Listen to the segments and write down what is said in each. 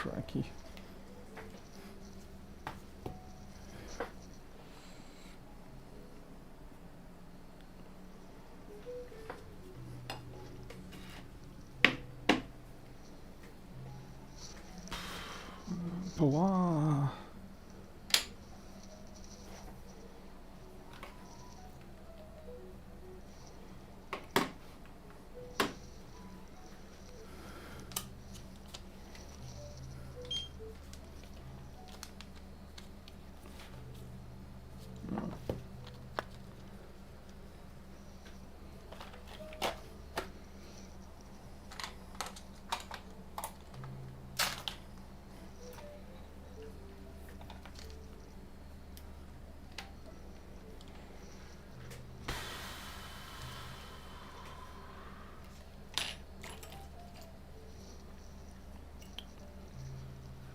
Crikey. Wow.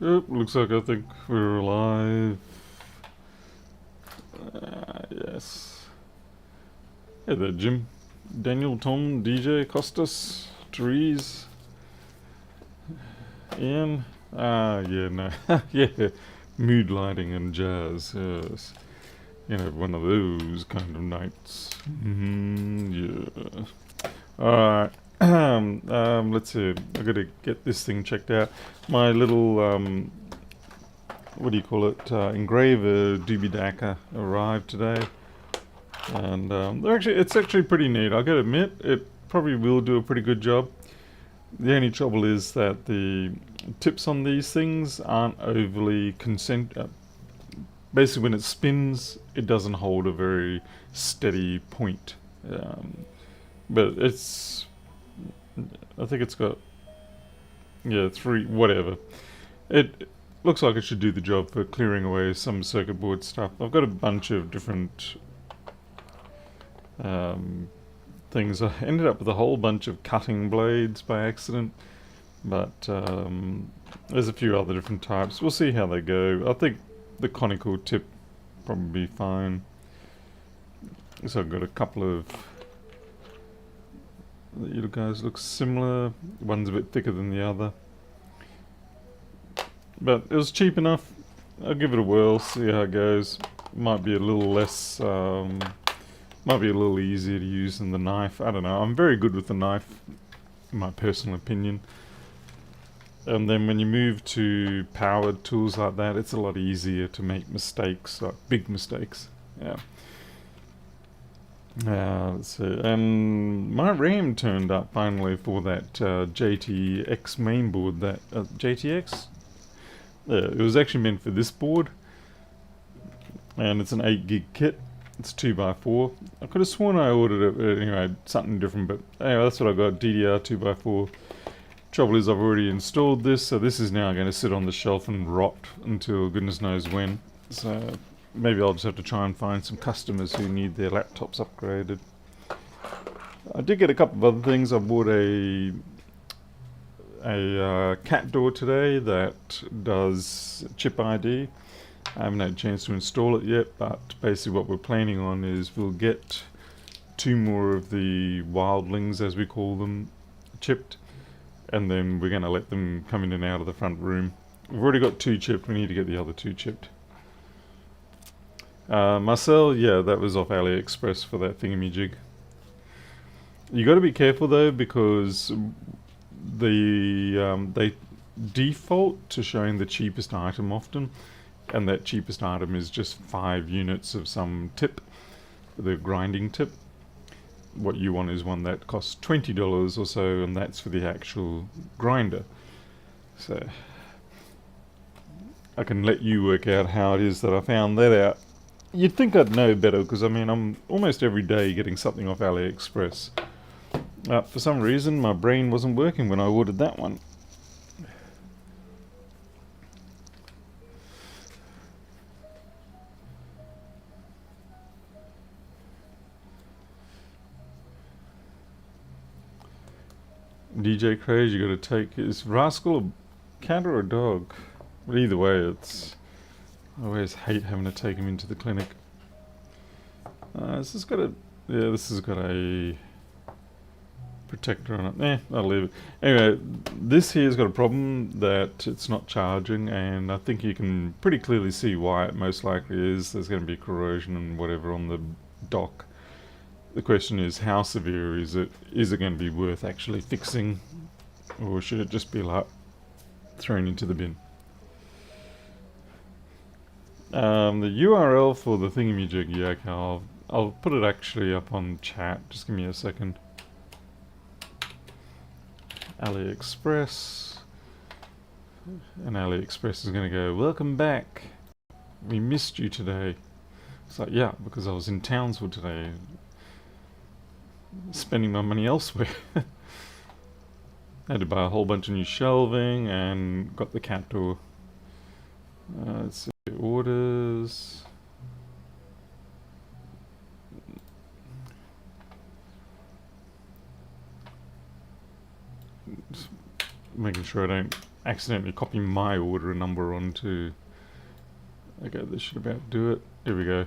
Yep, looks like I think we're alive. Yes. Hey there, Jim. Daniel, Tom, DJ, Costas, Therese, Ian. Yeah, no. Yeah, mood lighting and jazz, yes. You know, one of those kind of nights. Yeah. Alright. Let's see. I gotta get this thing checked out. My little, what do you call it? Engraver Doobie Daka arrived today. And it's actually pretty neat. I gotta admit, it probably will do a pretty good job. The only trouble is that the tips on these things aren't overly basically when it spins, it doesn't hold a very steady point. But I think it's got, yeah, 3, whatever. It looks like it should do the job for clearing away some circuit board stuff. I've got a bunch of different things. I ended up with a whole bunch of cutting blades by accident, but there's a few other different types. We'll see how they go. I think the conical tip probably be fine. So I've got a couple of, you guys look similar. One's a bit thicker than the other, but it was cheap enough. I'll give it a whirl, see how it goes. Might be a little less, might be a little easier to use than the knife. I don't know. I'm very good with the knife, in my personal opinion. And then when you move to powered tools like that, it's a lot easier to make mistakes, like big mistakes. Yeah. Let's see. And my RAM turned up finally for that JTX mainboard. That JTX? Yeah, it was actually meant for this board, and it's an 8 gig kit. It's 2x4. I could have sworn I ordered it anyway, something different, but anyway, that's what I got. DDR 2x4. Trouble is, I've already installed this, so this is now going to sit on the shelf and rot until goodness knows when. So maybe I'll just have to try and find some customers who need their laptops upgraded. I did get a couple of other things. I bought a cat door today that does chip ID. I haven't had a chance to install it yet, but basically what we're planning on is we'll get 2 more of the wildlings, as we call them, chipped, and then we're going to let them come in and out of the front room. We've already got 2 chipped, we need to get the other 2 chipped. Marcel, yeah, that was off AliExpress for that thingamajig. You got to be careful though, because they default to showing the cheapest item often, and that cheapest item is just 5 units of some tip, the grinding tip. What you want is one that costs $20 or so, and that's for the actual grinder. So I can let you work out how it is that I found that out. You'd think I'd know better, because I mean I'm almost every day getting something off AliExpress. For some reason my brain wasn't working when I ordered that one. DJ Craze, you got to take, is Rascal a cat or a dog? But either way, it's, I always hate having to take him into the clinic. This has got a, yeah, this has got a protector on it. I'll leave it. Anyway, this here's got a problem that it's not charging, and I think you can pretty clearly see why it most likely is. There's going to be corrosion and whatever on the dock. The question is, how severe is it? Is it going to be worth actually fixing, or should it just be like thrown into the bin? The URL for the thingamajig, yeah, okay, I'll put it actually up on chat. Just give me a second. AliExpress. And AliExpress is going to go, welcome back. We missed you today. It's like, yeah, because I was in Townsville today. Spending my money elsewhere. I had to buy a whole bunch of new shelving and got the cat door. Let's see, orders. Just making sure I don't accidentally copy my order number onto. Okay, this should about do it. Here we go.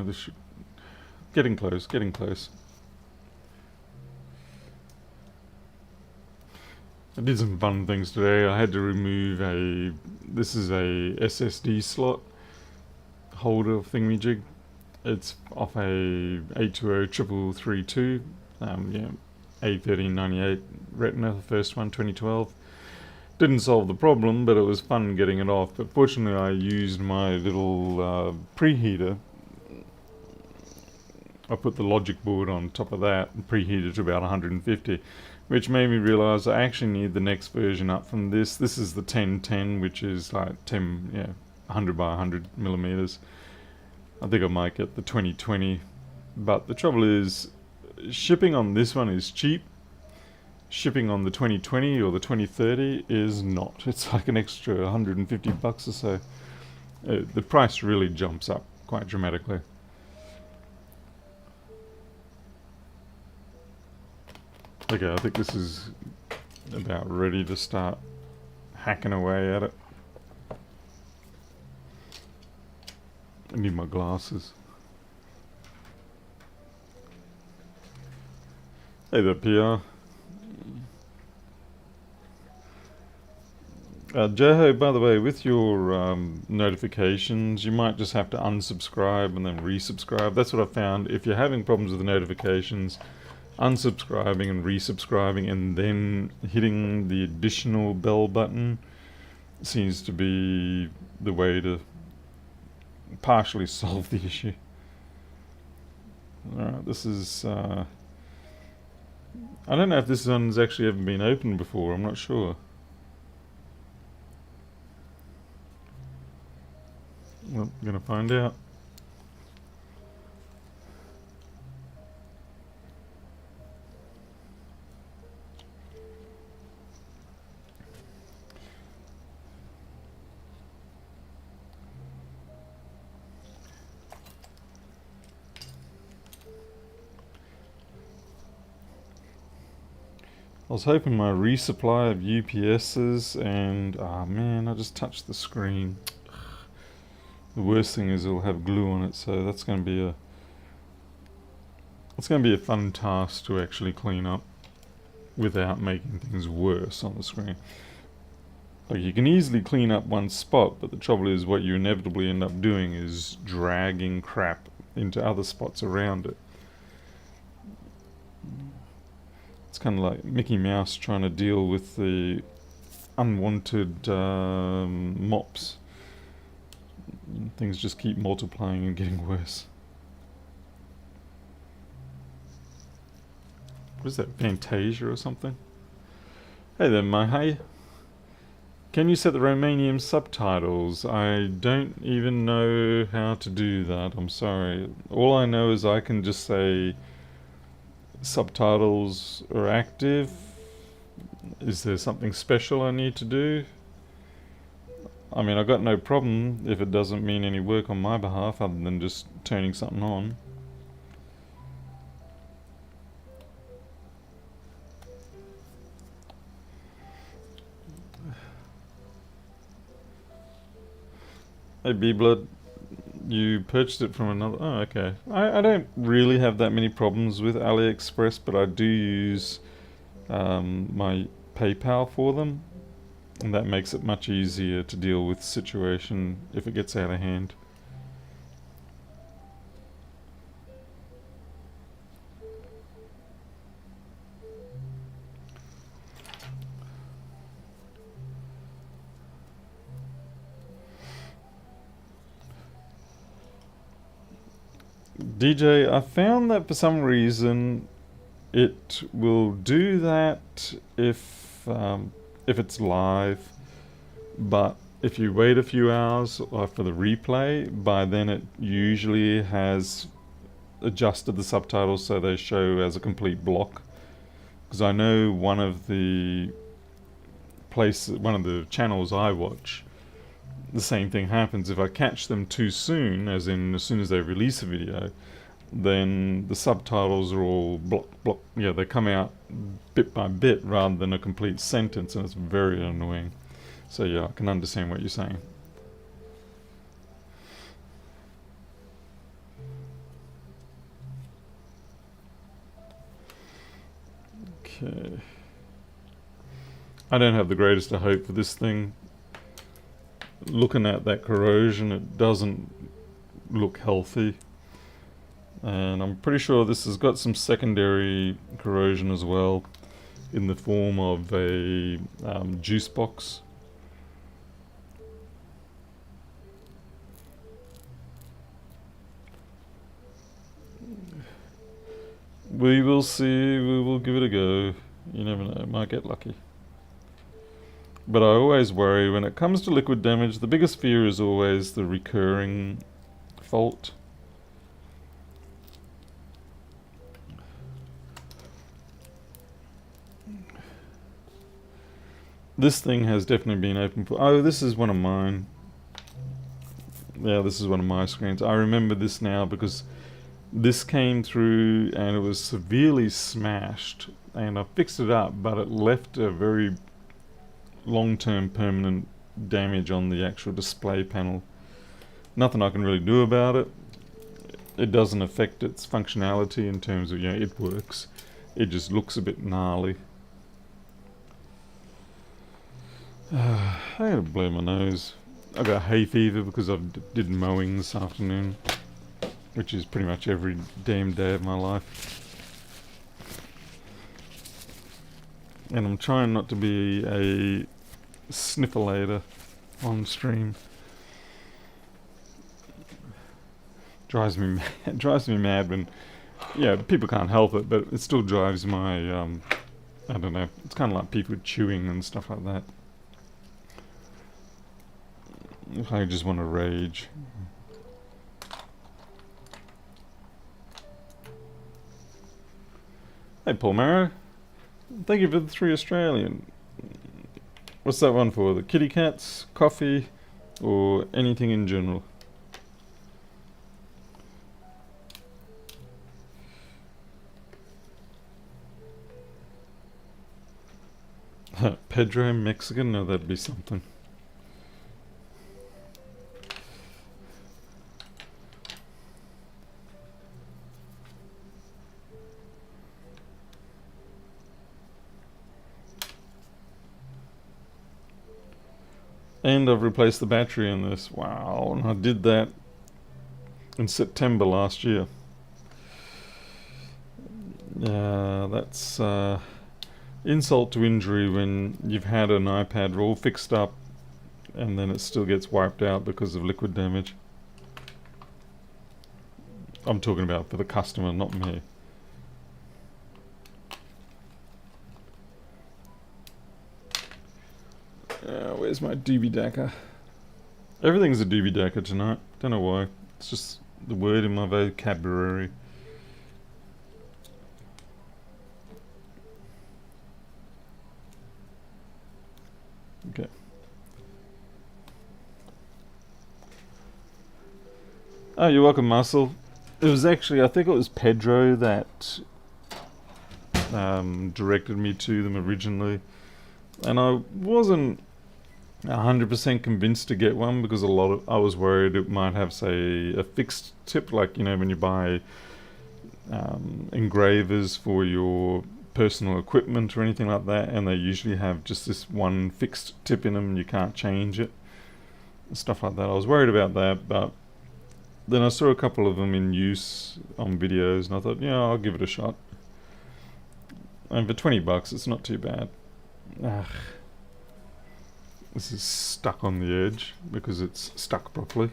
This should, getting close, getting close. I did some fun things today. I had to remove this is a SSD slot holder thingamajig. It's off a A20332, yeah, A1398 Retina, the first one, 2012. Didn't solve the problem, but it was fun getting it off. But fortunately I used my little preheater. I put the logic board on top of that and preheated to about 150, which made me realize I actually need the next version up from this. This is the 1010, which is like 100 by 100 millimeters. I think I might get the 2020, but the trouble is shipping on this one is cheap. Shipping on the 2020 or the 2030 is not. It's like an extra 150 bucks or so. The price really jumps up quite dramatically. Okay, I think this is about ready to start hacking away at it. I need my glasses. Hey there, PR. Joho, by the way, with your notifications, you might just have to unsubscribe and then resubscribe. That's what I found. If you're having problems with the notifications, unsubscribing and resubscribing and then hitting the additional bell button seems to be the way to partially solve the issue. Alright, this is... I don't know if this one's actually ever been opened before, I'm not sure. Well, I'm gonna find out. I was hoping my resupply of UPSs and... ah man, I just touched the screen. The worst thing is it'll have glue on it, so that's going to be a... it's going to be a fun task to actually clean up without making things worse on the screen. Like, you can easily clean up one spot, but the trouble is what you inevitably end up doing is dragging crap into other spots around it. It's kind of like Mickey Mouse trying to deal with the unwanted mops. Things just keep multiplying and getting worse. What is that, Fantasia or something? Hey there, Mahai. Can you set the Romanian subtitles? I don't even know how to do that, I'm sorry. All I know is I can just say subtitles are active. Is there something special I need to do? I mean, I've got no problem if it doesn't mean any work on my behalf other than just turning something on. Hey, B-Blood, you purchased it from another... Oh, okay. I don't really have that many problems with AliExpress, but I do use my PayPal for them. And that makes it much easier to deal with the situation if it gets out of hand. DJ, I found that for some reason it will do that if it's live, but if you wait a few hours for the replay, by then it usually has adjusted the subtitles so they show as a complete block. Because I know one of the channels I watch, the same thing happens. If I catch them too soon, as in as soon as they release a video, then the subtitles are all block. Yeah, they come out bit by bit rather than a complete sentence, and it's very annoying. So yeah, I can understand what you're saying. Okay. I don't have the greatest of hope for this thing. Looking at that corrosion, it doesn't look healthy. And I'm pretty sure this has got some secondary corrosion as well, in the form of a juice box. We will see, we will give it a go. You never know, might get lucky. But I always worry when it comes to liquid damage, the biggest fear is always the recurring fault. This thing has definitely been open for... Oh, this is one of mine. Yeah, this is one of my screens. I remember this now because this came through and it was severely smashed. And I fixed it up, but it left a very long-term permanent damage on the actual display panel. Nothing I can really do about it. It doesn't affect its functionality in terms of, it works. It just looks a bit gnarly. I gotta blow my nose. I got hay fever because I did mowing this afternoon, which is pretty much every damn day of my life. And I'm trying not to be a snifflator on stream. Drives me mad when, people can't help it, but it still drives my, I don't know, it's kind of like people chewing and stuff like that. I just want to rage. Hey, Paul Marrow. Thank you for the 3 Australian. What's that one for? The kitty cats, coffee, or anything in general? Pedro Mexican? No, that'd be something. And I've replaced the battery in this. Wow, and I did that in September last year. That's insult to injury when you've had an iPad all fixed up and then it still gets wiped out because of liquid damage. I'm talking about for the customer, not me. Where's my doobie dacker? Everything's a doobie dacker tonight. Don't know why. It's just the word in my vocabulary. Okay. Oh, you're welcome, Marcel. It was actually, I think it was Pedro that directed me to them originally, and I wasn't 100% convinced to get one because I was worried it might have, say, a fixed tip, like when you buy engravers for your personal equipment or anything like that, and they usually have just this one fixed tip in them and you can't change it, stuff like that. I was worried about that, but then I saw a couple of them in use on videos, and I thought, yeah, I'll give it a shot. And for $20, it's not too bad. Ugh, this is stuck on the edge because it's stuck properly.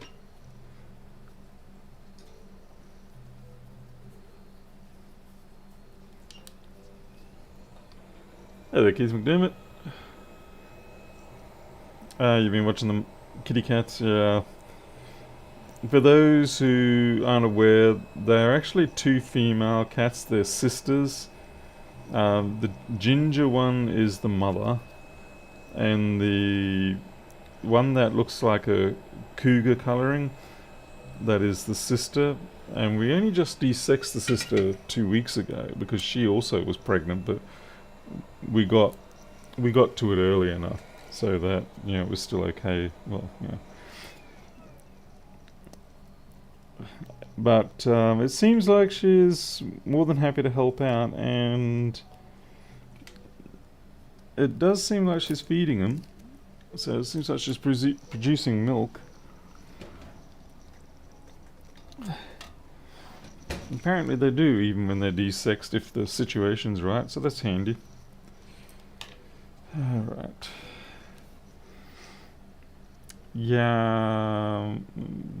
Hey there, Keith McDermott. You've been watching the kitty cats, yeah. For those who aren't aware, they're actually two female cats. They're sisters. The ginger one is the mother, and the one that looks like a cougar colouring, that is the sister. And we only just desexed the sister 2 weeks ago because she also was pregnant, but we got to it early enough so that it was still okay. Well, but it seems like she's more than happy to help out, and it does seem like she's feeding them. So it seems like she's producing milk. Apparently they do, even when they're desexed, if the situation's right, so that's handy. Alright. Yeah,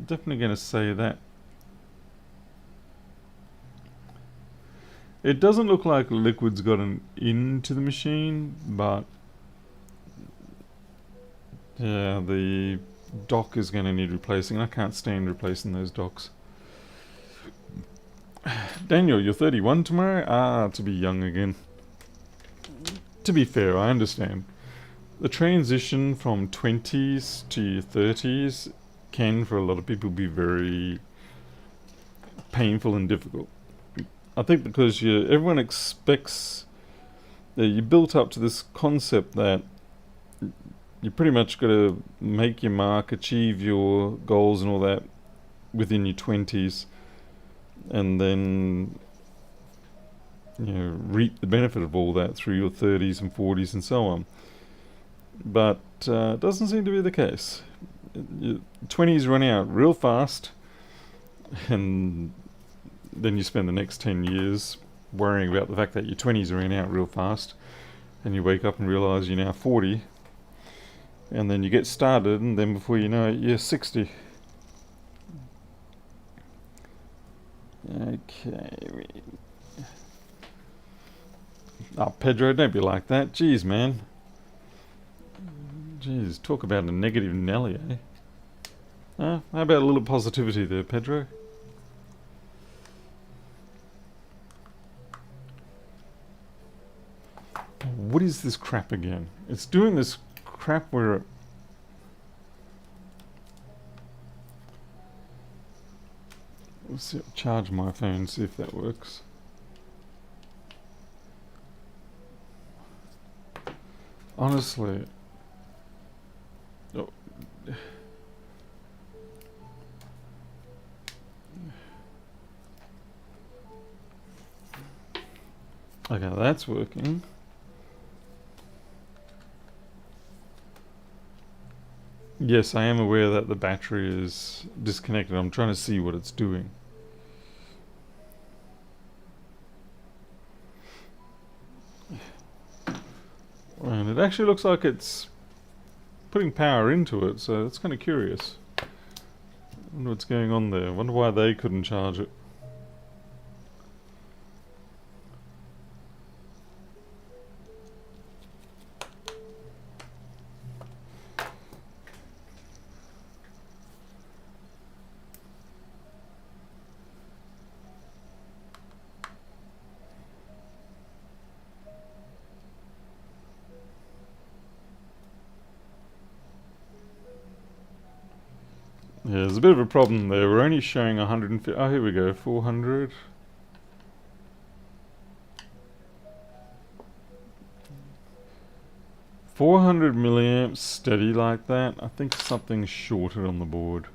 definitely going to say that. It doesn't look like liquid's gotten into the machine, but yeah, the dock is going to need replacing. I can't stand replacing those docks. Daniel, you're 31 tomorrow? Ah, to be young again. To be fair, I understand. The transition from 20s to your 30s can, for a lot of people, be very painful and difficult. I think because everyone expects that you built up to this concept that you pretty much got to make your mark, achieve your goals and all that within your 20s, and then reap the benefit of all that through your 30s and 40s and so on. But it doesn't seem to be the case. Your 20s run out real fast, and then you spend the next 10 years worrying about the fact that your 20s are running out real fast, and you wake up and realise you're now 40, and then you get started, and then before you know it, you're 60. Okay. Oh, Pedro, don't be like that. Jeez, man. Jeez, talk about a negative Nelly, eh? How about a little positivity there, Pedro? What is this crap again? It's doing this crap where let's see, charge my phone, see if that works. Honestly. Oh. Okay, that's working. Yes, I am aware that the battery is disconnected. I'm trying to see what it's doing. And it actually looks like it's putting power into it, so that's kind of curious. I wonder what's going on there. I wonder why they couldn't charge it. Yeah, there's a bit of a problem there. We're only showing 150. Oh, here we go. 400. $400 milliamps steady like that. I think something's shorted on the board.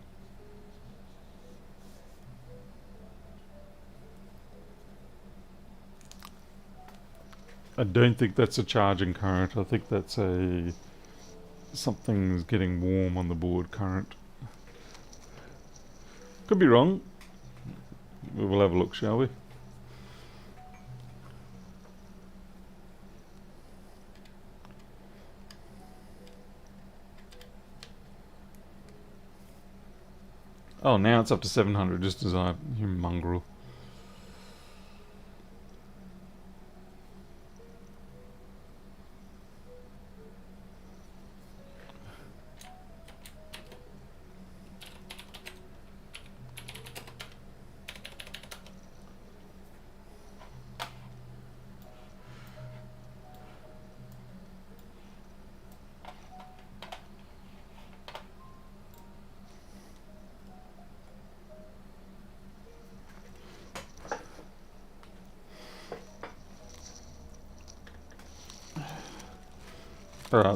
I don't think that's a charging current. I think that's a something's getting warm on the board current. Could be wrong. We'll have a look, shall we? Oh, now it's up to 700, just as you mongrel.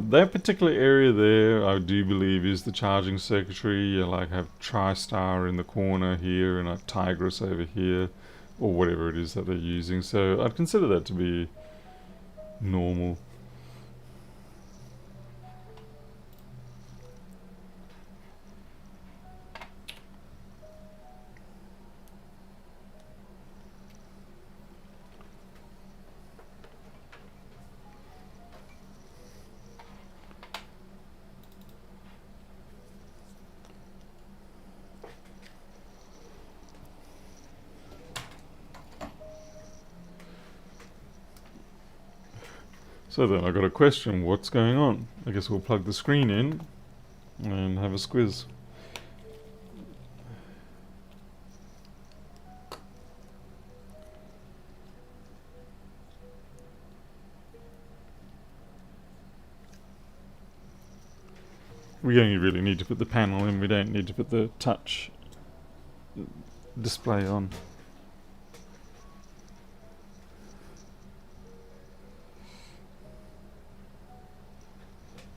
That particular area there, I do believe, is the charging circuitry. You like have TriStar in the corner here and a Tigris over here, or whatever it is that they're using. So I'd consider that to be normal. So then I got a question, what's going on? I guess we'll plug the screen in and have a squiz. We only really need to put the panel in, we don't need to put the touch display on.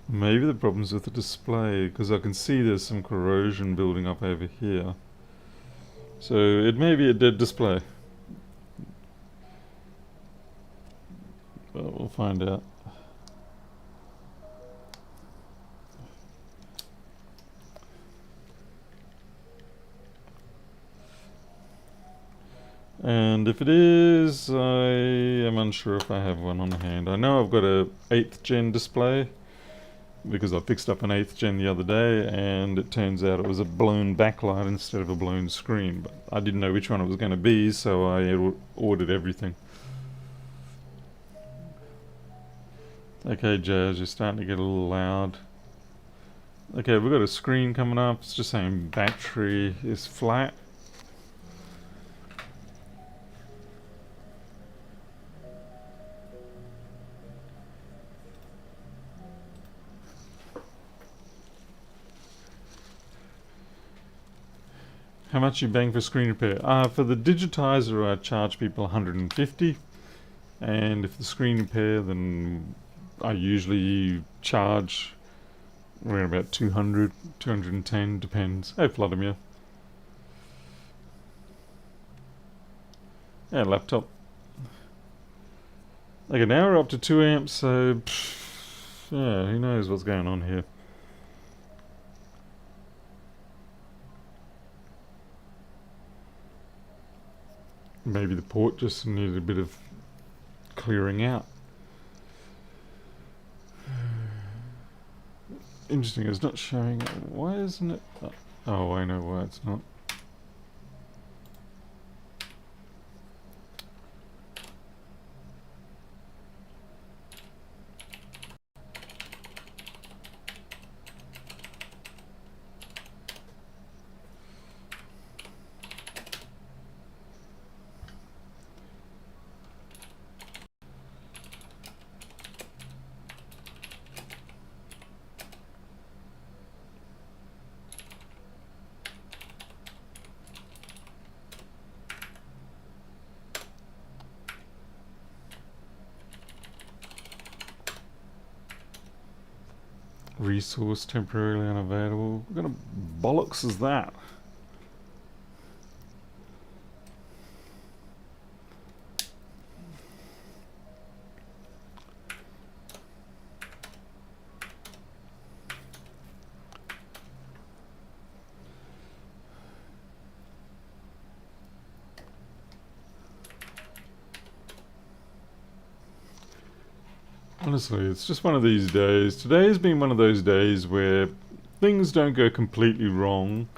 Maybe the problem's with the display, because I can see there's some corrosion building up over here. So it may be a dead display. Well, we'll find out. And if it is, I am unsure if I have one on hand. I know I've got a 8th gen display, because I fixed up an 8th gen the other day, and it turns out it was a blown backlight instead of a blown screen. But I didn't know which one it was going to be, so I ordered everything. Okay, Jazz, you're starting to get a little loud. Okay, we've got a screen coming up. It's just saying battery is flat. How much you bang for screen repair? For the digitizer, I charge people 150, and if the screen repair, then I usually charge around about 200, 210, depends. Hey, Vladimir. Yeah, laptop. Okay, now we're up to 2 amps, so yeah, who knows what's going on here. Maybe the port just needed a bit of clearing out. Interesting, it's not showing. Why isn't it? Oh, I know why it's not. Resource temporarily unavailable. What kind of bollocks is that? Honestly, it's just one of these days. Today has been one of those days where things don't go completely wrong,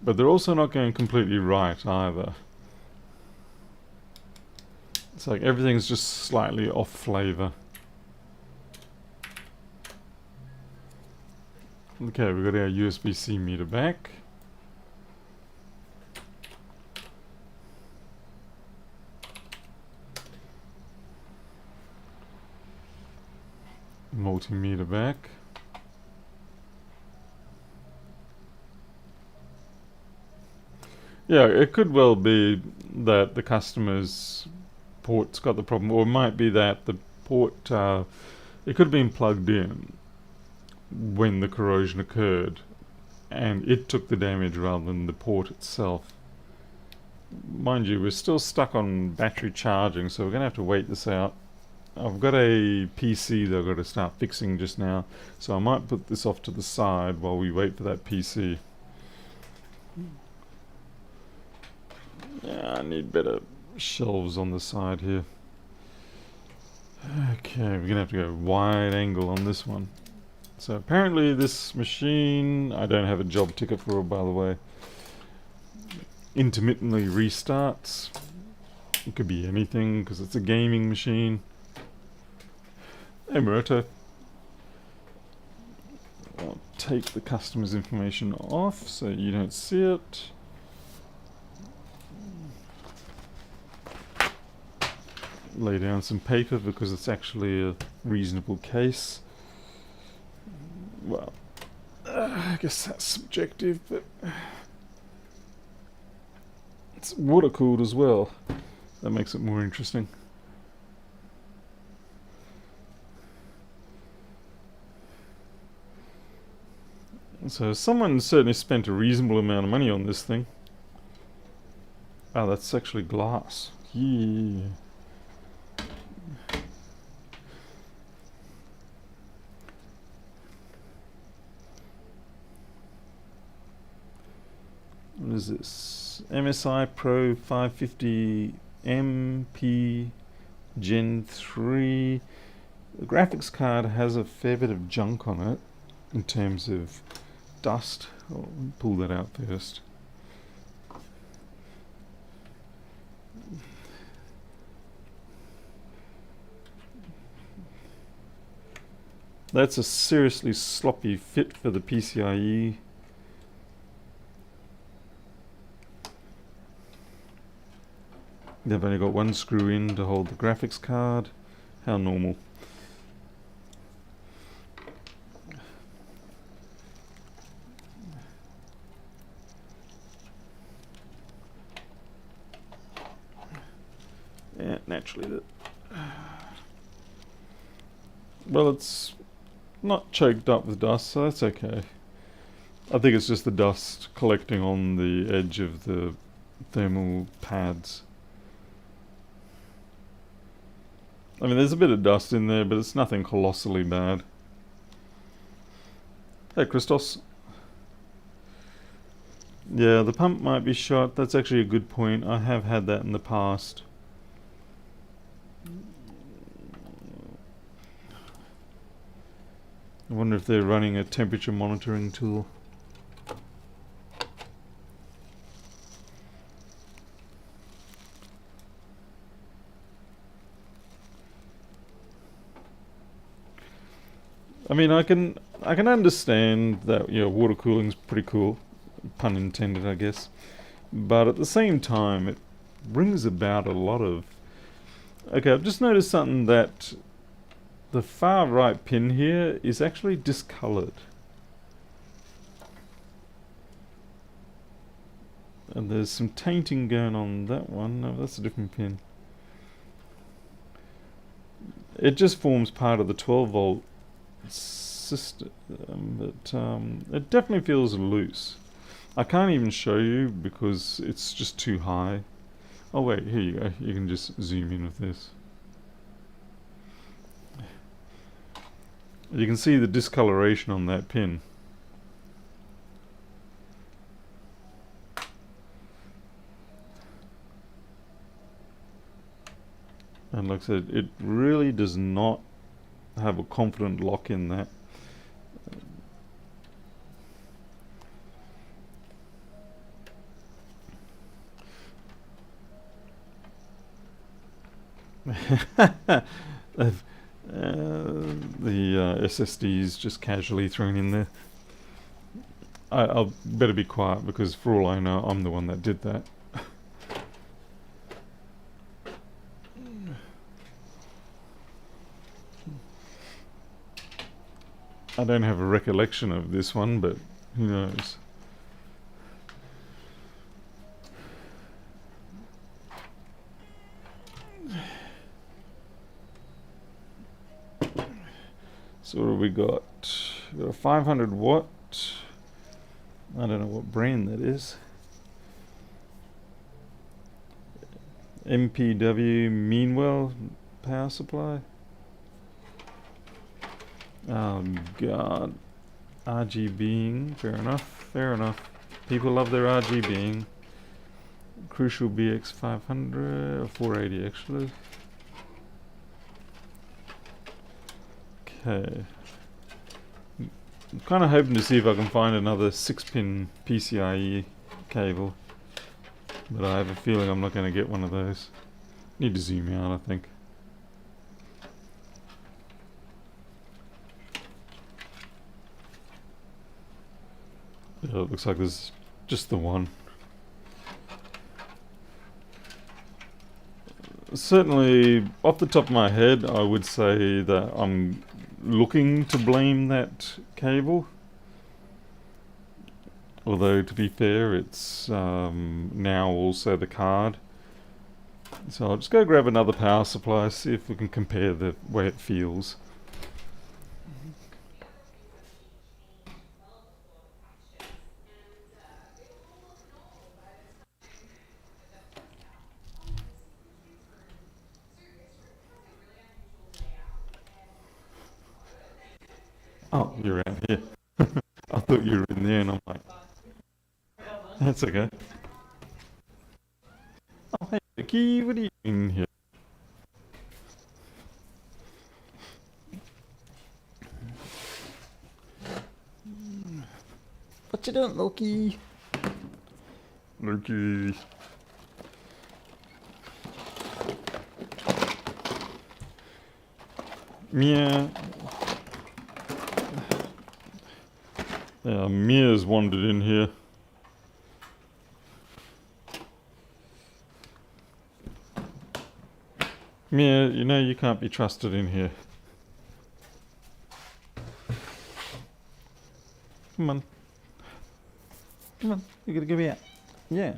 but they're also not going completely right either. It's like everything's just slightly off flavor. Okay, we've got our USB-C meter back. Multimeter back. Yeah, it could well be that the customer's port's got the problem, or it might be that the port, it could have been plugged in when the corrosion occurred, and it took the damage rather than the port itself. Mind you, we're still stuck on battery charging, so we're going to have to wait this out. I've got a PC that I've got to start fixing just now, so I might put this off to the side while we wait for that PC. Yeah, I need better shelves on the side here. Okay, we're gonna have to go wide angle on this one. So apparently this machine, I don't have a job ticket for it, by the way, intermittently restarts. It could be anything because it's a gaming machine. Hey Murata. I'll take the customer's information off so you don't see it. Lay down some paper because it's actually a reasonable case. Well, I guess that's subjective, but it's water cooled as well. That makes it more interesting. So someone certainly spent a reasonable amount of money on this thing. Oh, that's actually glass. Yeah. What is this? MSI Pro 550 MP Gen 3. The graphics card has a fair bit of junk on it in terms of dust. I'll pull that out first. That's a seriously sloppy fit for the PCIe. They've only got one screw in to hold the graphics card. How normal. Yeah, naturally well, it's not choked up with dust, so that's okay. I think it's just the dust collecting on the edge of the thermal pads. I mean, there's a bit of dust in there, but it's nothing colossally bad. Hey, Christos. Yeah, the pump might be shot. That's actually a good point. I have had that in the past. I wonder if they're running a temperature monitoring tool. I mean, I can understand that, you know, water cooling's pretty cool, pun intended, I guess. But at the same time, it brings about a lot of... Okay, I've just noticed something, that the far right pin here is actually discolored. And there's some tainting going on that one. No, that's a different pin. It just forms part of the 12 volt system, but it definitely feels loose. I can't even show you because it's just too high. Oh wait, here you go. You can just zoom in with this. You can see the discoloration on that pin. And like I said, it really does not have a confident lock in that. The SSDs just casually thrown in there. I'll better be quiet because for all I know, I'm the one that did that. I don't have a recollection of this one, but who knows. So what have we got? We've got a 500 watt. I don't know what brand that is. MPW Meanwell power supply. Oh god. RGBing. Fair enough. Fair enough. People love their RGBing. Crucial BX 500 or 480 actually. Okay. I'm kind of hoping to see if I can find another 6-pin PCIe cable, but I have a feeling I'm not going to get one of those. Need to zoom out, I think. Yeah, it looks like there's just the one. Certainly, off the top of my head, I would say that I'm looking to blame that cable. Although, to be fair, it's now also the card. So I'll just go grab another power supply, see if we can compare the way it feels. Oh, you're out here. I thought you were in there, and I'm like, that's okay. Oh, hey, Vicky, what are you doing here? What you doing, Loki? Loki. Mia. Yeah, Mia's wandered in here. Mia, you know you can't be trusted in here. Come on. Come on, you gotta get me out. Yeah.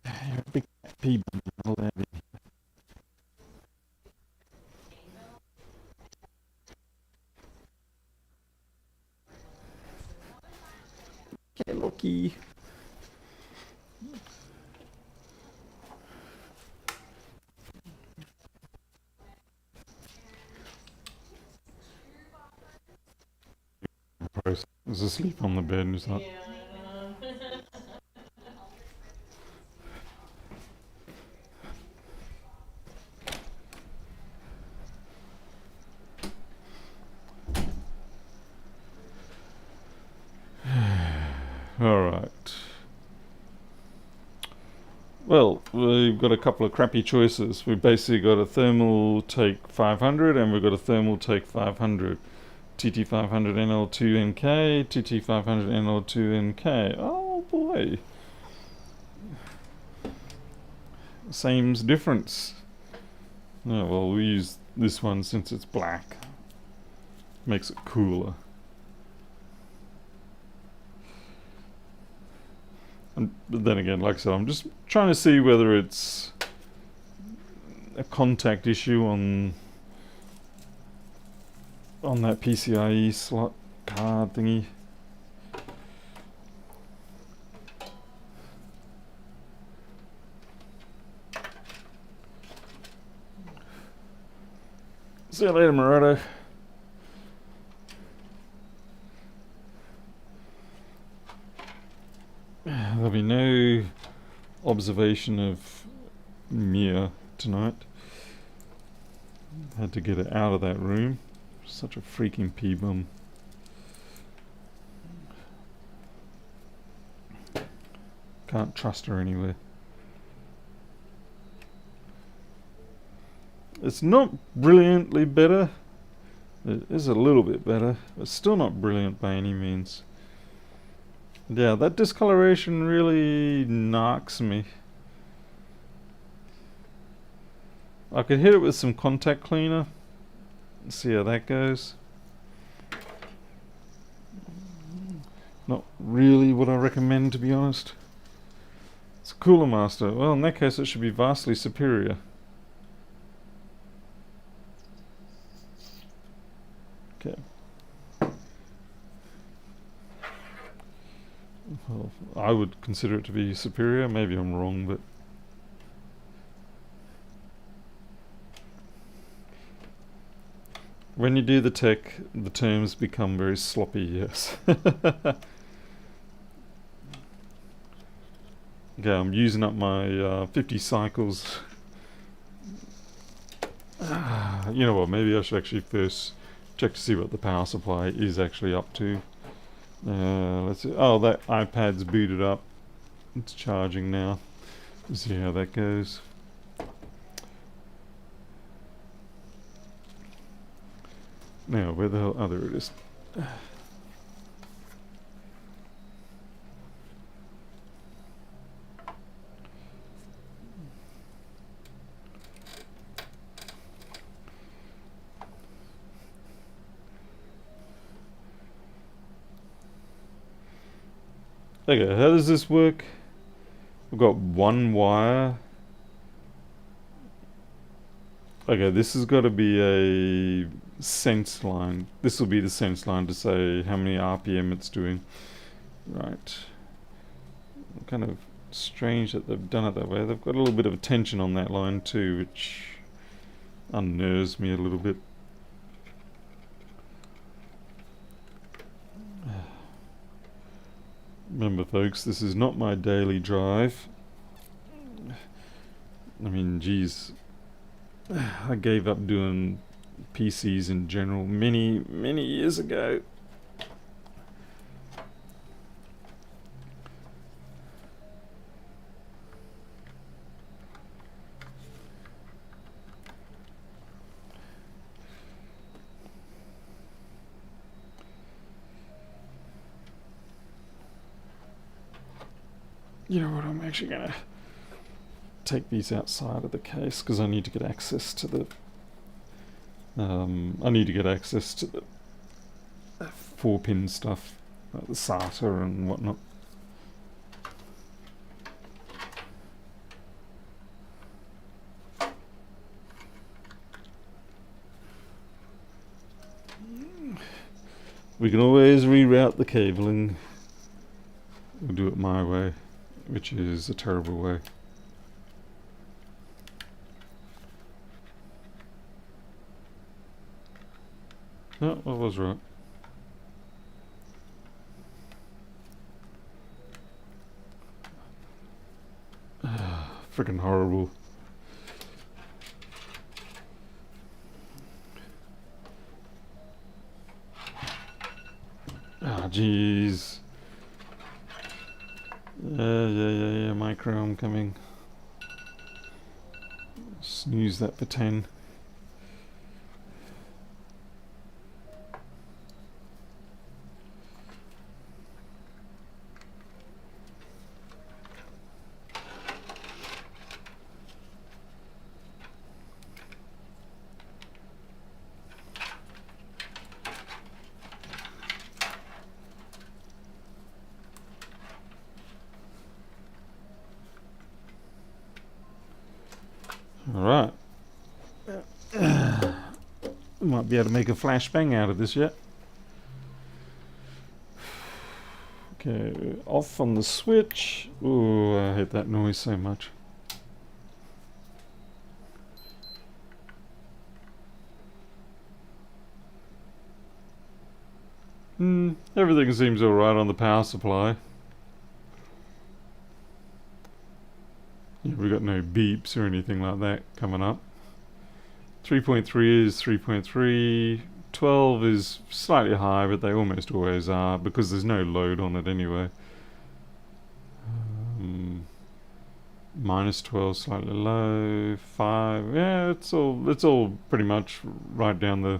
You're a big pea bundle out here. Okay, Loki. He's asleep on the bed and he's like, alright. Well, we've got a couple of crappy choices. We've basically got a thermal take 500 and we've got a thermal take 500. TT500NL2NK, TT500NL2NK. Oh boy. Same's difference. Yeah, well, we use this one since it's black. Makes it cooler. But then again, like I said, I'm just trying to see whether it's a contact issue on on that PCIe slot card thingy. See you later, Murado. There'll be no observation of Mia tonight. Had to get her out of that room. Such a freaking pea-bum. Can't trust her anywhere. It's not brilliantly better. It is a little bit better, but still not brilliant by any means. Yeah, that discoloration really knocks me. I could hit it with some contact cleaner. See how that goes. Not really what I recommend, to be honest. It's a Cooler Master. Well, in that case it should be vastly superior. Okay. Well, I would consider it to be superior. Maybe I'm wrong, but when you do the tech, the terms become very sloppy, yes. Okay, I'm using up my 50 cycles. You know what, maybe I should actually first check to see what the power supply is actually up to. Let's see. Oh, that iPad's booted up. It's charging now. Let's see how that goes. Now, where the hell? Oh, there it is. Okay, how does this work? We've got one wire. Okay, this has got to be a sense line. This will be the sense line to say how many RPM it's doing. Right. Kind of strange that they've done it that way. They've got a little bit of tension on that line too, which unnerves me a little bit. Remember folks, this is not my daily drive. I mean, geez, I gave up doing PCs in general many years ago. You know what, I'm actually gonna take these outside of the case because I need to get access to the I need to get access to the 4-pin stuff, like the SATA and whatnot. We can always reroute the cabling. We'll do it my way, which is a terrible way. No, I was right. Freaking horrible. Ah, jeez. Yeah, micro, I'm coming. Snooze that for 10. Alright. Might be able to make a flashbang out of this yet. Okay, off on the switch. Ooh, I hate that noise so much. Everything seems alright on the power supply. Yeah, we've got no beeps or anything like that coming up. 3.3 is 3.3. 12 is slightly high, but they almost always are because there's no load on it anyway. Minus 12, slightly low. 5, yeah, it's all pretty much right down the.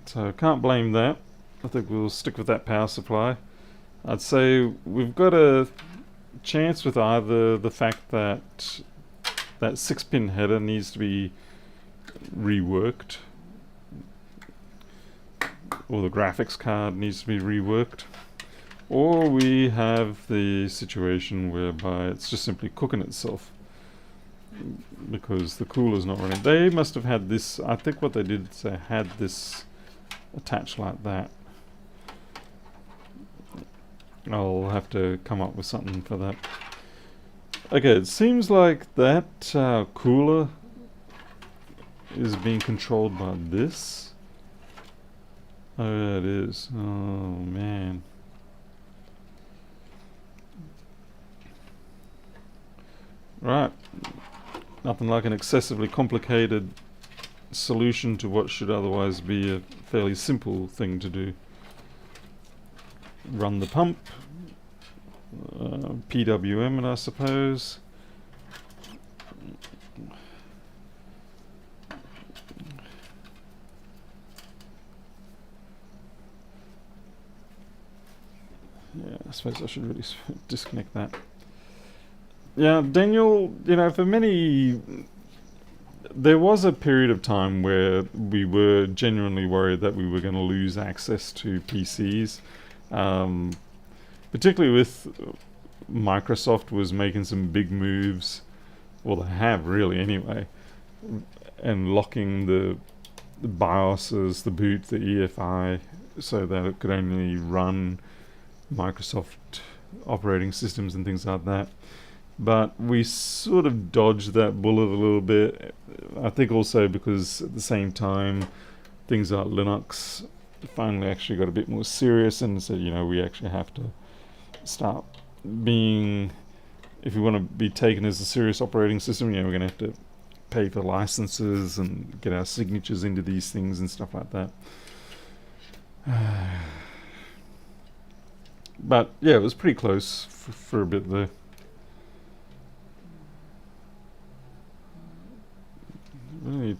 So can't blame that. I think we'll stick with that power supply. I'd say we've got a chance with either the fact that that 6-pin header needs to be reworked, or the graphics card needs to be reworked, or we have the situation whereby it's just simply cooking itself because the cooler's not running. They must have had this, I think what they did is they had this attached like that. I'll have to come up with something for that. Okay, it seems like that cooler is being controlled by this. Oh yeah, it is. Oh man. Right. Nothing like an excessively complicated solution to what should otherwise be a fairly simple thing to do. Run the pump. PWM it, I suppose. Yeah, I suppose I should really disconnect that. Yeah, Daniel, you know, for many, there was a period of time where we were genuinely worried that we were going to lose access to PCs. Particularly with Microsoft was making some big moves, well they have really anyway, and locking the BIOSes, the boot, the EFI, so that it could only run Microsoft operating systems and things like that. But we sort of dodged that bullet a little bit. I think also because at the same time things like Linux finally actually got a bit more serious and said, you know, we actually have to start being, if we want to be taken as a serious operating system, you know, we're going to have to pay for licenses and get our signatures into these things and stuff like that. But yeah, it was pretty close for a bit there. I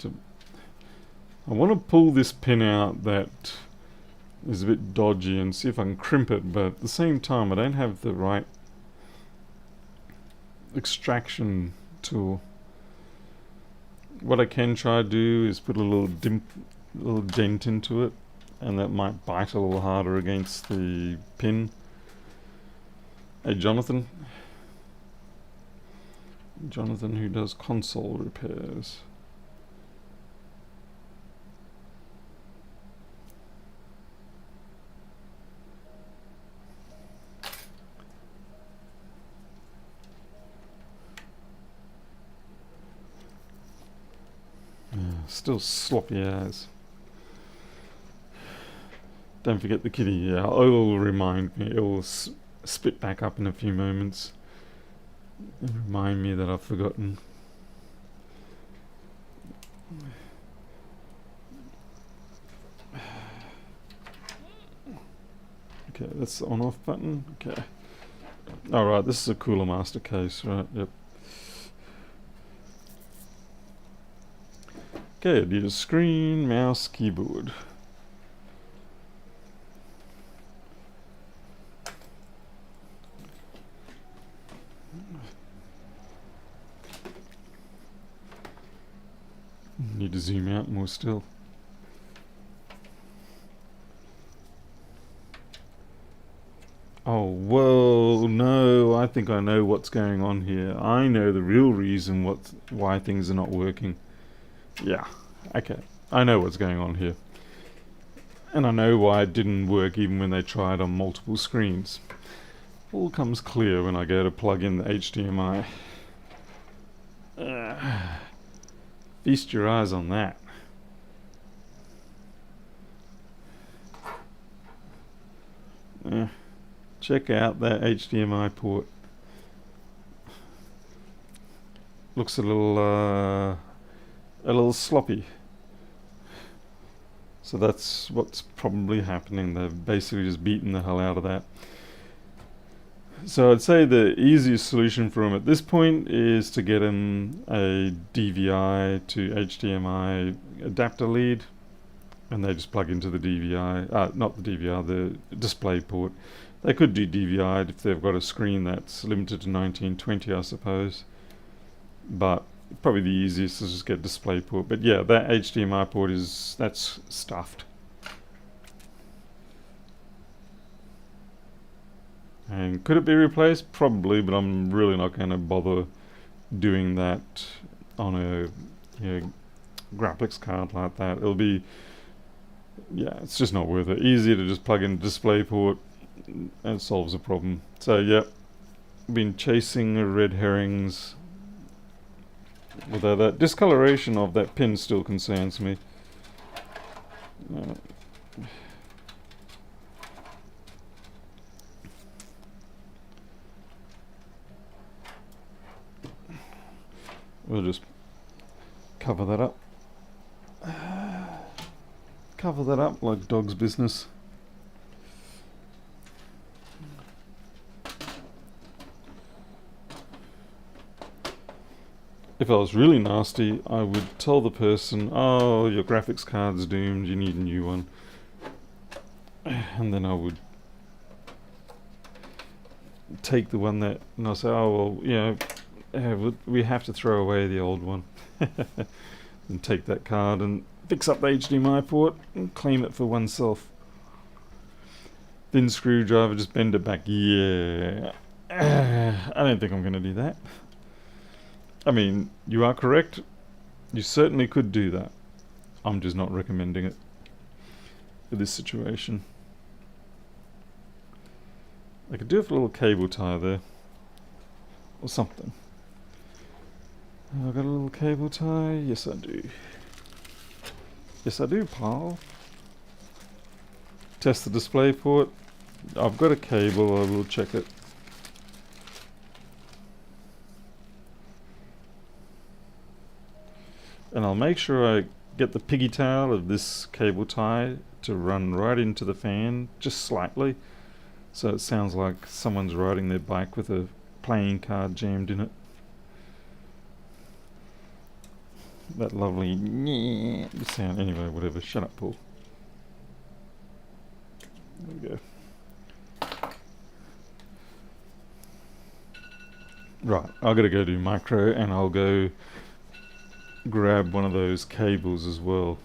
want to pull this pin out that is a bit dodgy and see if I can crimp it, but at the same time I don't have the right extraction tool. What I can try to do is put a little dent into it, and that might bite a little harder against the pin. Hey Jonathan. Jonathan who does console repairs. Still sloppy as. Don't forget the kitty. Yeah, it'll remind me. It'll spit back up in a few moments and remind me that I've forgotten. Okay, that's the on-off button. Okay. Alright, this is a Cooler Master case, right? Yep. Okay, I need a screen, mouse, keyboard. Need to zoom out more still. Oh, well, no, I think I know what's going on here. I know the real reason why things are not working. Yeah, okay. I know what's going on here. And I know why it didn't work even when they tried on multiple screens. All comes clear when I go to plug in the HDMI. Feast your eyes on that. Check out that HDMI port. Looks a little sloppy. So that's what's probably happening. They've basically just beaten the hell out of that. So I'd say the easiest solution for them at this point is to get them a DVI to HDMI adapter lead, and they just plug into the DVI, not the DVR, the display port. They could do DVI if they've got a screen that's limited to 1920, I suppose. But probably the easiest is just get display port. But yeah, that HDMI port that's stuffed. And could it be replaced? Probably, but I'm really not going to bother doing that on a graphics card like that. It'll be, yeah, it's just not worth it. Easier to just plug in a display port and it solves the problem. So yeah, been chasing red herrings. Although that discoloration of that pin still concerns me. We'll just cover that up. Cover that up like dog's business. If I was really nasty, I would tell the person, oh, your graphics card's doomed, you need a new one. And then I would take the one and I'll say, oh, well, we have to throw away the old one. And take that card and fix up the HDMI port and claim it for oneself. Thin screwdriver, just bend it back. Yeah. I don't think I'm going to do that. I mean, you are correct. You certainly could do that. I'm just not recommending it for this situation. I could do it for a little cable tie there. Or something. I've got a little cable tie. Yes, I do. Yes, I do, pal. Test the display port. I've got a cable. I will check it. And I'll make sure I get the piggy tail of this cable tie to run right into the fan, just slightly, so it sounds like someone's riding their bike with a playing card jammed in it. That lovely sound. Anyway, whatever. Shut up, Paul. There we go. Right, I've got to go do micro, and I'll go grab one of those cables as well.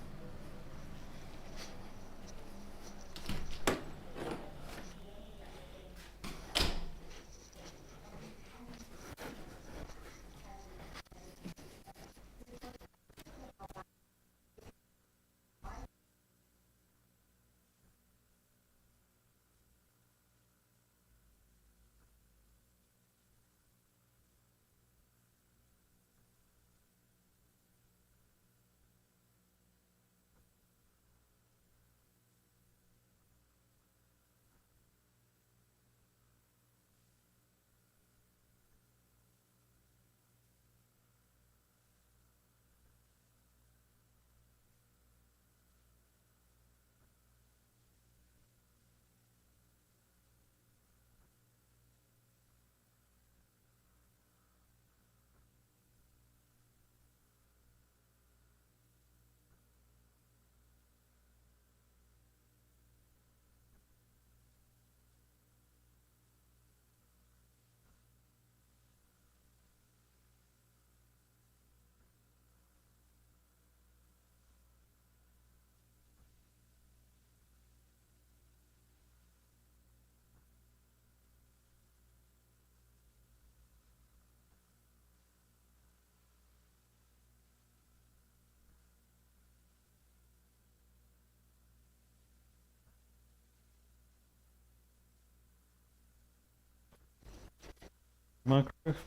microwave?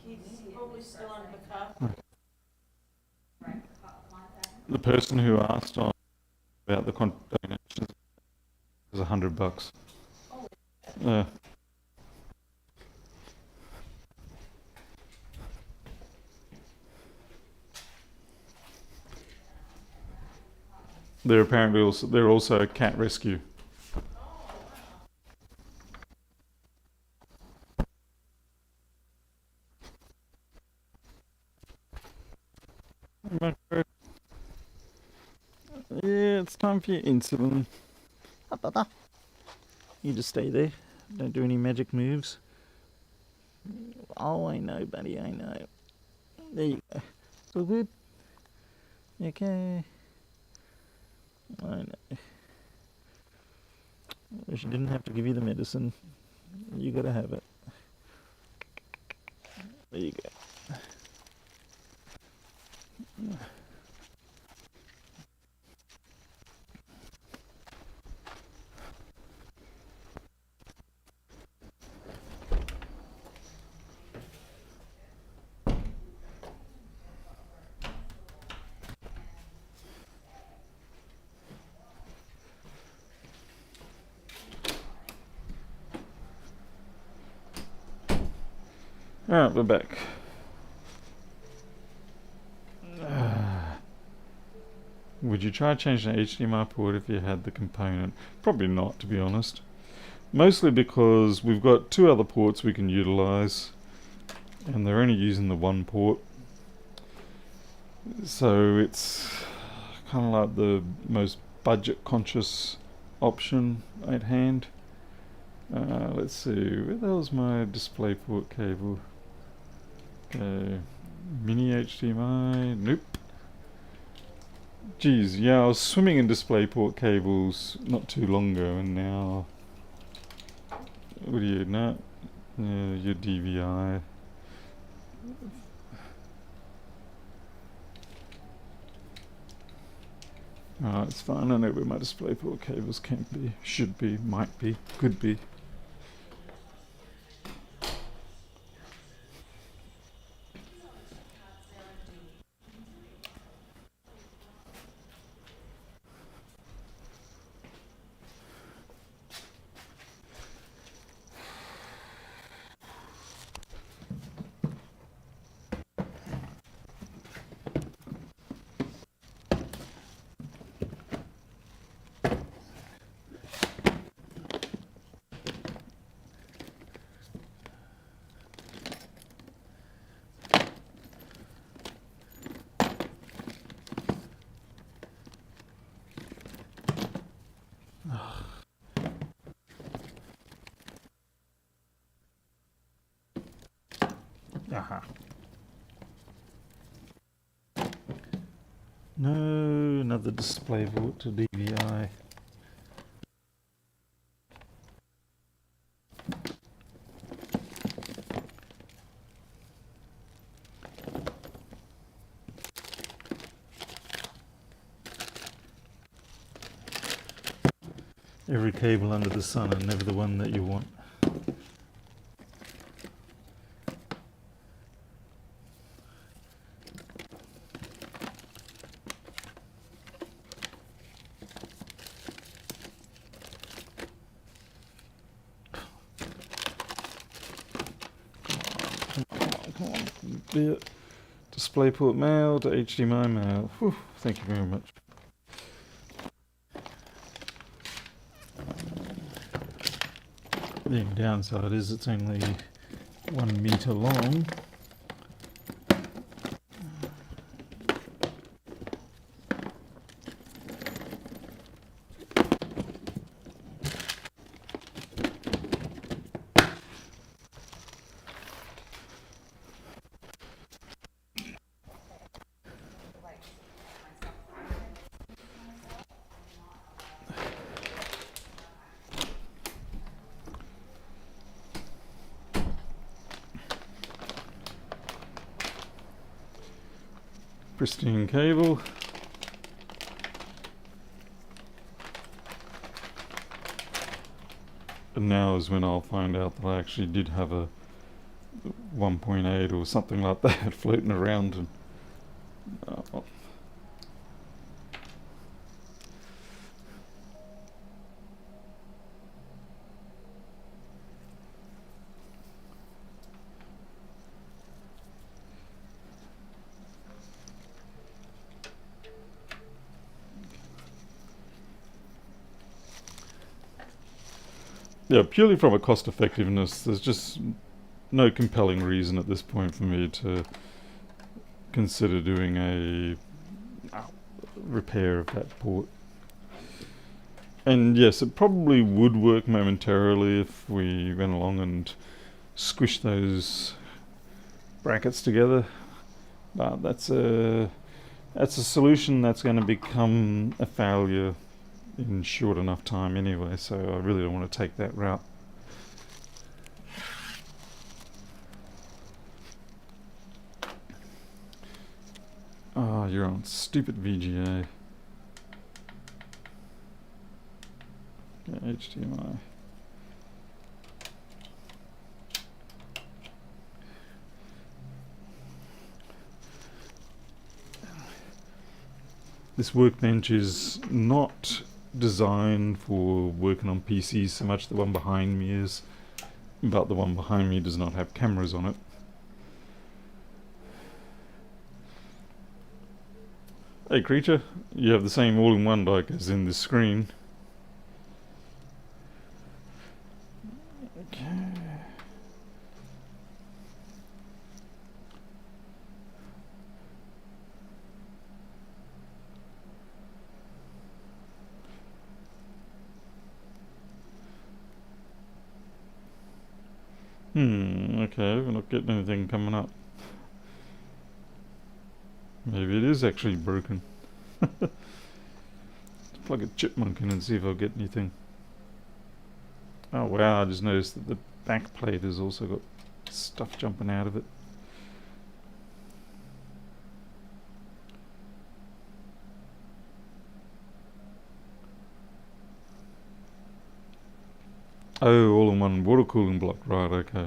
He's probably still under the carpet. The person who asked on about the donations is $100. Yeah. They're also a cat rescue. Microwave. Yeah, it's time for your insulin. Up, up, up. You just stay there. Don't do any magic moves. Oh, I know, buddy, I know. There you go. It's all good. You okay? I know. She didn't have to give you the medicine. You gotta have it. There you go. Alright, we're back. Would you try changing the HDMI port if you had the component? Probably not, to be honest. Mostly because we've got two other ports we can utilize, and they're only using the one port. So it's kind of like the most budget conscious option at hand. Let's see, where the hell's my DisplayPort cable? Okay, mini HDMI, nope. Geez, yeah, I was swimming in DisplayPort cables not too long ago, and now, what do you know? Yeah, your DVI. Oh, it's fine. I know where my DisplayPort cables can be, should be, might be, could be. Aha. No, another DisplayPort to DVI. Every cable under the sun and never the one that you want. Come on. Yeah. DisplayPort mail to HDMI mail. Whew, thank you very much. The downside is it's only 1 meter long. Pristine cable. And now is when I'll find out that I actually did have a 1.8 or something like that floating around. And yeah, purely from a cost effectiveness, there's just no compelling reason at this point for me to consider doing a repair of that port. And yes, it probably would work momentarily if we went along and squished those brackets together, but that's a solution that's going to become a failure in short enough time anyway, so I really don't want to take that route. Oh, you're on stupid VGA. Okay, HDMI. This workbench is not designed for working on PCs so much. The one behind me is, but the one behind me does not have cameras on it. Hey creature, you have the same all-in-one like as in this screen. Okay. Okay, we're not getting anything coming up. Maybe it is actually broken. Let's plug a chipmunk in and see if I'll get anything. Oh wow, I just noticed that the back plate has also got stuff jumping out of it. Oh, all-in-one water cooling block, right, okay.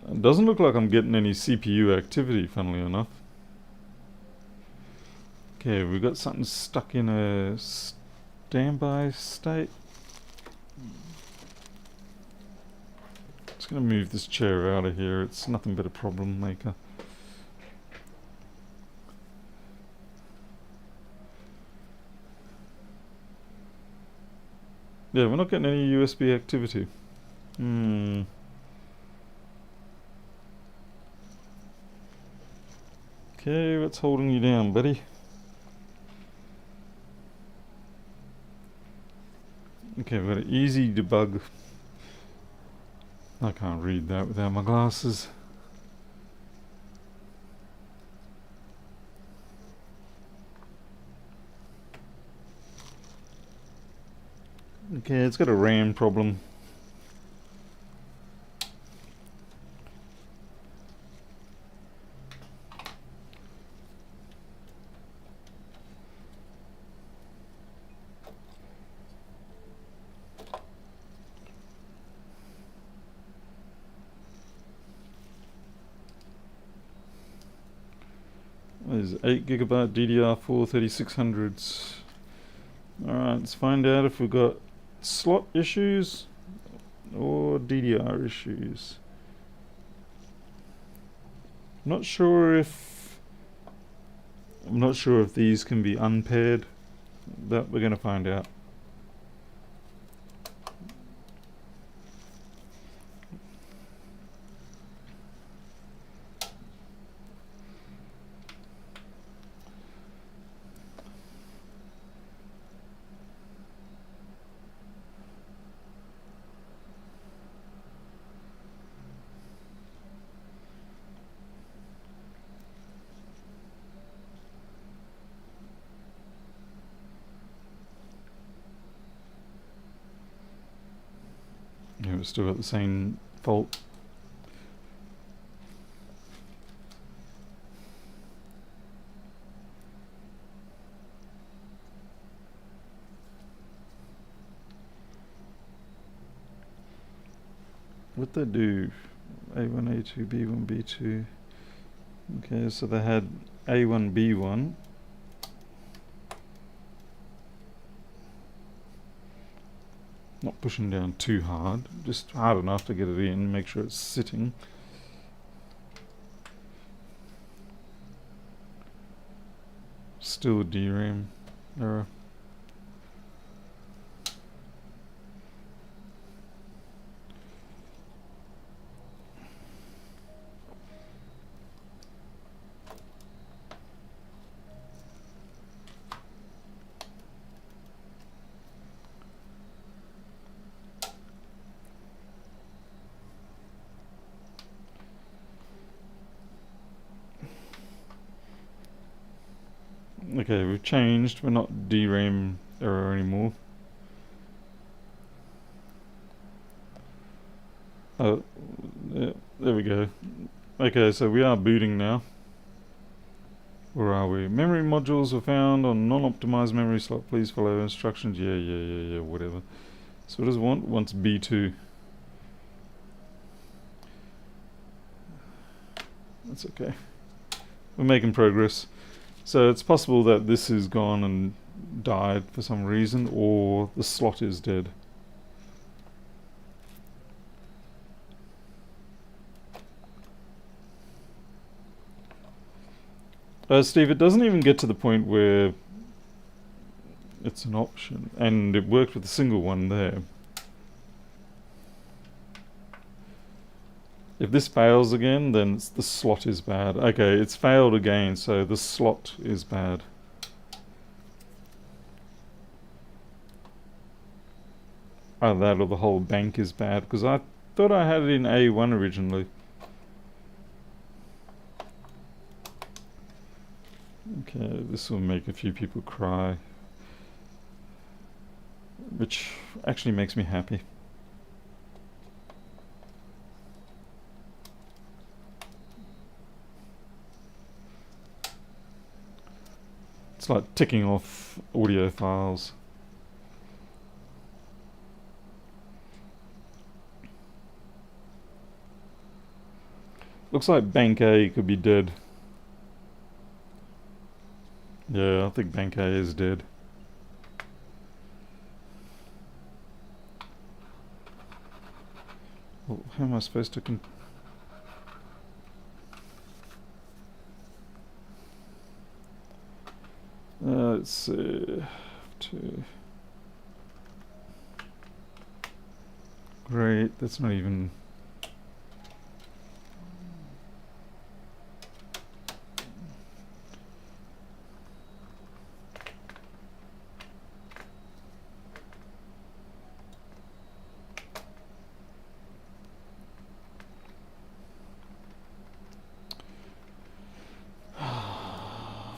It doesn't look like I'm getting any CPU activity, funnily enough. Okay, we've got something stuck in a standby state. Just gonna move this chair out of here, it's nothing but a problem maker. Yeah, we're not getting any USB activity. Okay, what's holding you down, buddy? Okay, we've got an easy debug. I can't read that without my glasses. Okay, it's got a RAM problem. There's 8GB DDR4 3600s. Alright, let's find out if we've got slot issues or DDR issues. I'm not sure if these can be unpaired, but we're going to find out. Yeah, we've still got the same fault. What they do? A1, A2, B1, B2. Okay, so they had A1, B1. Not pushing down too hard, just hard enough to get it in, make sure it's sitting. Still a DRAM error. Okay, we've changed. We're not DRAM error anymore. Oh, yeah, there we go. Okay, so we are booting now. Where are we? Memory modules were found on non-optimized memory slot. Please follow instructions. Yeah, whatever. So what does it want? It wants B2. That's okay. We're making progress. So it's possible that this is gone and died for some reason, or the slot is dead. Steve, it doesn't even get to the point where it's an option, and it worked with a single one there. If this fails again, then the slot is bad. Okay, it's failed again, so the slot is bad. Either that or the whole bank is bad, because I thought I had it in A1 originally. Okay, this will make a few people cry, which actually makes me happy. It's like ticking off audio files. Looks like Bank A could be dead. Yeah, I think Bank A is dead. Well, how am I supposed to let's see. Great, that's not even...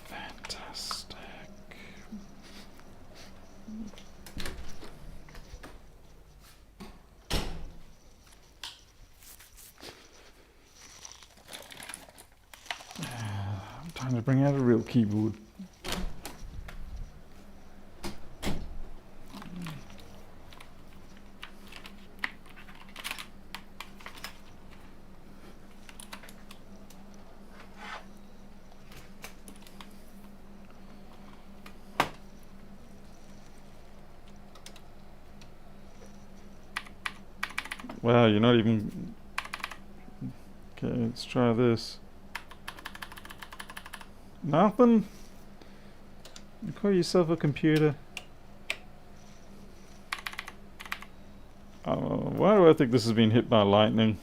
Fantastic. Time to bring out a real keyboard. Wow, you're not even... Okay, let's try this. Nothing? You call yourself a computer? Why do I think this has been hit by lightning?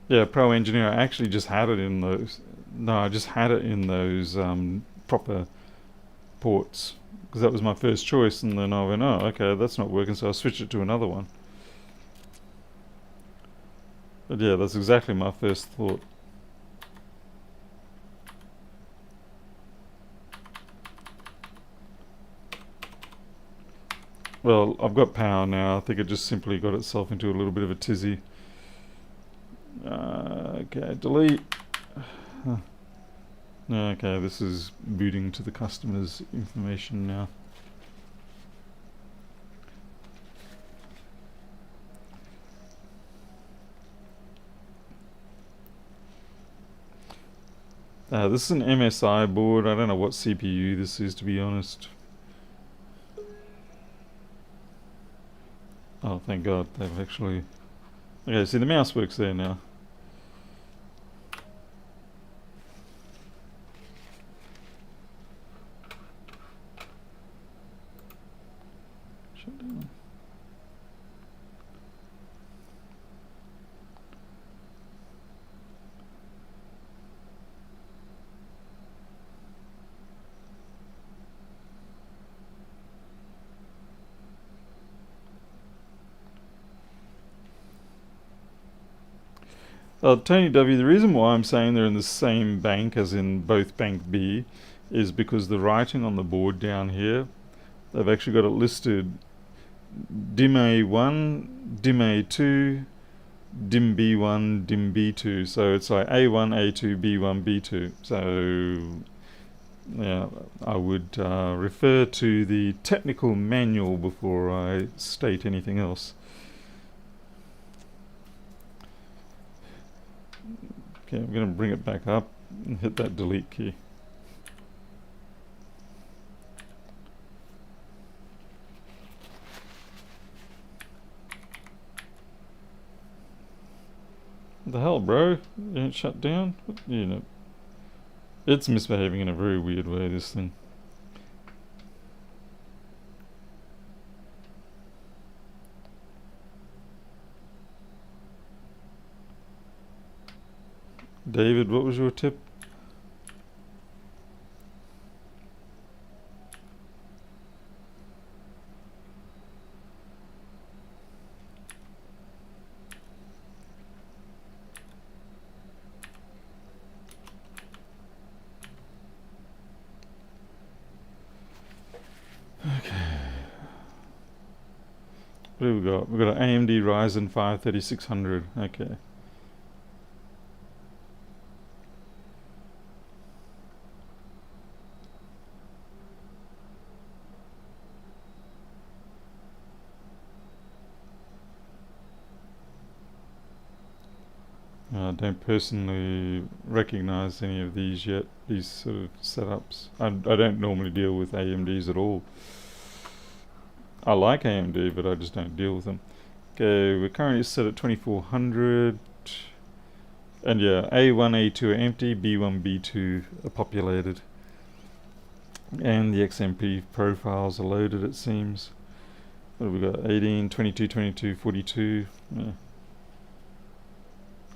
Yeah, Pro Engineer. I actually just had it in those. No, I just had it in those proper ports because that was my first choice, and then I went, oh, okay, that's not working, so I switched it to another one. But yeah, that's exactly my first thought. Well, I've got power now. I think it just simply got itself into a little bit of a tizzy. Okay, delete. Okay, this is booting to the customer's information now. This is an MSI board. I don't know what CPU this is, to be honest. Oh, thank God, they've actually... Okay, see, the mouse works there now. Shut down. Tony W, the reason why I'm saying they're in the same bank as in both Bank B is because the writing on the board down here, they've actually got it listed dim A1, dim A2, dim B1, dim B2. So it's like A1, A2, B1, B2. So yeah, I would refer to the technical manual before I state anything else. Okay, I'm going to bring it back up and hit that delete key. What the hell, bro? You ain't shut down? You know, it's misbehaving in a very weird way, this thing. David, what was your tip? Okay. What do we got? We've got an AMD Ryzen 5 3600. Okay. I don't personally recognize any of these yet, these sort of setups. I don't normally deal with AMDs at all. I like AMD, but I just don't deal with them. Okay, we're currently set at 2400. And yeah, A1, A2 are empty, B1, B2 are populated. And the XMP profiles are loaded, it seems. What have we got? 18, 22, 22, 42. Yeah.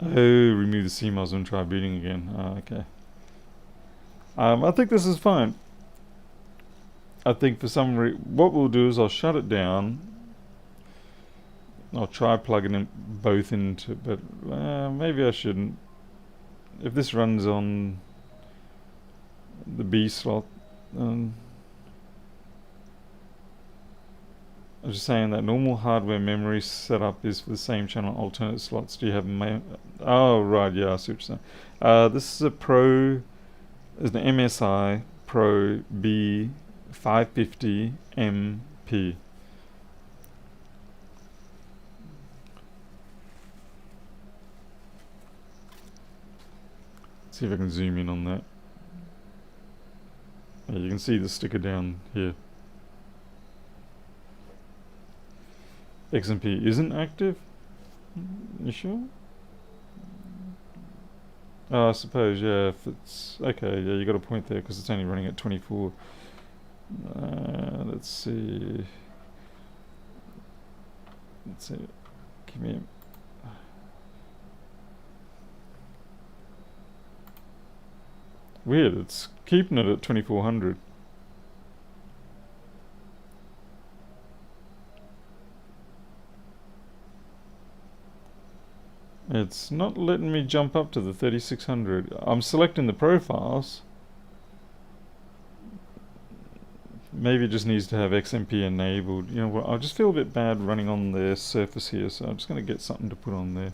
Oh, remove the CMOS and try booting again. Oh, okay. I think this is fine. I think for some what we'll do is I'll shut it down. I'll try plugging them both into, but maybe I shouldn't. If this runs on the B slot, I'm just saying that normal hardware memory setup is for the same channel alternate slots. Do you have oh right, yeah, I see what you're saying. This is a Pro, is an MSI Pro B550 MP. See if I can zoom in on that. Yeah, you can see the sticker down here. XMP isn't active? You sure? I suppose, yeah, if it's... Okay, yeah, you got a point there, because it's only running at 24. Let's see... Let's see... Give me... Weird, it's keeping it at 2400. It's not letting me jump up to the 3600. I'm selecting the profiles. Maybe it just needs to have XMP enabled. You know what, I just feel a bit bad running on the surface here, so I'm just going to get something to put on there.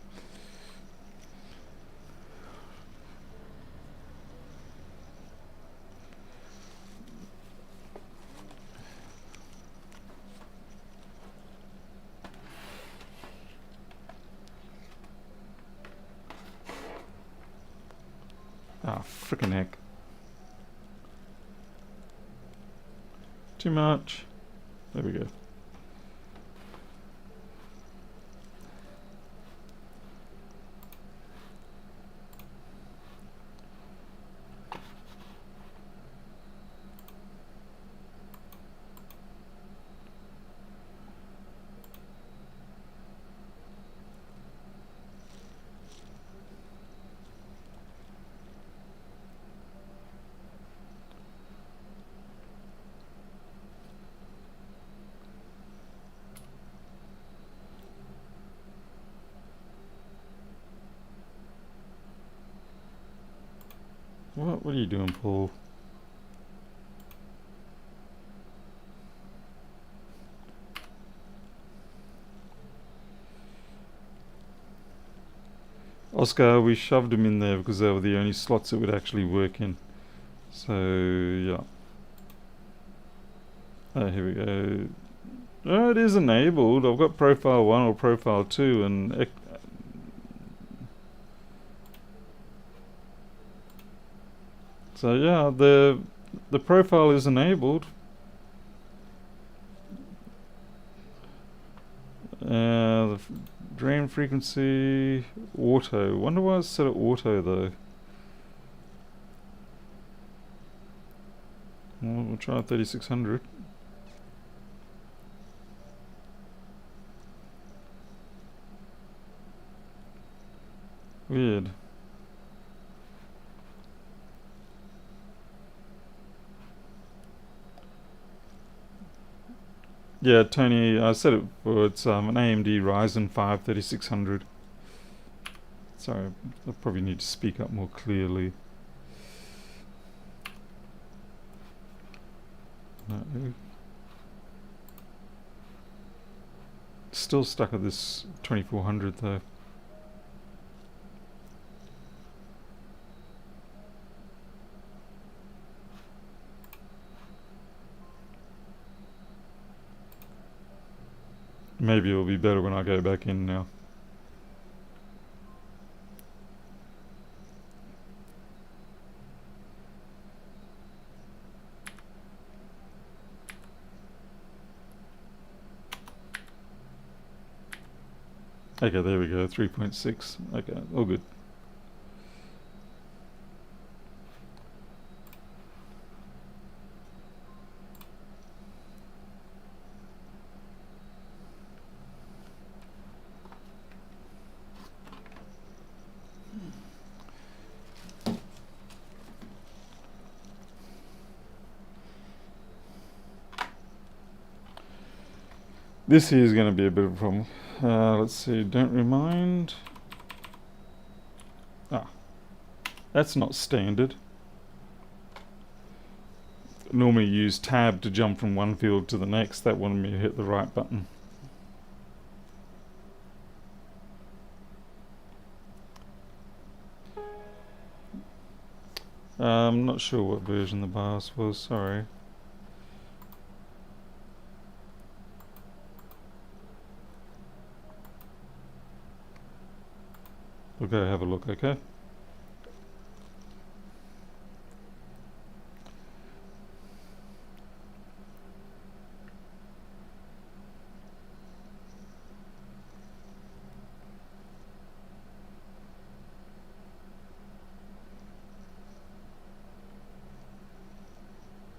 frickin' heck. Too much. There we go. What are you doing, Paul? Oscar, we shoved him in there because they were the only slots it would actually work in. So, yeah. Oh, here we go. Oh, it is enabled. I've got profile 1 or profile 2 and... So yeah, the profile is enabled. The drain frequency auto. Wonder why it's set at auto though. Well, we'll try 3600. Weird. Yeah, Tony, I said it before, it's an AMD Ryzen 5 3600. Sorry, I probably need to speak up more clearly. No. Still stuck at this 2400 though. Maybe it'll be better when I go back in now. Okay, there we go, 3.6. Okay, all good. This here is going to be a bit of a problem. Let's see, don't remind. Ah, that's not standard. Normally you use tab to jump from one field to the next. That wanted me to hit the right button. I'm not sure what version the BIOS was, sorry. We'll go have a look, okay?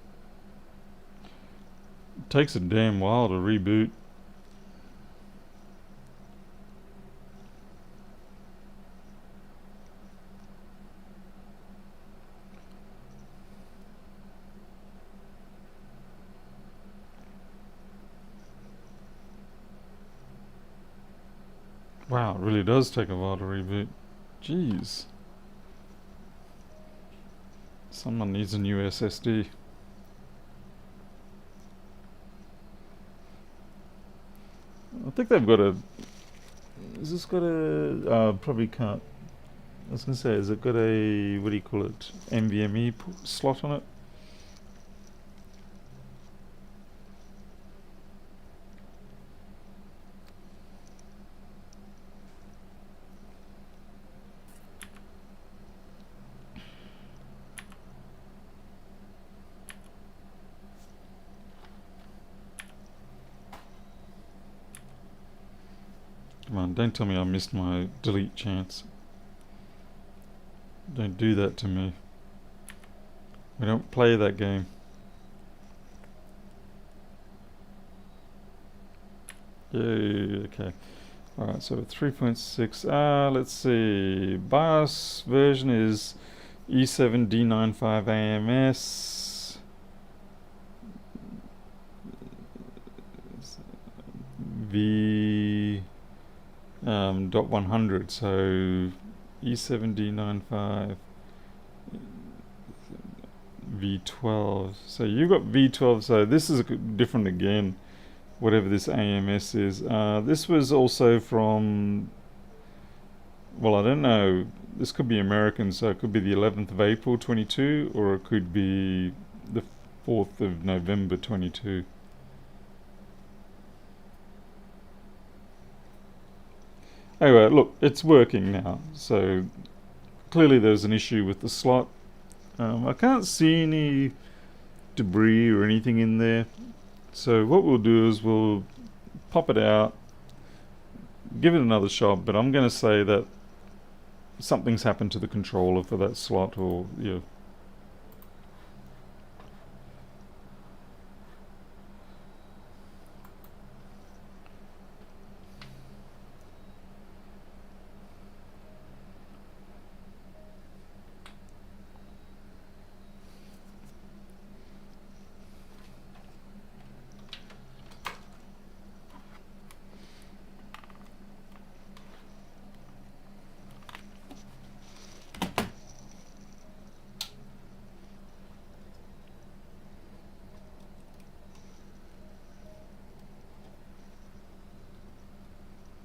It takes a damn while to reboot. Wow, it really does take a while to reboot. Jeez. Someone needs a new SSD. I think they've got a... Has this got a... probably can't... I was going to say, has it got a... What do you call it? NVMe slot on it? Come on, don't tell me I missed my delete chance. Don't do that to me. We don't play that game. Yay, okay. Alright, so 3.6. Let's see. BIOS version is E7D95AMS. V dot 100. So E7D95 V12. So you got V12. So this is different again. Whatever this AMS is. This was also from, well, I don't know. This could be American, so it could be the 11th of April 22, or it could be the 4th of November 22. Anyway, look, it's working now. So clearly there's an issue with the slot. I can't see any debris or anything in there. So what we'll do is we'll pop it out, give it another shot, but I'm going to say that something's happened to the controller for that slot, or yeah.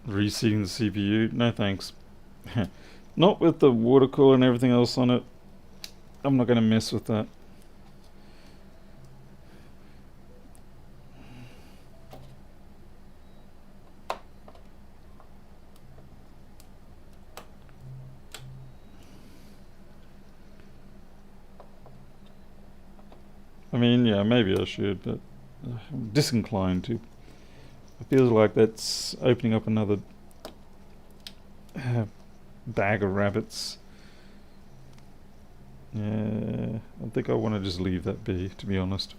Reseating the CPU? No thanks. Not with the water cooler and everything else on it. I'm not going to mess with that. I mean, yeah, maybe I should, but I'm disinclined to. It feels like that's opening up another bag of rabbits. Yeah, I think I want to just leave that be, to be honest.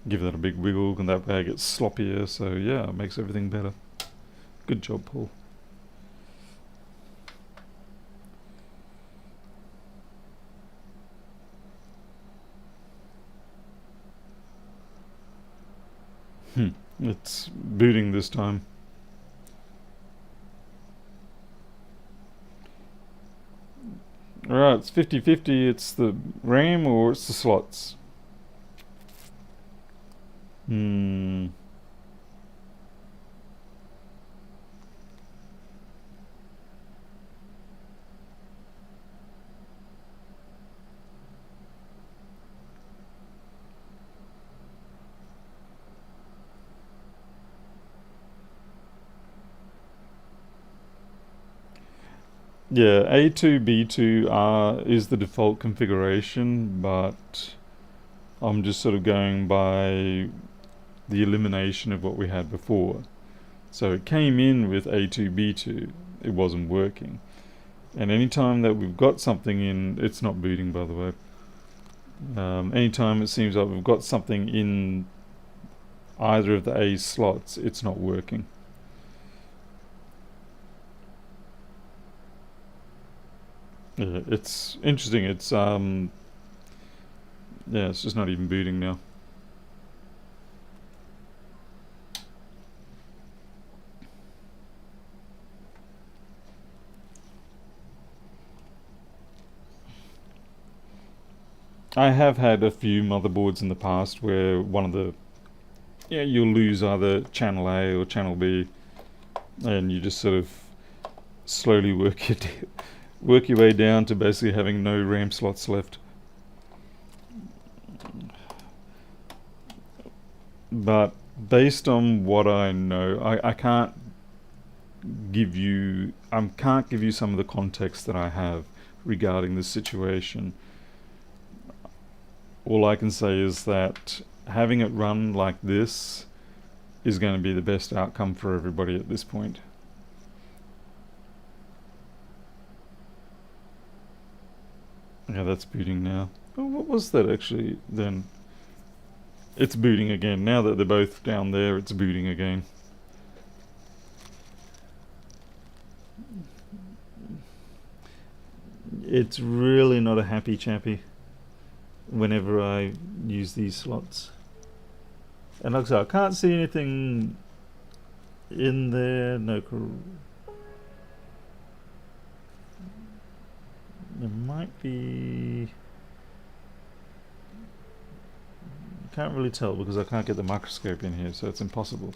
Give that a big wiggle, and that way it gets sloppier, so yeah, it makes everything better. Good job, Paul. It's booting this time. Alright, it's 50-50. It's the RAM or it's the slots. Yeah, A2, B2 is the default configuration, but I'm just sort of going by the elimination of what we had before. So it came in with A2, B2, it wasn't working. And anytime that we've got something in, it's not booting by the way. Anytime it seems like we've got something in either of the A slots, it's not working. Yeah, it's interesting. It's yeah, it's just not even booting now. I have had a few motherboards in the past where one of the you'll lose either channel A or channel B, and you just sort of slowly work your way down to basically having no RAM slots left. But based on what I know, I can't give you some of the context that I have regarding this situation. all I can say is that having it run like this is going to be the best outcome for everybody at this point. Yeah, that's booting now. Oh, what was that actually then? It's booting again. Now that they're both down there, it's booting again. It's really not a happy chappy whenever I use these slots. And like I said, I can't see anything in there. No. There might be. Can't really tell because I can't get the microscope in here, so it's impossible.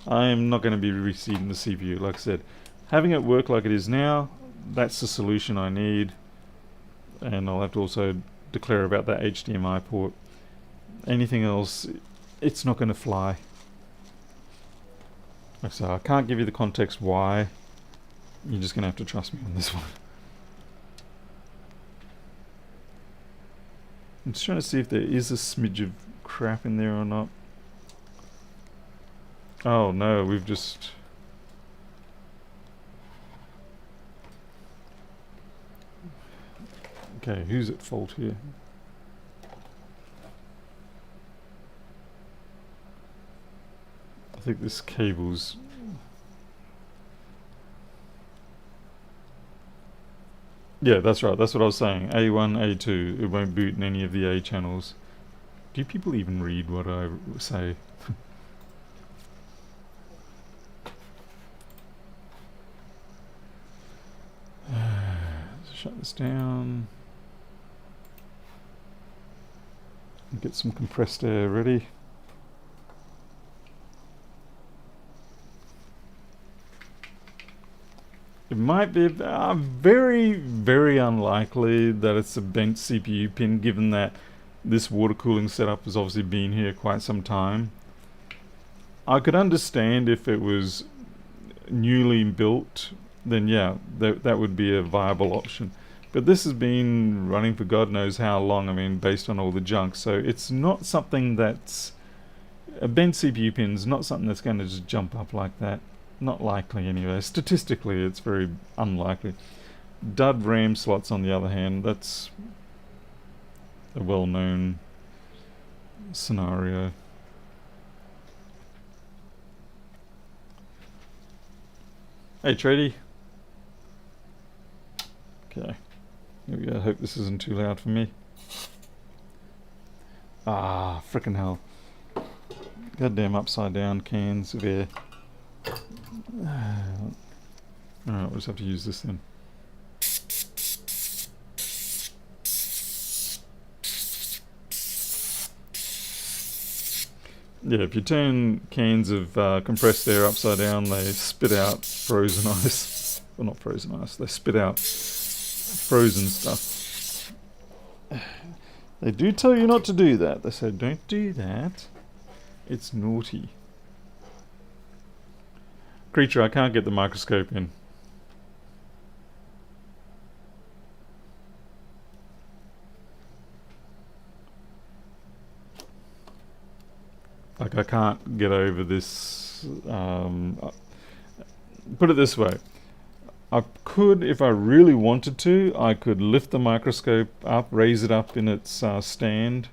I'm not going to be reseeding the CPU. Like I said, having it work like it is now, that's the solution I need. And I'll have to also declare about that HDMI port. Anything else, it's not going to fly. Like I said, I can't give you the context why. You're just going to have to trust me on this one. I'm just trying to see if there is a smidge of crap in there or not. Oh no, we've just... Okay, who's at fault here? I think this cable's... Yeah, that's right, that's what I was saying. A1, A2, it won't boot in any of the A channels. Do people even read what I say? Shut this down. Get some compressed air ready. It might be very, very unlikely that it's a bent CPU pin, given that this water cooling setup has obviously been here quite some time. I could understand if it was newly built, then yeah, that would be a viable option. But this has been running for God knows how long, I mean, based on all the junk, so it's not something that's... A bent CPU pin's not something that's going to just jump up like that. Not likely anyway. Statistically, it's very unlikely. Dud RAM slots, on the other hand, that's a well-known scenario. Hey, Tradie. Okay. Here we go. I hope this isn't too loud for me. Ah, frickin' hell. Goddamn upside down cans of air. Alright, we'll just have to use this then. Yeah, if you turn cans of compressed air upside down, they spit out frozen ice. Well, not frozen ice, they spit out frozen stuff. They do tell you not to do that. They say, don't do that. It's naughty. Creature, I can't get the microscope in. Like, I can't get over this. Put it this way. I could, if I really wanted to, I could lift the microscope up, raise it up in its stand.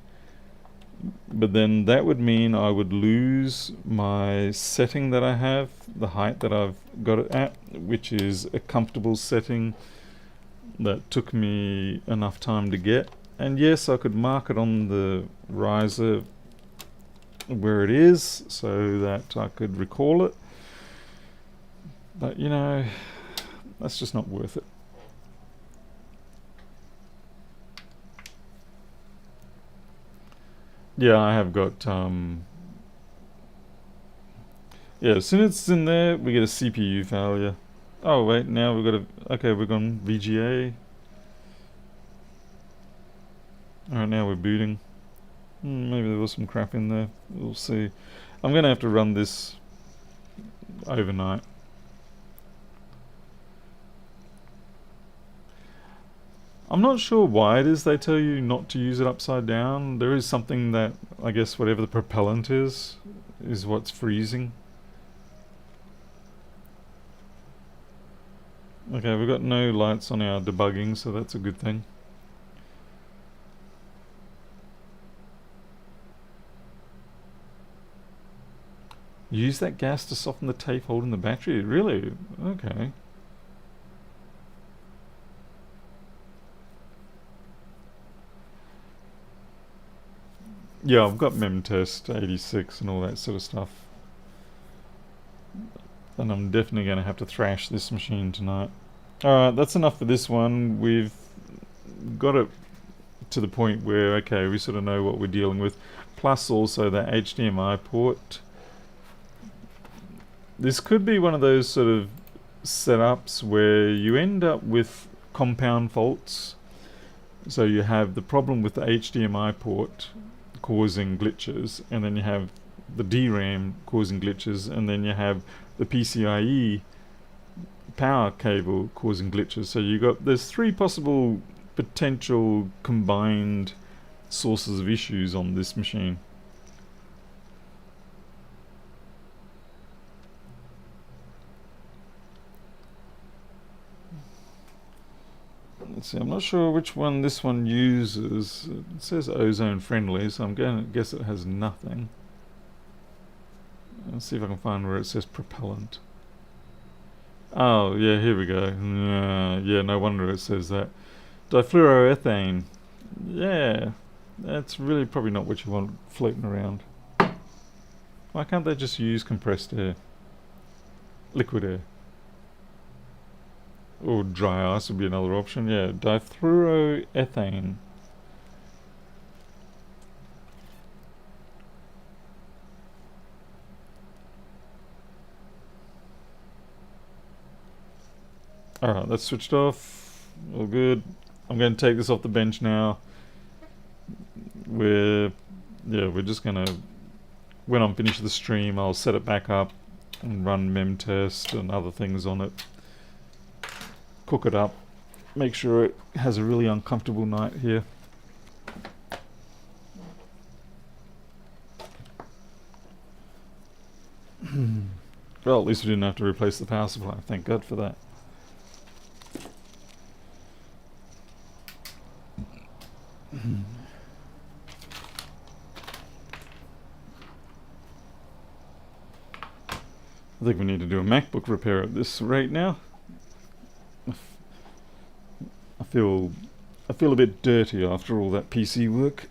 But then that would mean I would lose my setting that I have, the height that I've got it at, which is a comfortable setting that took me enough time to get. And yes, I could mark it on the riser where it is so that I could recall it. But you know, that's just not worth it. Yeah, I have got, yeah, as soon as it's in there, we get a CPU failure. Oh wait, now we've got a, okay, we've gone VGA. Alright, now we're booting. Maybe there was some crap in there, we'll see. I'm gonna have to run this overnight. I'm not sure why it is they tell you not to use it upside down. There is something that, I guess whatever the propellant is what's freezing. Okay, we've got no lights on our debugging, so that's a good thing. Use that gas to soften the tape holding the battery? Really? Okay. Yeah, I've got memtest 86 and all that sort of stuff. And I'm definitely going to have to thrash this machine tonight. Alright, that's enough for this one. We've got it to the point where, okay, we sort of know what we're dealing with. Plus also that HDMI port. This could be one of those sort of setups where you end up with compound faults. So you have the problem with the HDMI port causing glitches, and then you have the DRAM causing glitches, and then you have the PCIe power cable causing glitches. So there's three possible potential combined sources of issues on this machine. Let's see, I'm not sure which one this one uses. It says ozone friendly, so I'm going to guess it has nothing. Let's see if I can find where it says propellant. Oh, yeah, here we go. Yeah, no wonder it says that. Difluoroethane. Yeah, that's really probably not what you want floating around. Why can't they just use compressed air? Liquid air. Or dry ice would be another option. Yeah, difluoroethane. Alright, that's switched off. All good. I'm going to take this off the bench now. We're just going to, when I'm finished the stream, I'll set it back up and run memtest and other things on it. Cook it up. Make sure it has a really uncomfortable night here. Well, at least we didn't have to replace the power supply. Thank God for that. I think we need to do a MacBook repair at this rate now. I feel a bit dirty after all that PC work.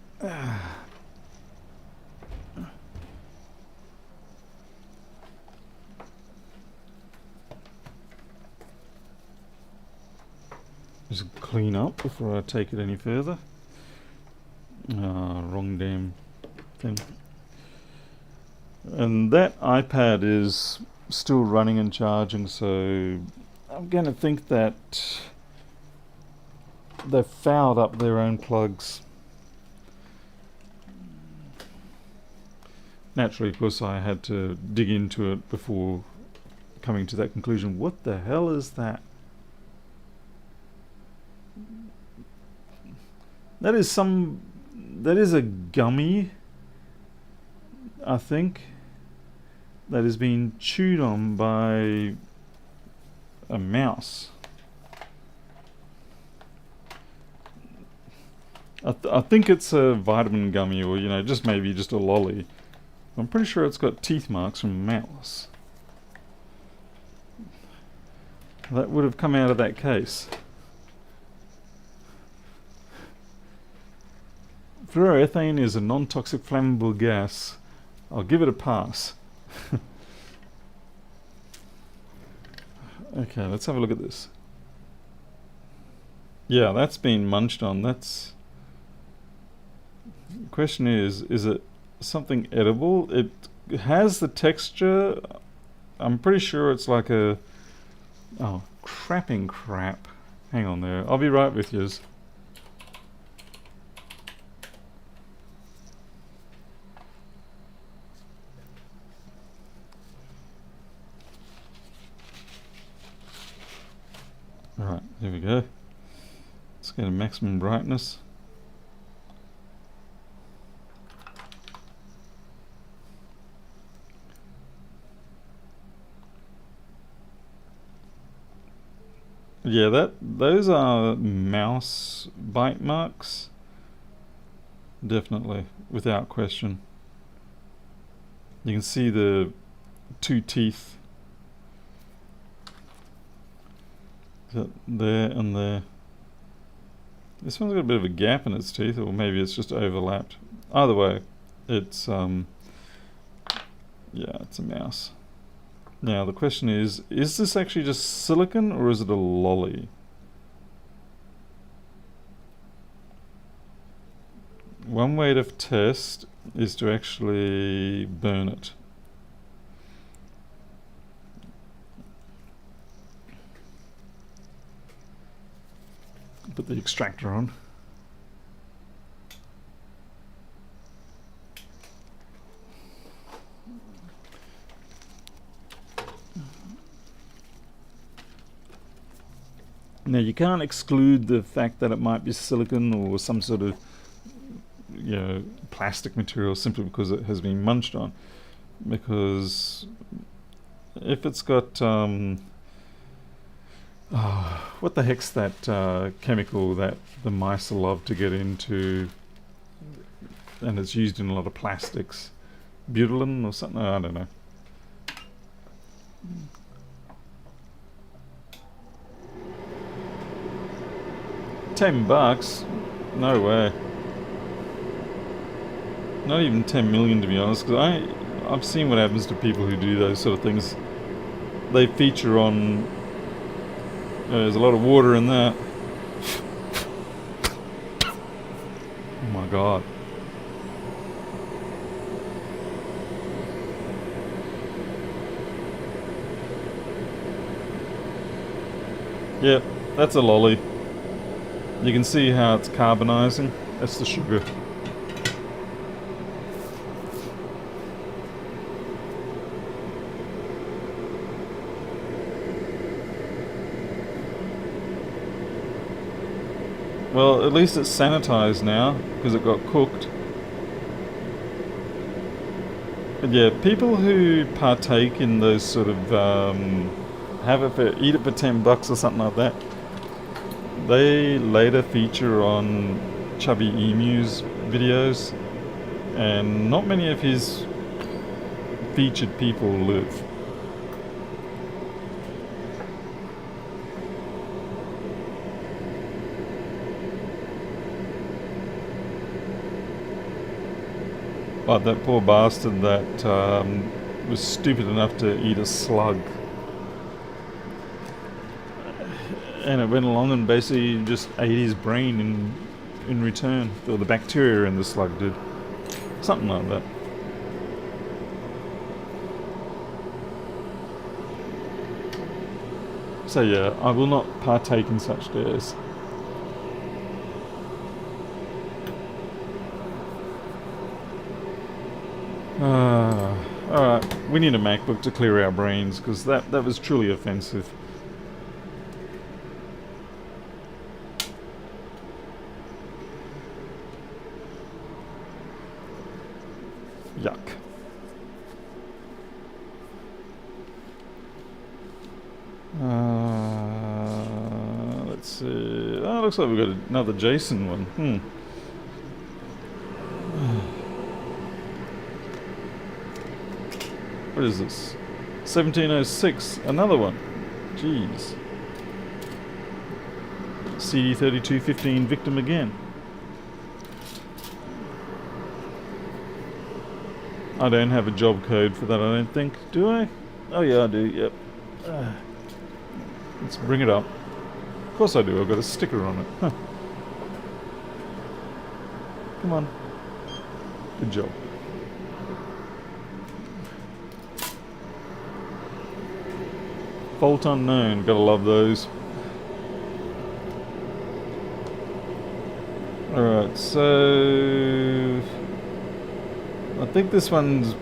Just clean up before I take it any further. Wrong damn thing. And that iPad is still running and charging, so I'm going to think that they've fouled up their own plugs. Naturally, of course, I had to dig into it before coming to that conclusion. What the hell is that? That is a gummy, I think, that is being chewed on by a mouse. I think it's a vitamin gummy, or just maybe just a lolly. I'm pretty sure it's got teeth marks from a mouse. That would have come out of that case. Fluoroethane is a non-toxic flammable gas. I'll give it a pass. Okay, let's have a look at this. Yeah, that's been munched on. The question is it something edible? It has the texture. I'm pretty sure it's like a... Oh, crapping crap. Hang on there. I'll be right with yous. Alright, here we go. Let's Get a maximum brightness. Yeah, those are mouse bite marks. Definitely, without question. You can see the 2 teeth there and there. This one's got a bit of a gap in its teeth, or maybe it's just overlapped. Either way, it's yeah, it's a mouse. Now the question is this actually just silicon or is it a lolly? One way to test is to actually burn it. Put the extractor on. Now you can't exclude the fact that it might be silicon or some sort of, you know, plastic material simply because it has been munched on. Because if it's got what the heck's that chemical that the mice love to get into, and it's used in a lot of plastics, butylene or something, I don't know. $10? No way. Not even 10 million, to be honest, because I've seen what happens to people who do those sort of things. They feature on, there's a lot of water in that. Oh my god. Yep, that's a lolly. You can see how it's carbonizing. That's the sugar. Well, at least it's sanitized now because it got cooked. But yeah, people who partake in those sort of eat it for $10 or something like that, they later feature on Chubby Emu's videos, and not many of his featured people live. But that poor bastard that was stupid enough to eat a slug. And it went along and basically just ate his brain in return. Or the bacteria in the slug did. Something like that. So yeah, I will not partake in such dares. Alright, we need a MacBook to clear our brains, because that was truly offensive. Yuck. Let's see. Oh, looks like we've got another Jason one. What is this? 1706, another one. Jeez. CD3215 victim again. I don't have a job code for that, I don't think. Do I? Oh yeah, I do, yep. Let's bring it up. Of course I do, I've got a sticker on it. Huh. Come on. Good job. Fault unknown, gotta love those. Alright, so I think this one's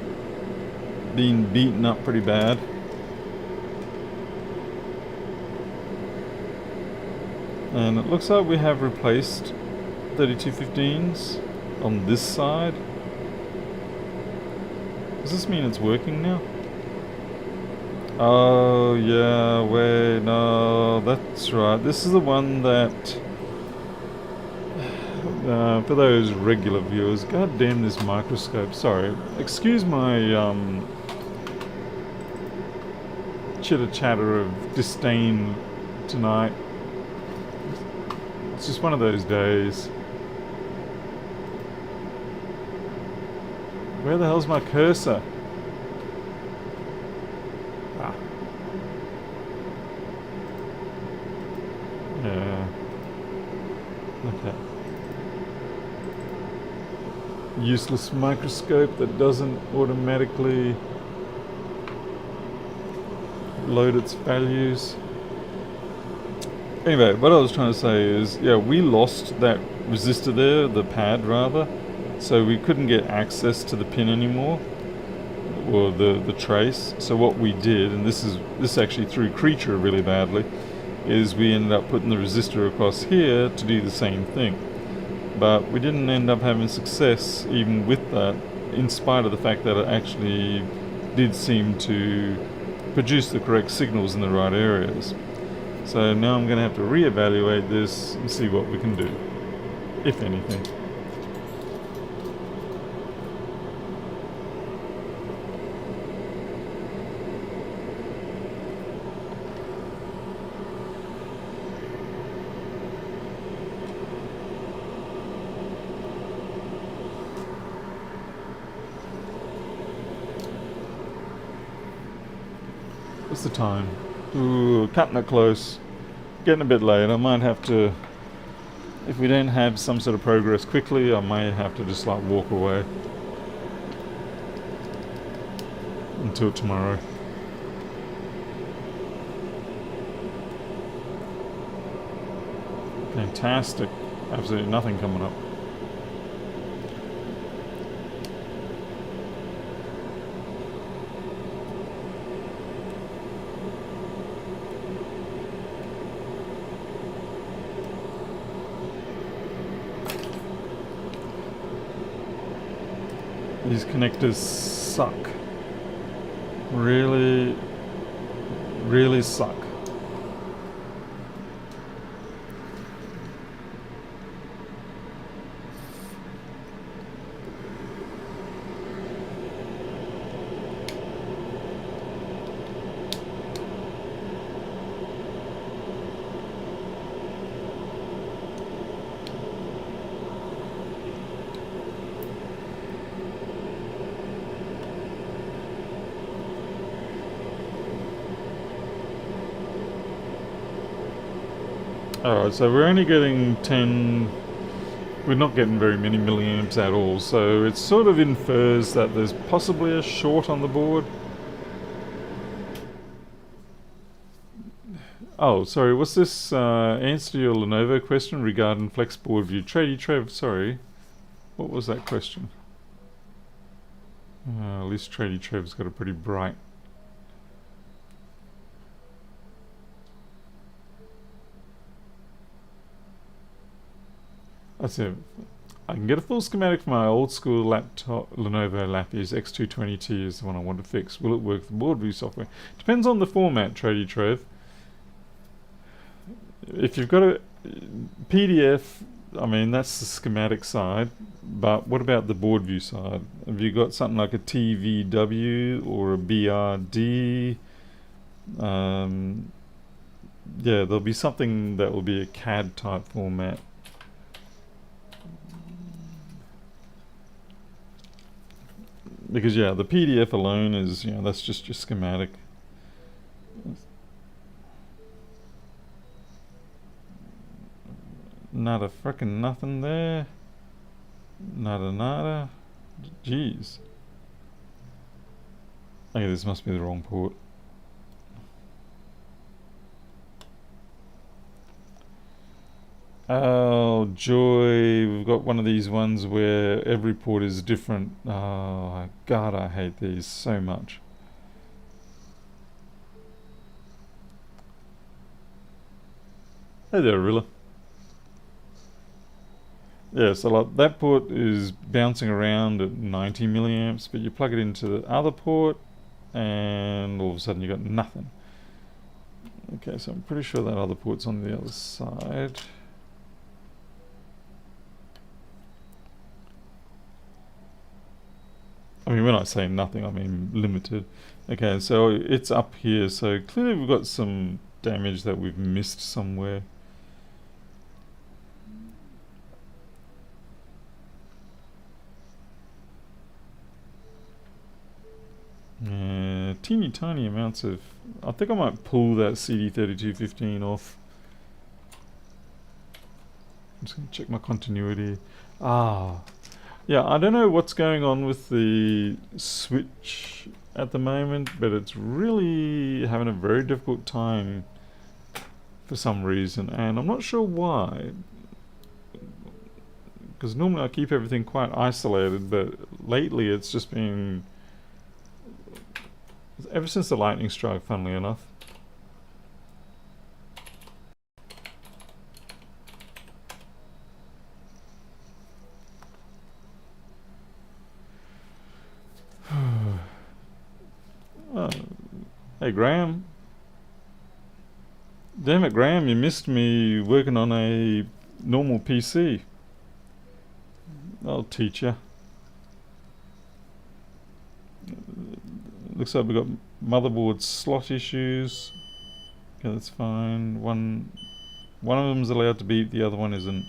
been beaten up pretty bad. And it looks like we have replaced 3215s on this side. Does this mean it's working now? Oh yeah, wait, no, that's right. This is the one that, for those regular viewers, god damn this microscope, sorry. Excuse my chitter chatter of disdain tonight. It's just one of those days. Where the hell's my cursor? Ah. Yeah. Okay. Useless microscope that doesn't automatically load its values. Anyway, what I was trying to say is, yeah, we lost that resistor there, the pad rather, so we couldn't get access to the pin anymore, or the trace. So what we did, and this actually threw Creature really badly, is we ended up putting the resistor across here to do the same thing. But we didn't end up having success even with that, in spite of the fact that it actually did seem to produce the correct signals in the right areas. So now I'm going to have to reevaluate this and see what we can do, if anything. What's the time? Ooh, cutting it close. Getting a bit late. I might have to, if we don't have some sort of progress quickly, I may have to just like walk away until tomorrow. Fantastic. Absolutely nothing coming up. These connectors suck. Really, really suck. Alright, so we're only getting 10... We're not getting very many milliamps at all, so it sort of infers that there's possibly a short on the board. Oh, sorry, what's this answer to your Lenovo question regarding flex board view? Tradie Trev, sorry. What was that question? At least Tradie Trev's got a pretty bright... That's it. I can get a full schematic for my old school laptop, Lenovo Lappies. X220T is the one I want to fix. Will it work with board view software? Depends on the format, Tradie Trev. If you've got a PDF, I mean, that's the schematic side, but what about the board view side? Have you got something like a TVW or a BRD? Yeah, there'll be something that will be a CAD type format. Because yeah, the PDF alone is, you know, that's just your schematic. Nada frickin' nothing there. Nada nada. Jeez. Okay, this must be the wrong port. Oh, joy. We've got one of these ones where every port is different. Oh, God, I hate these so much. Hey there, Rilla. Yeah, so like that port is bouncing around at 90 milliamps, but you plug it into the other port and all of a sudden you got nothing. Okay, so I'm pretty sure that other port's on the other side. I mean, when I say nothing, I mean limited. Okay, so it's up here, so clearly we've got some damage that we've missed somewhere. Teeny tiny amounts of... I think I might pull that CD3215 off. I'm just going to check my continuity. Yeah, I don't know what's going on with the switch at the moment, but it's really having a very difficult time for some reason, and I'm not sure why. Because normally I keep everything quite isolated, but lately it's just been... ever since the lightning strike, funnily enough. Hey Graham. Damn it, Graham, you missed me working on a normal PC. I'll teach you. Looks like we've got motherboard slot issues. Okay, that's fine. One of them's allowed to beep, the other one isn't.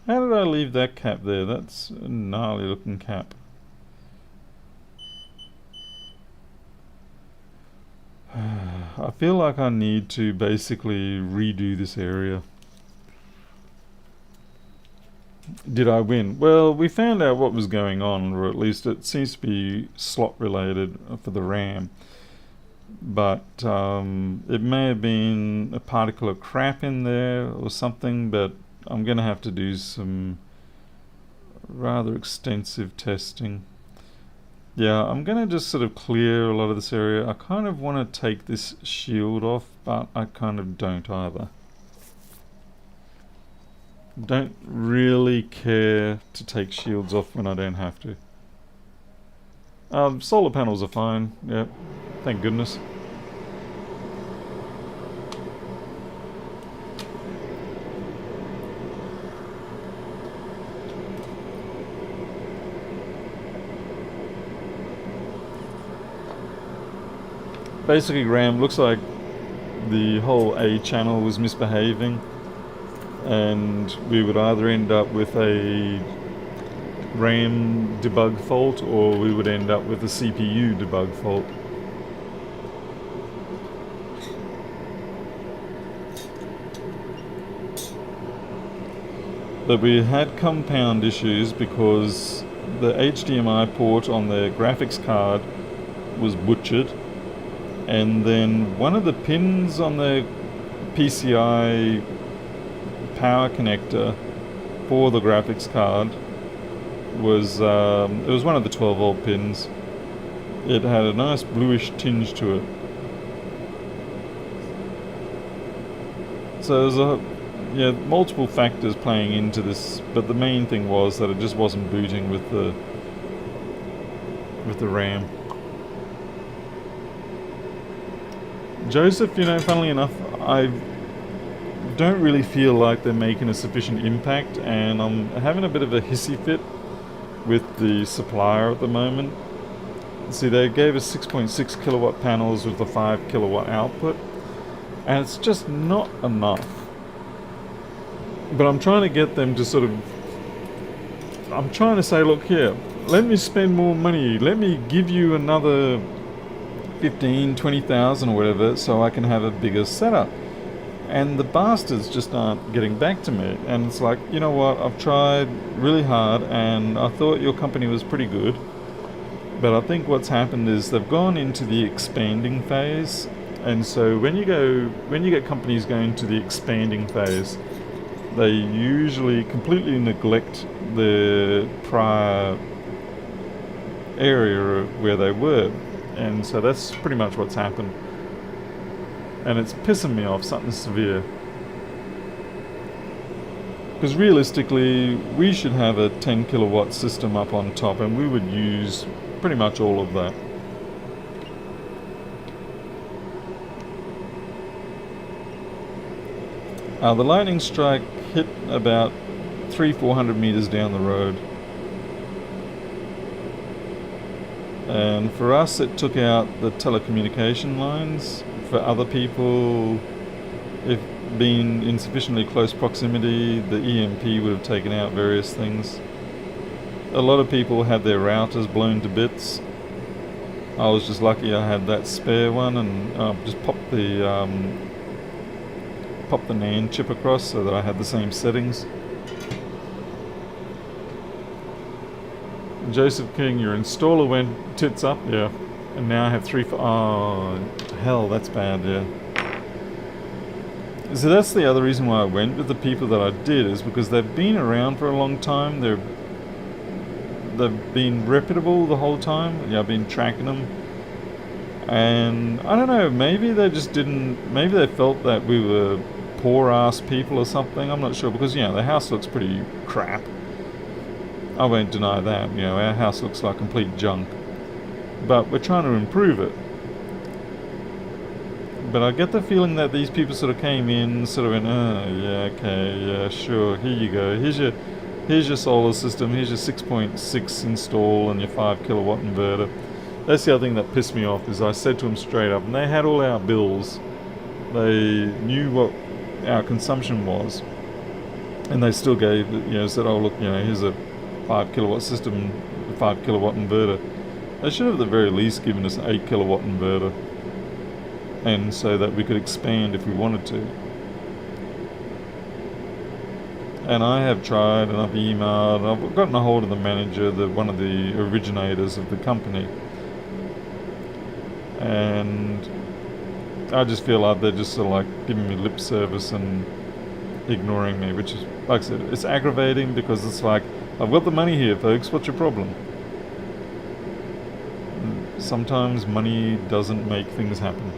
How did I leave that cap there? That's a gnarly looking cap. I feel like I need to basically redo this area. Did I win? Well, we found out what was going on, or at least it seems to be slot related for the RAM. But it may have been a particle of crap in there or something, but I'm going to have to do some rather extensive testing. Yeah, I'm going to just sort of clear a lot of this area. I kind of want to take this shield off, but I kind of don't either. Don't really care to take shields off when I don't have to. Solar panels are fine, yeah, thank goodness. Basically, Graham, looks like the whole A channel was misbehaving, and we would either end up with a RAM debug fault or we would end up with a CPU debug fault. But we had compound issues because the HDMI port on the graphics card was butchered, and then one of the pins on the PCI power connector for the graphics card was it was one of the 12 volt pins. It had a nice bluish tinge to it. So there's multiple factors playing into this, but the main thing was that it just wasn't booting with the RAM. Joseph, funnily enough, I don't really feel like they're making a sufficient impact, and I'm having a bit of a hissy fit with the supplier at the moment. See, they gave us 6.6 kilowatt panels with a 5 kilowatt output, and it's just not enough. But I'm trying to get them to I'm trying to say, look here, let me spend more money, let me give you another 20,000 or whatever, so I can have a bigger setup. And the bastards just aren't getting back to me. And it's like, you know what, I've tried really hard and I thought your company was pretty good, but I think what's happened is they've gone into the expanding phase. And so when you get companies going to the expanding phase, they usually completely neglect the prior area where they were. And so that's pretty much what's happened. And it's pissing me off, something severe. Because realistically, we should have a 10 kilowatt system up on top, and we would use pretty much all of that. The lightning strike hit about 300-400 meters down the road. And for us, it took out the telecommunication lines. For other people, if being in sufficiently close proximity, the EMP would have taken out various things. A lot of people had their routers blown to bits. I was just lucky I had that spare one, and just popped the NAND chip across so that I had the same settings. Joseph King, your installer went tits up, yeah. And now I have oh, hell, that's bad, yeah. So that's the other reason why I went with the people that I did, is because they've been around for a long time. They've been reputable the whole time. Yeah, I've been tracking them. And I don't know, maybe they just didn't, maybe they felt that we were poor ass people or something. I'm not sure, because, you know, the house looks pretty crap. I won't deny that. You know, our house looks like complete junk. But we're trying to improve it. But I get the feeling that these people sort of came in, sort of went, oh, yeah, okay, yeah, sure, here you go. Here's your solar system, here's your 6.6 install and your 5 kilowatt inverter. That's the other thing that pissed me off, is I said to them straight up, and they had all our bills. They knew what our consumption was. And they still gave, you know, said, oh, look, you know, here's a 5 kilowatt system, 5 kilowatt inverter. They should have at the very least given us an 8 kilowatt inverter, and so that we could expand if we wanted to. And I have tried, and I've emailed, I've gotten a hold of the manager, one of the originators of the company, and I just feel like they're just sort of like giving me lip service and ignoring me, which is, like I said, it's aggravating, because it's like, I've got the money here, folks, what's your problem? Sometimes money doesn't make things happen.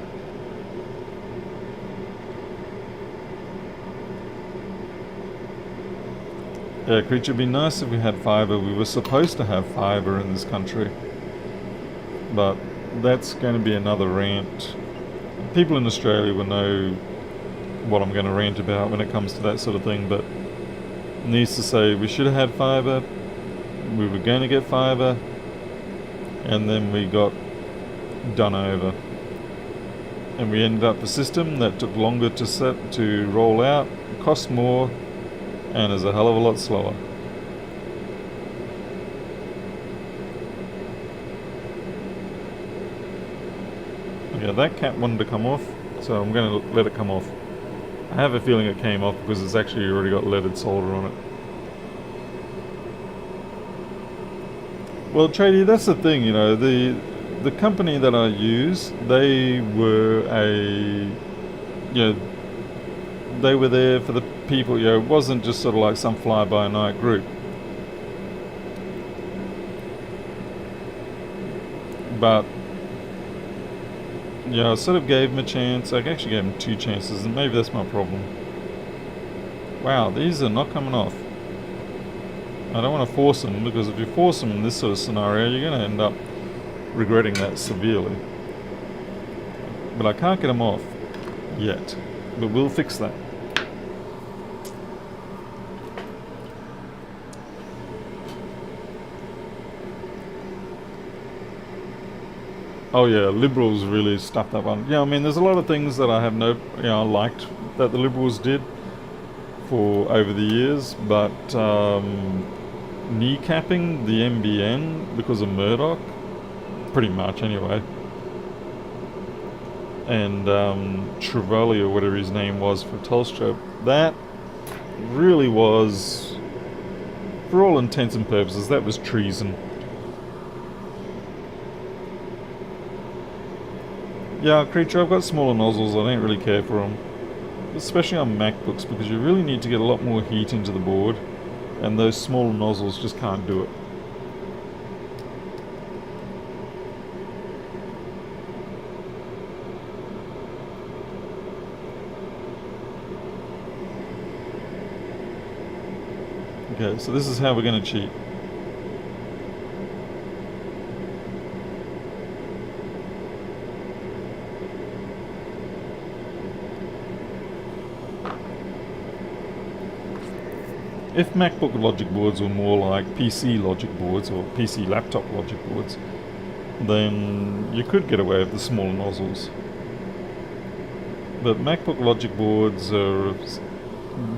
Yeah, Creature, it'd be nice if we had fibre. We were supposed to have fibre in this country. But that's going to be another rant. People in Australia will know what I'm going to rant about when it comes to that sort of thing, but needs to say we should have had fibre, we were going to get fibre, and then we got done over. And we ended up a system that took longer to roll out, cost more, and is a hell of a lot slower. Yeah, that cat wanted to come off, so I'm going to let it come off. I have a feeling it came off because it's actually already got leaded solder on it. Well, Tradie, that's the thing, you know, the company that I use, they were they were there for the people, you know, it wasn't just sort of like some fly-by-night group. But, yeah, I sort of gave them a chance. I actually gave them 2 chances, and maybe that's my problem. Wow, these are not coming off. I don't want to force them, because if you force them in this sort of scenario, you're going to end up regretting that severely. But I can't get them off yet. But we'll fix that. Oh yeah, Liberals really stuffed up on. Yeah, I mean, there's a lot of things that I have liked that the Liberals did for over the years, but kneecapping the NBN because of Murdoch, pretty much anyway, and Trevally or whatever his name was for Telstra, that really was, for all intents and purposes, that was treason. Yeah, Creature, I've got smaller nozzles, I don't really care for them. Especially on MacBooks, because you really need to get a lot more heat into the board, and those smaller nozzles just can't do it. Okay, so this is how we're going to cheat. If MacBook logic boards were more like PC logic boards or PC laptop logic boards, then you could get away with the smaller nozzles. But MacBook logic boards are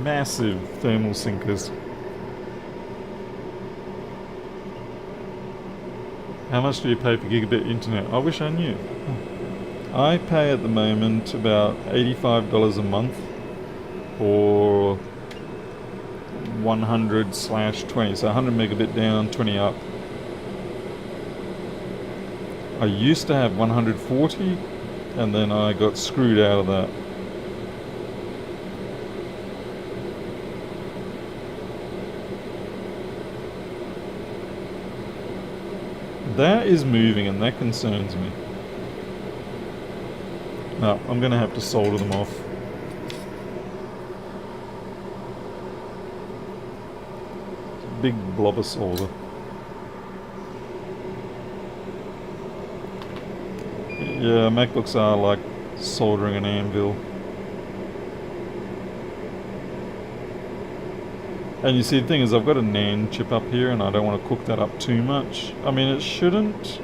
massive thermal sinkers. How much do you pay for gigabit internet? I wish I knew. I pay at the moment about $85 a month for 100/20, so 100 megabit down, 20 up. I used to have 140, and then I got screwed out of that. That is moving, and that concerns me. No, I'm going to have to solder them off. Big blob of solder. Yeah, MacBooks are like soldering an anvil. And you see, the thing is, I've got a NAND chip up here and I don't want to cook that up too much. I mean, it shouldn't,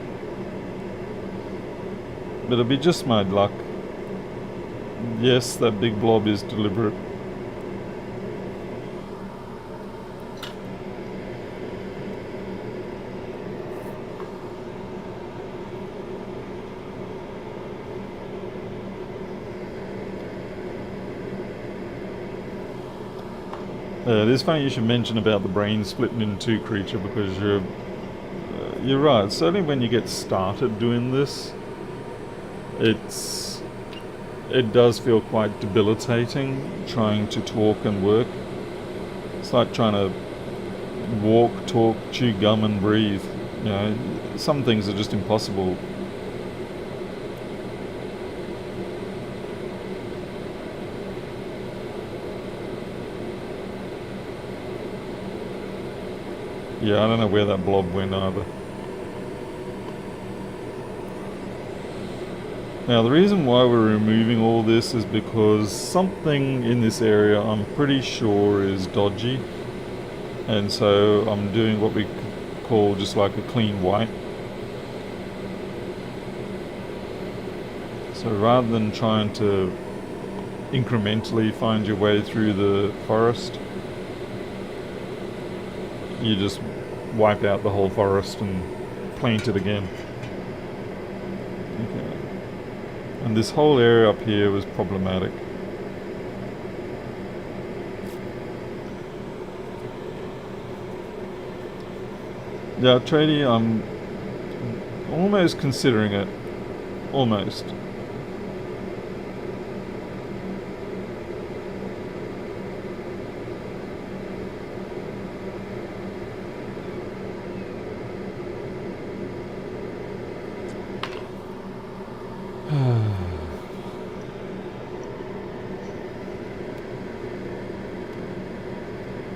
but it'll be just my luck. Yes, that big blob is deliberate. It is funny you should mention about the brain splitting in two creature, because you're right. Certainly when you get started doing this, it does feel quite debilitating trying to talk and work. It's like trying to walk, talk, chew gum and breathe. You know, some things are just impossible. Yeah, I don't know where that blob went either. Now the reason why we're removing all this is because something in this area I'm pretty sure is dodgy, and so I'm doing what we call just like a clean wipe. So rather than trying to incrementally find your way through the forest, you just wipe out the whole forest and plant it again. Okay. And this whole area up here was problematic. Yeah, Trady, I'm almost considering it. Almost.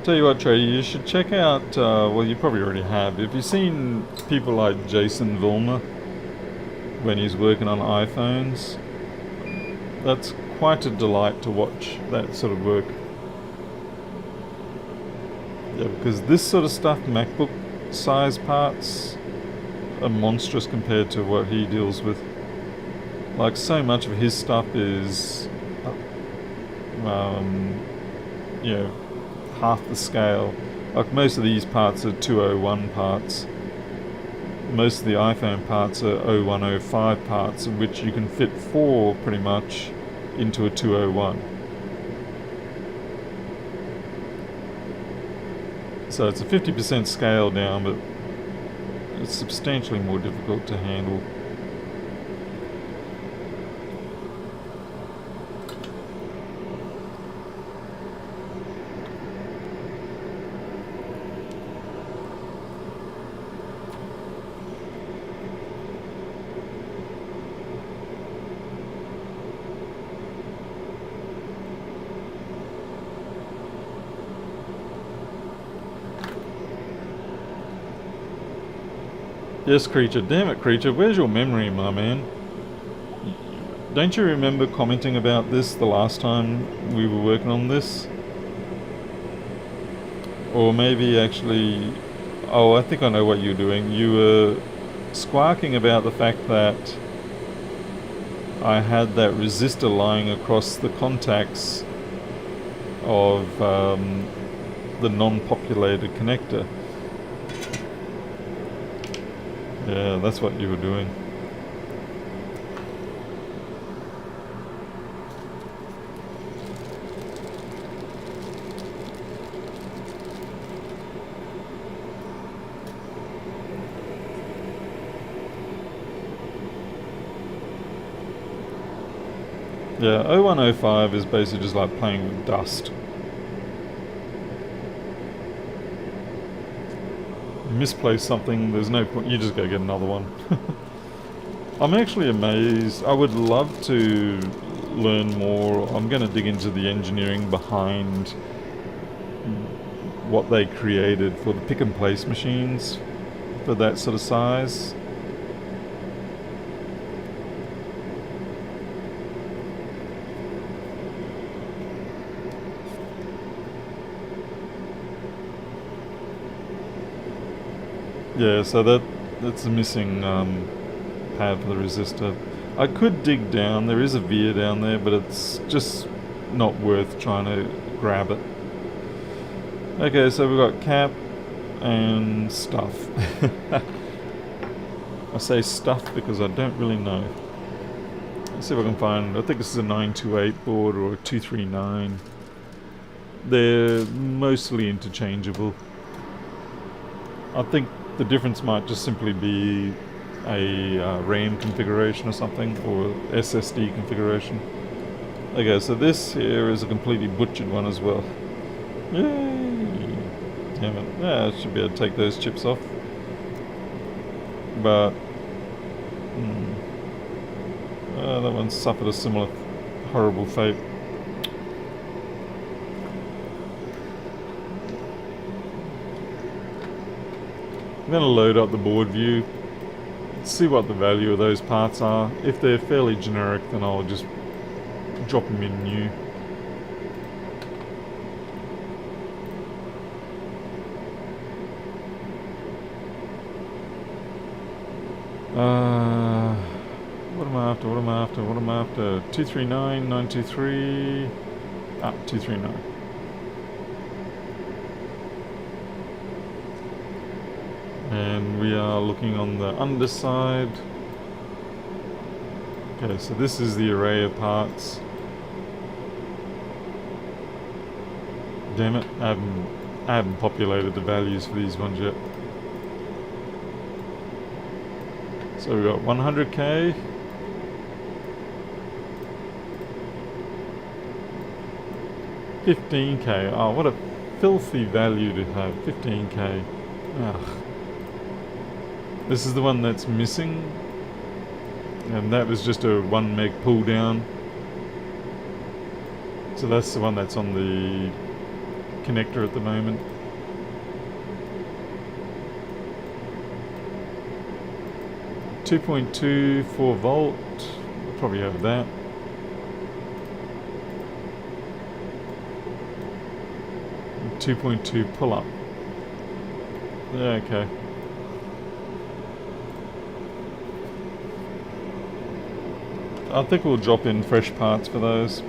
Tell you what, Trey, you should check out, well, you probably already have. If you've seen people like Jason Vilma when he's working on iPhones, that's quite a delight to watch that sort of work. Yeah, because this sort of stuff, MacBook size parts, are monstrous compared to what he deals with. Like, so much of his stuff is, you know, half the scale. Like, most of these parts are 201 parts. Most of the iPhone parts are 0105 parts, of which you can fit 4 pretty much into a 201. So it's a 50% scale down, but it's substantially more difficult to handle. Yes, creature. Damn it, creature. Where's your memory, my man? Don't you remember commenting about this the last time we were working on this? Or maybe actually... Oh, I think I know what you're doing. You were squawking about the fact that I had that resistor lying across the contacts of the non-populated connector. Yeah, that's what you were doing. Yeah, 0105 is basically just like playing with dust. You misplace something, there's no point, you just go get another one. I'm actually amazed. I would love to learn more. I'm going to dig into the engineering behind what they created for the pick and place machines for that sort of size. Yeah, so that's the missing pad for the resistor. I could dig down, there is a veer down there, but it's just not worth trying to grab it. Okay, so we've got cap and stuff. I say stuff because I don't really know. Let's see if I can find, I think this is a 928 board or a 239. They're mostly interchangeable. I think the difference might just simply be a RAM configuration or something, or SSD configuration. Okay, so this here is a completely butchered one as well. Yay! Damn it. Yeah, I should be able to take those chips off. But... that one suffered a similar horrible fate. I'm going to load up the board view, see what the value of those parts are. If they're fairly generic, then I'll just drop them in new. What am I after? 239, 923... 239. And we are looking on the underside. Okay, so this is the array of parts. Damn it, I haven't populated the values for these ones yet. So we've got 100k. $15k. Oh, what a filthy value to have. 15k. Ugh. This is the one that's missing. And that was just a 1 meg pull down. So that's the one that's on the connector at the moment. .24 volt. We'll probably have that. And 2.2 pull up. Yeah, okay. I think we'll drop in fresh parts for those.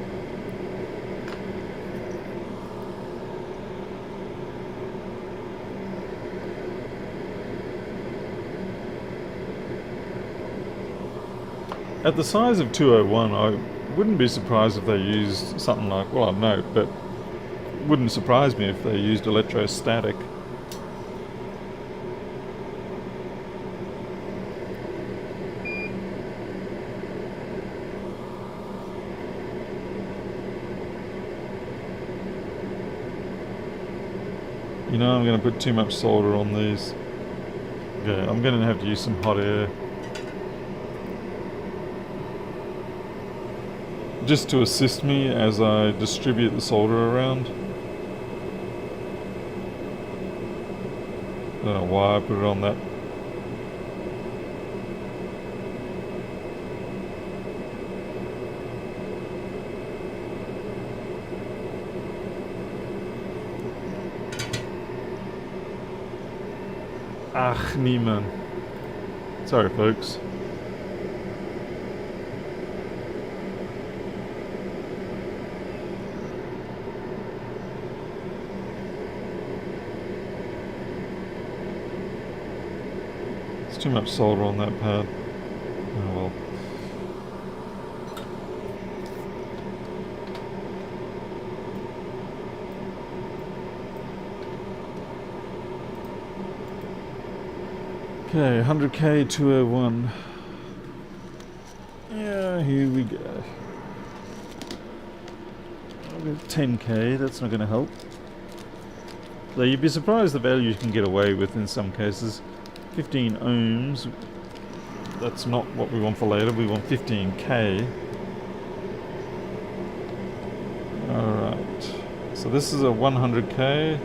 At the size of 201, I wouldn't be surprised if they used something like, well, I don't know, but wouldn't surprise me if they used electrostatic. You know, I'm going to put too much solder on these. Okay, I'm going to have to use some hot air. Just to assist me as I distribute the solder around. I don't know why I put it on that Ach, niemand. Sorry, folks. It's too much solder on that pad. Oh well. Okay, 100k 201. Yeah, here we go. 10k, that's not going to help. Though you'd be surprised the value you can get away with in some cases. 15 ohms, that's not what we want for later, we want 15k. Alright, so this is a 100k.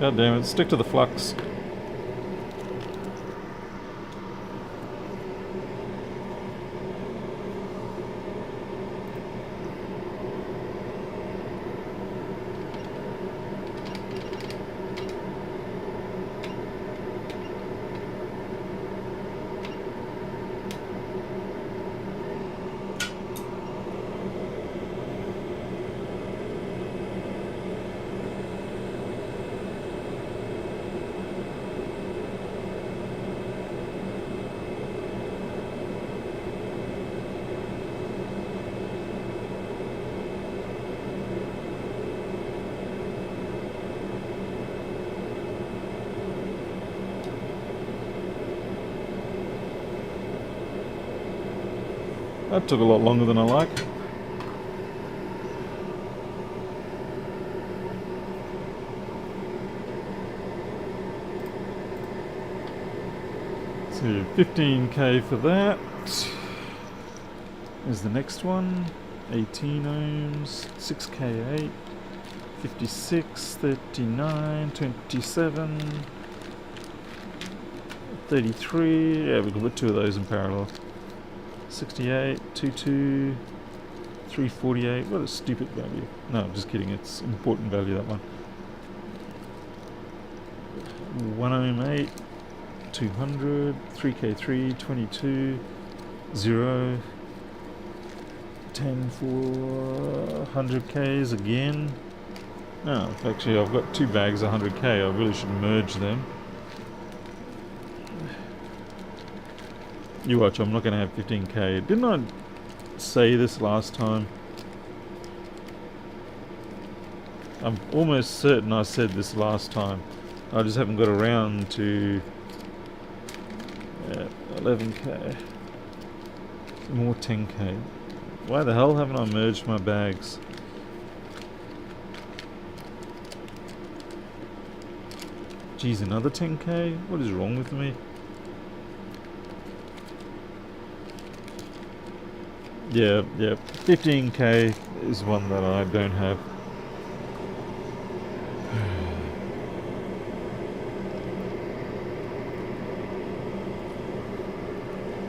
God damn it, stick to the flux. That took a lot longer than I like. So 15k for that. Here's the next one. 18 ohms, 6k8, 56, 39, 27, 33. Yeah, we can put two of those in parallel. 68, 22, 348. What a stupid value. No, just kidding. It's important value, that one. 1 ohm 8, 200, 3k3, 22, 0, 10 for 100k's again. No, actually I've got two bags of 100k. I really should merge them. You watch, I'm not going to have 15k. Didn't I say this last time? I'm almost certain I said this last time. I just haven't got around to 11k. More 10k. Why the hell haven't I merged my bags? Geez, another 10k? What is wrong with me? Yeah, 15k is one that I don't have.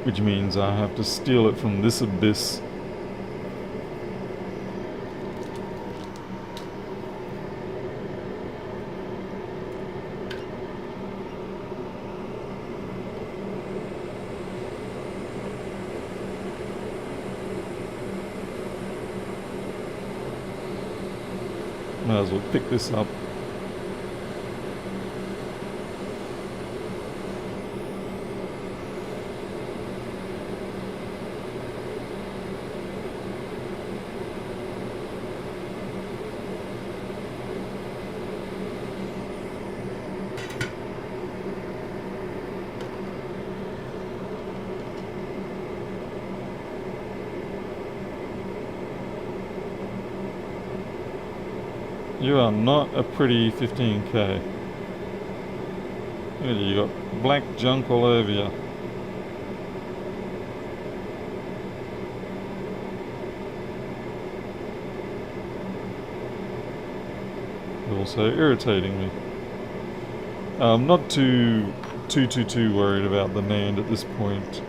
Which means I have to steal it from this abyss. Might as well pick this up. You are not a pretty 15k. Look at you, got black junk all over you. You're also irritating me. I'm not too worried about the NAND at this point.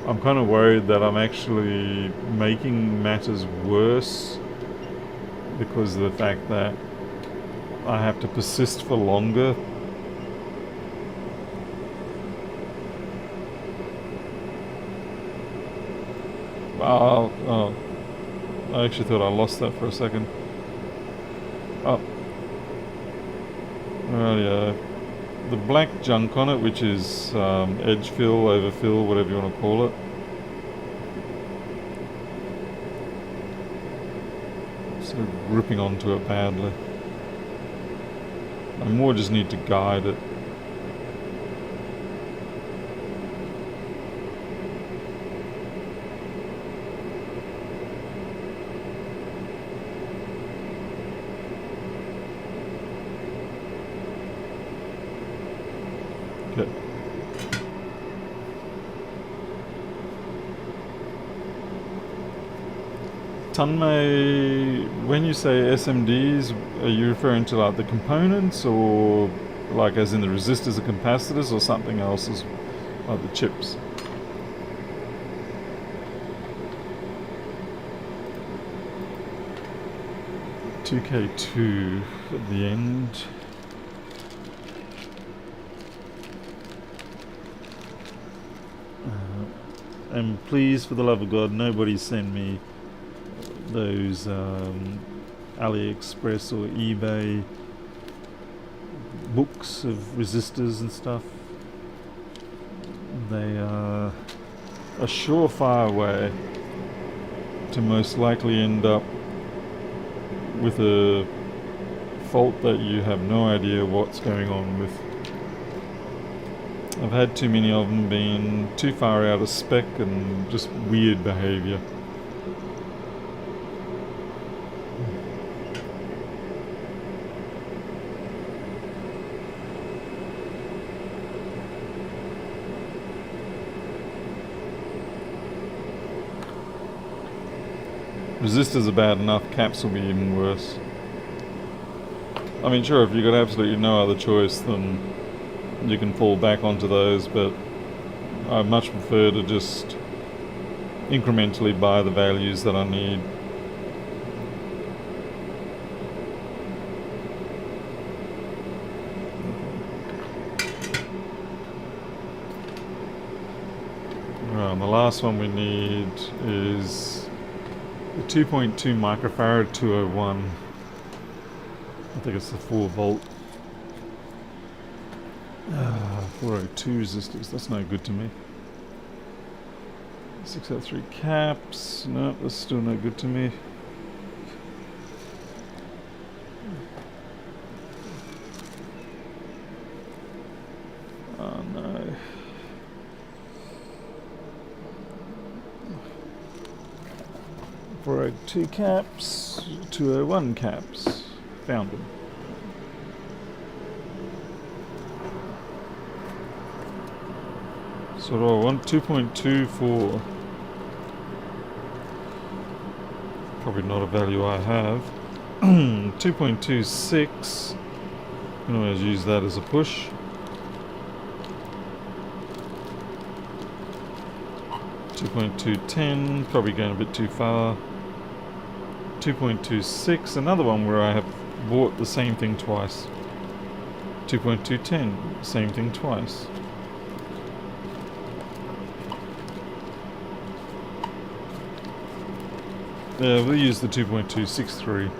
I'm kind of worried that I'm actually making matters worse because of the fact that I have to persist for longer. Wow, oh, I actually thought I lost that for a second. Oh, yeah. The black junk on it, which is edge fill, overfill, whatever you want to call it. Sort of gripping onto it badly. I more just need to guide it. Okay. Tanmay, when you say SMDs, are you referring to like the components, or like as in the resistors and capacitors, or something else, as like the chips? $2K2 at the end. And please, for the love of God, nobody send me those AliExpress or eBay books of resistors and stuff. They are a surefire way to most likely end up with a fault that you have no idea what's going on with. I've had too many of them being too far out of spec and just weird behaviour. Resistors are bad enough, caps will be even worse. I mean, sure, if you've got absolutely no other choice, then you can fall back onto those, but I much prefer to just incrementally buy the values that I need. Right, and the last one we need is the 2.2 microfarad 201. I think it's the 4 volt. 402 resistors, that's no good to me. 603 caps, no, that's still no good to me. Oh no. $402 caps, 201 caps. Found them. So do I want 2.24? Probably not a value I have. 2.26. You can always use that as a push. 2.210, probably going a bit too far. 2.26, another one where I have bought the same thing twice. 2.210, same thing twice. Yeah, we'll use the 2.263.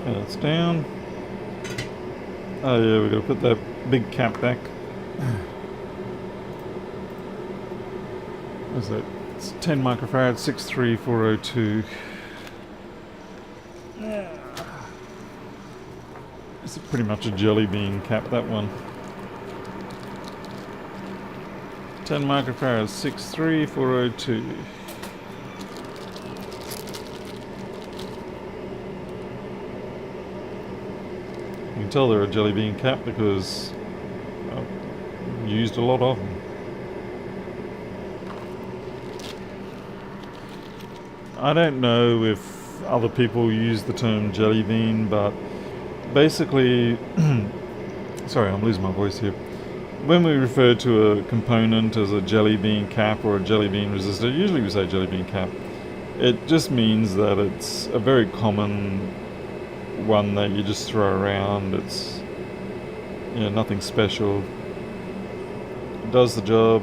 That's down. Oh yeah, we've got to put that big cap back. What is that? It's 10 microfarads, 63402. It's pretty much a jelly bean cap, that one. 10 microfarads, 63402. You can tell they're a jelly bean cap because I've used a lot of them. I don't know if other people use the term jelly bean, but basically, sorry, I'm losing my voice here. When we refer to a component as a jelly bean cap or a jelly bean resistor, usually we say jelly bean cap. It just means that it's a very common one that you just throw around. It's, you know, nothing special. It does the job.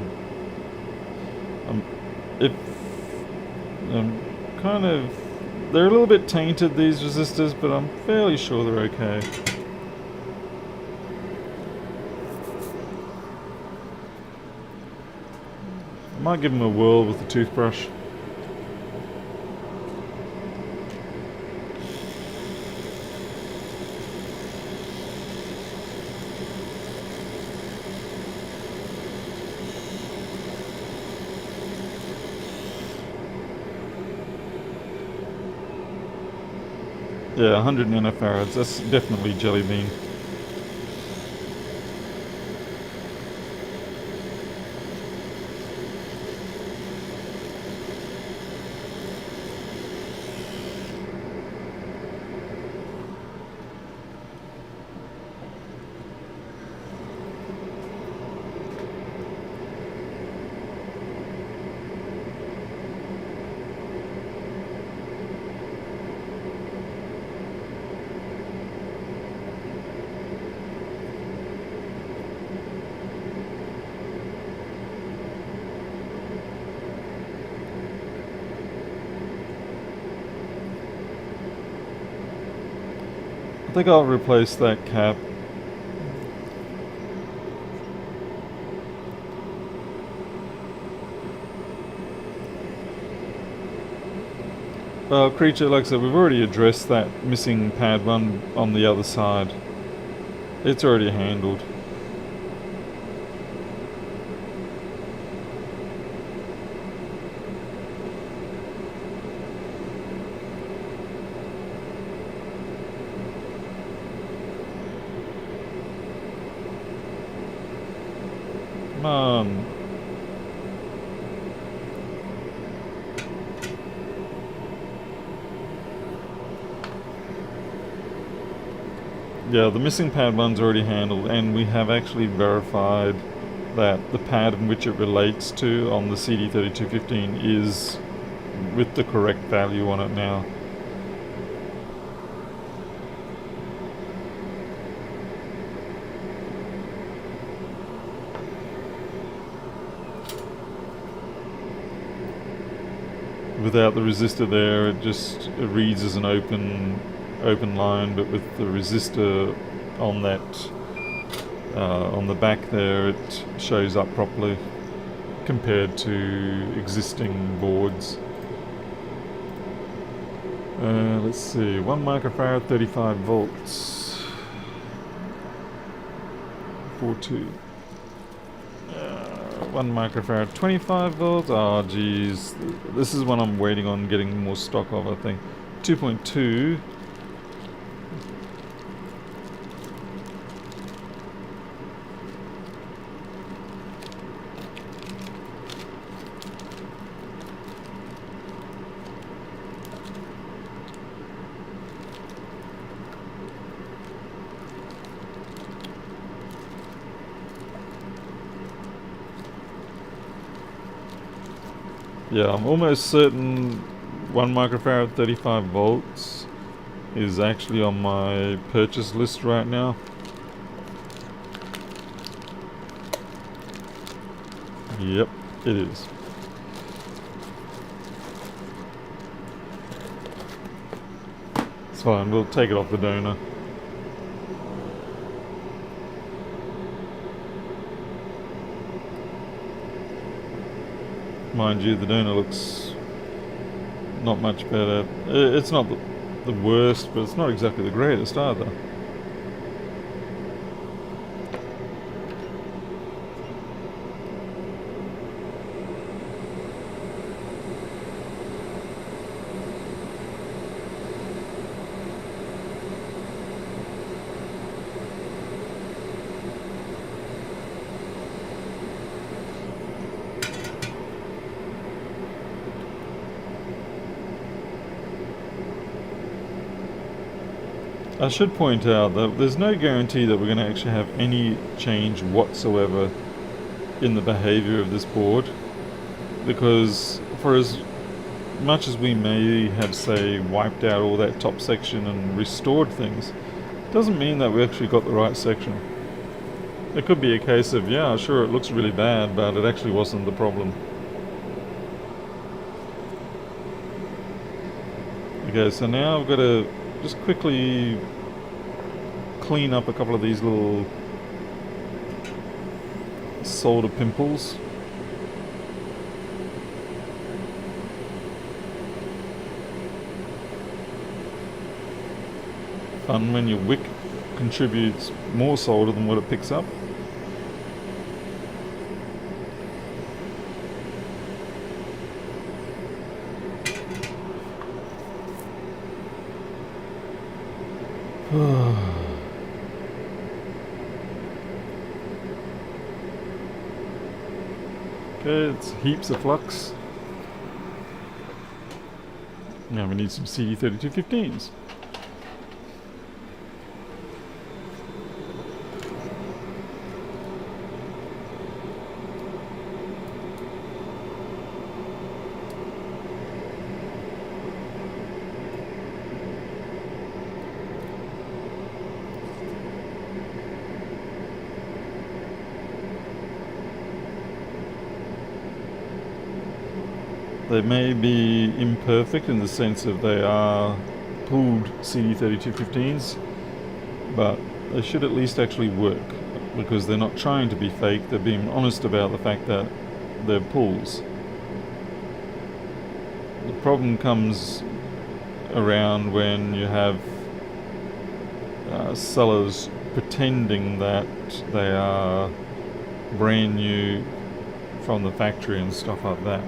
If kind of, they're a little bit tainted, these resistors, but I'm fairly sure they're okay. I might give them a whirl with the toothbrush. Yeah, 100 nanofarads, that's definitely jelly bean. I think I'll replace that cap. Well, creature, like I said, we've already addressed that missing pad one on the other side. It's already handled. Come on. Yeah, the missing pad one's already handled, and we have actually verified that the pad in which it relates to on the CD3215 is with the correct value on it now. Without the resistor there, it reads as an open line, but with the resistor on that on the back there, it shows up properly compared to existing boards. Let's see, 1 microfarad, 35 volts, 4.2. 1 microfarad, 25 volts. Oh, geez. This is one I'm waiting on getting more stock of, I think. 2.2. Yeah, I'm almost certain 1 microfarad, 35 volts is actually on my purchase list right now. Yep, it is. It's fine, we'll take it off the donor. Mind you, the donor looks not much better. It's not the worst, but it's not exactly the greatest either. I should point out that there's no guarantee that we're going to actually have any change whatsoever in the behavior of this board, because for as much as we may have, say, wiped out all that top section and restored things, doesn't mean that we actually got the right section. It could be a case of, yeah, sure, it looks really bad, but it actually wasn't the problem. Okay, so now I've got to just quickly clean up a couple of these little solder pimples. Fun when your wick contributes more solder than what it picks up. Okay, it's heaps of flux. Now we need some CD3215s. They may be imperfect in the sense of they are pooled CD3215s, but they should at least actually work, because they're not trying to be fake, they're being honest about the fact that they're pools. The problem comes around when you have sellers pretending that they are brand new from the factory and stuff like that.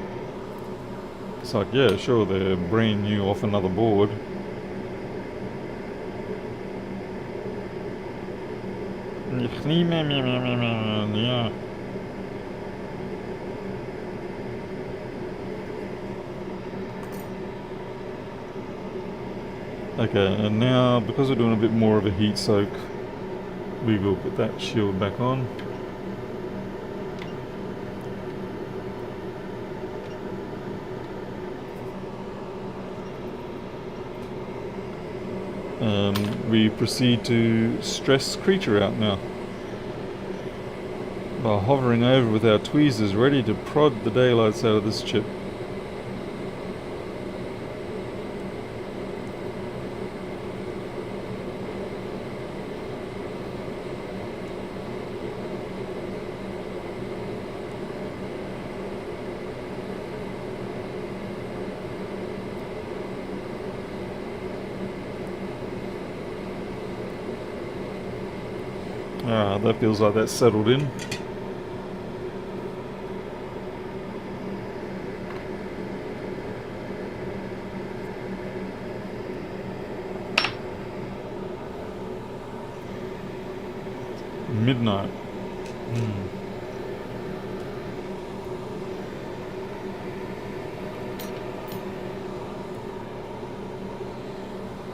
It's like, yeah, sure, they're brand new off another board. Yeah. Okay, and now, because we're doing a bit more of a heat soak, we will put that shield back on. And we proceed to stress creature out now by hovering over with our tweezers, ready to prod the daylights out of this chip. That feels like that's settled in. Midnight.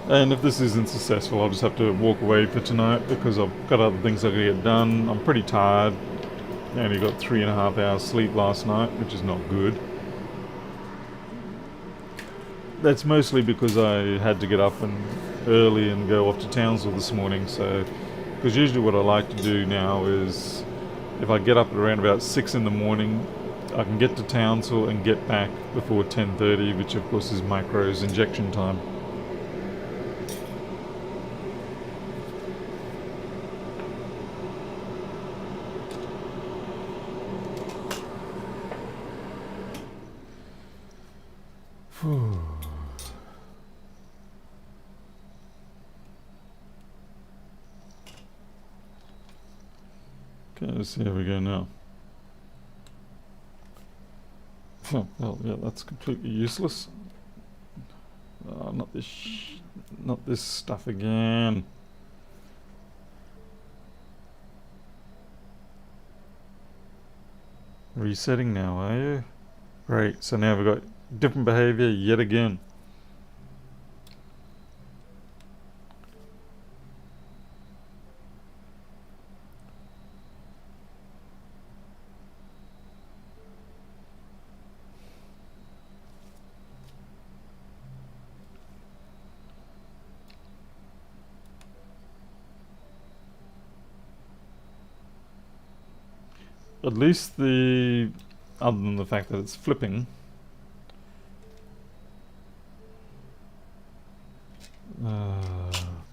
And if this isn't successful, I'll just have to walk away for tonight, because I've got other things I've got to get done. I'm pretty tired. I only got 3.5 hours sleep last night, which is not good. That's mostly because I had to get up and early and go off to Townsville this morning. So, because usually what I like to do now is, if I get up at around about 6 in the morning, I can get to Townsville and get back before 10:30, which of course is Micro's injection time. Phew. Okay, let's see how we go now. Oh, well, yeah, that's completely useless. Oh, not this stuff again. Resetting now, are you? Great, so now we've got different behavior yet again. At least other than the fact that it's flipping,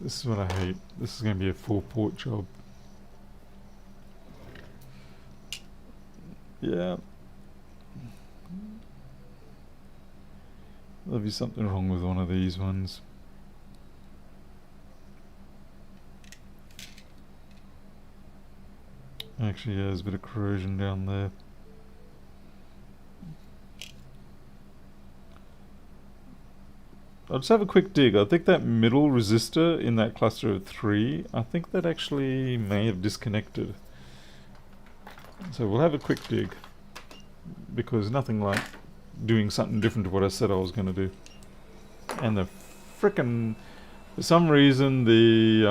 this is what I hate. This is going to be a 4-port job. Yeah. There'll be something wrong with one of these ones. Actually, yeah, there's a bit of corrosion down there. I'll just have a quick dig. I think that middle resistor in that cluster of 3, I think that actually may have disconnected. So we'll have a quick dig, because nothing like doing something different to what I said I was going to do. And the frickin', for some reason the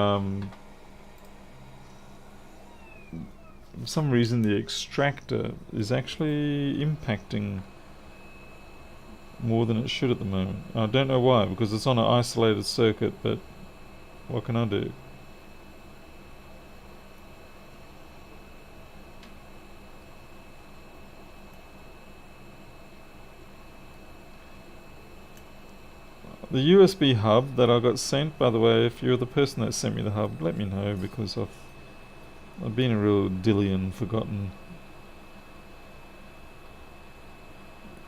extractor is actually impacting more than it should at the moment. I don't know why, because it's on an isolated circuit, but what can I do? The USB hub that I got sent, by the way, if you're the person that sent me the hub, let me know, because I've been a real dilly and forgotten.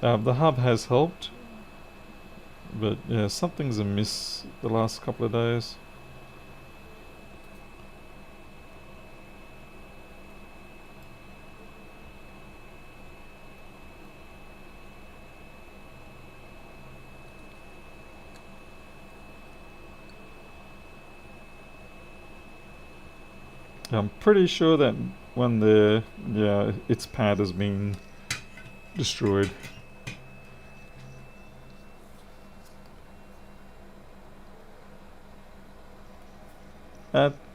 The hub has helped, but yeah, something's amiss the last couple of days. I'm pretty sure that one there, yeah, its pad has been destroyed.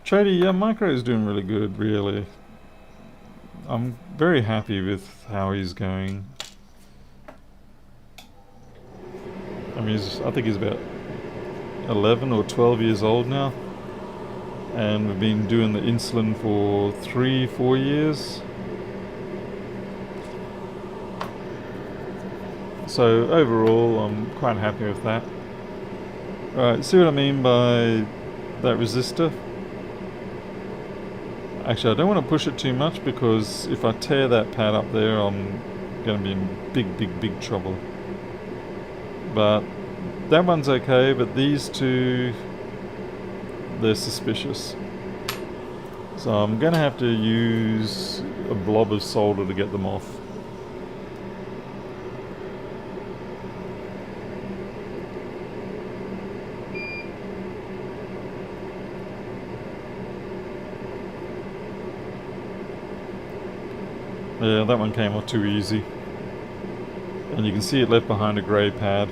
Tradie, yeah, Micro is doing really good, really. I'm very happy with how he's going. I mean, I think he's about 11 or 12 years old now. And we've been doing the insulin for 3-4 years. So overall, I'm quite happy with that. Right, see what I mean by that resistor? Actually, I don't want to push it too much, because if I tear that pad up there, I'm going to be in big trouble. But that one's okay, but these two, they're suspicious. So I'm going to have to use a blob of solder to get them off. Yeah, that one came off too easy. And you can see it left behind a grey pad.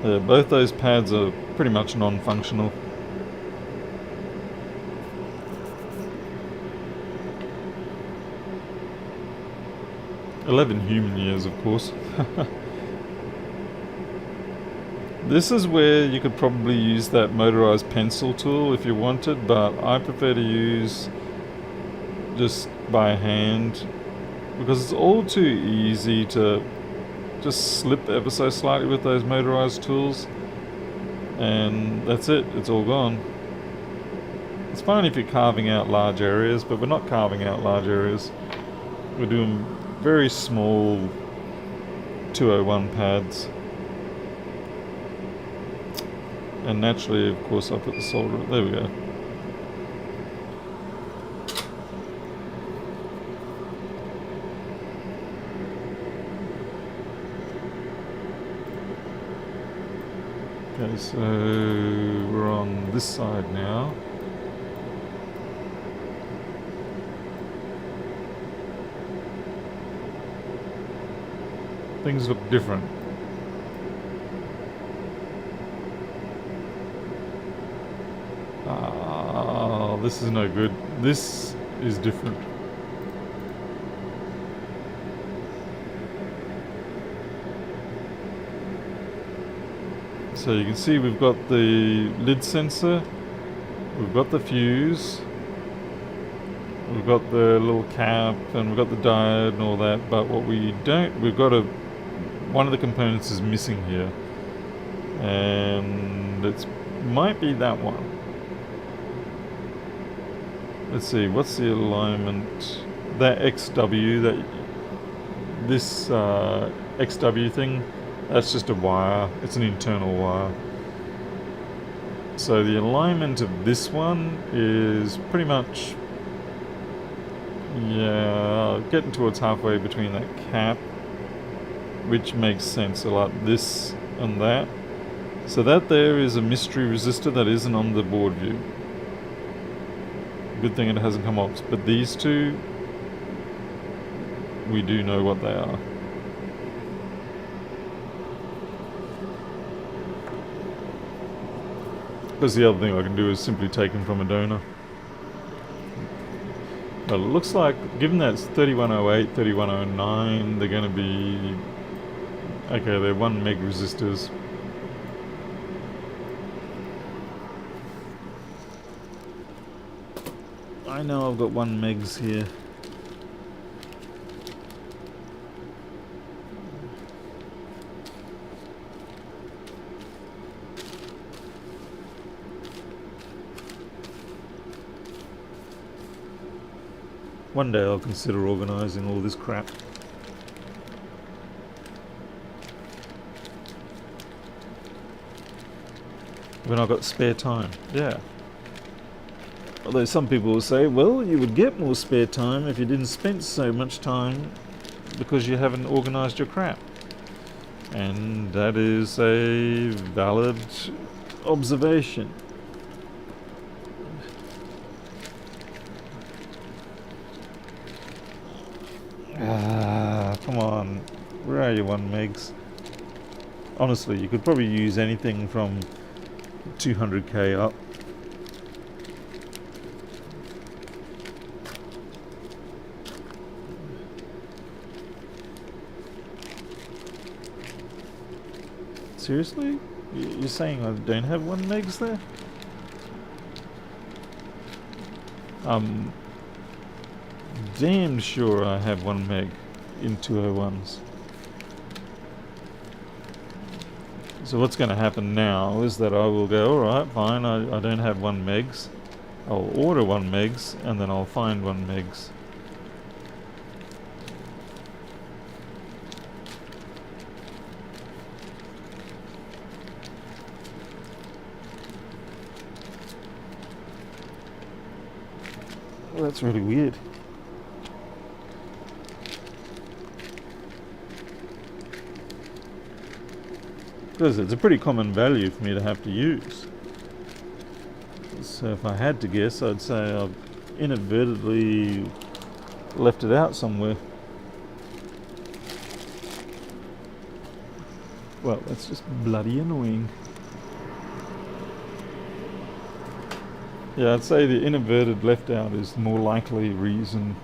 Yeah, both those pads are pretty much non-functional. "11 human years, of course." This is where you could probably use that motorized pencil tool if you wanted, but I prefer to use just by hand, because it's all too easy to just slip ever so slightly with those motorized tools. and that's it, it's all gone. It's fine if you're carving out large areas, but we're not carving out large areas. We're doing very small 201 pads. And naturally, of course, I put the solder. There we go. Okay, so we're on this side now. Things look different. Ah, this is no good. This is different. So you can see we've got the lid sensor, we've got the fuse, we've got the little cap, and we've got the diode and all that, but what we don't, we've got one of the components is missing here, and it might be that one. Let's see, what's the alignment? That XW, this XW thing, that's just a wire. It's an internal wire. So the alignment of this one is pretty much, yeah, getting towards halfway between that cap, which makes sense. So like this and that. So that there is a mystery resistor that isn't on the board view. Good thing it hasn't come off. But these two, we do know what they are. Because the other thing I can do is simply take them from a donor. But it looks like, given that it's 3108, 3109, they're going to be... Okay, they're 1 meg resistors. I know I've got 1 megs here. One day I'll consider organising all this crap. When I've got spare time, yeah. Although some people will say, well, you would get more spare time if you didn't spend so much time because you haven't organised your crap. And that is a valid observation. Come on. Where are you 1 megs? Honestly, you could probably use anything from 200k up. Seriously? You're saying I don't have 1 megs there? I'm damn sure I have 1 meg in 201s. So what's going to happen now is that I will go, alright, fine, I don't have 1 megs. I'll order 1 megs and then I'll find 1 megs. Well, that's really weird. Because it's a pretty common value for me to have to use. So if I had to guess, I'd say I've inadvertently left it out somewhere. Well, that's just bloody annoying. Yeah, I'd say the inadverted left out is the more likely reason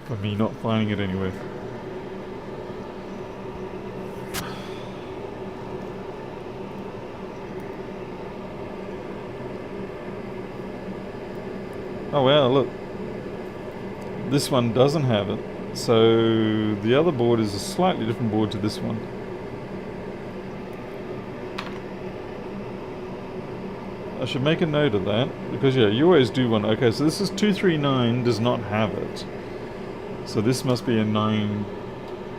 for me not finding it anywhere. Oh wow, look. This one doesn't have it. So the other board is a slightly different board to this one. I should make a note of that, because yeah, you always do one. Okay, so this is 239, does not have it. So this must be a 9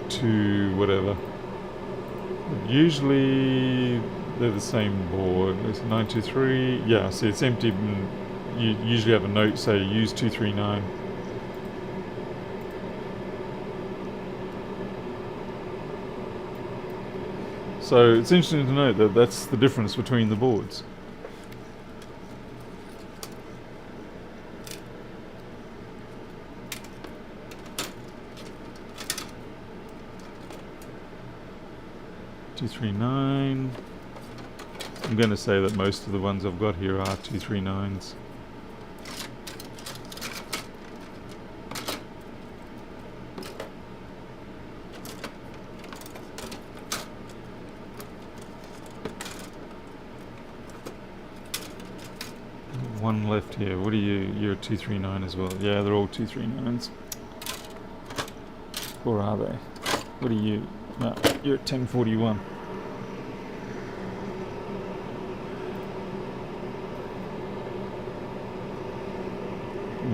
to whatever. But usually they're the same board. It's 923. Yeah, see, it's empty. You usually have a note say use 239. So it's interesting to note that that's the difference between the boards. $239. I'm going to say that most of the ones I've got here are 239s. One left here. What are you? You're a 239 as well. Yeah, they're all 239s. Or are they? What are you? No, you're at 1041.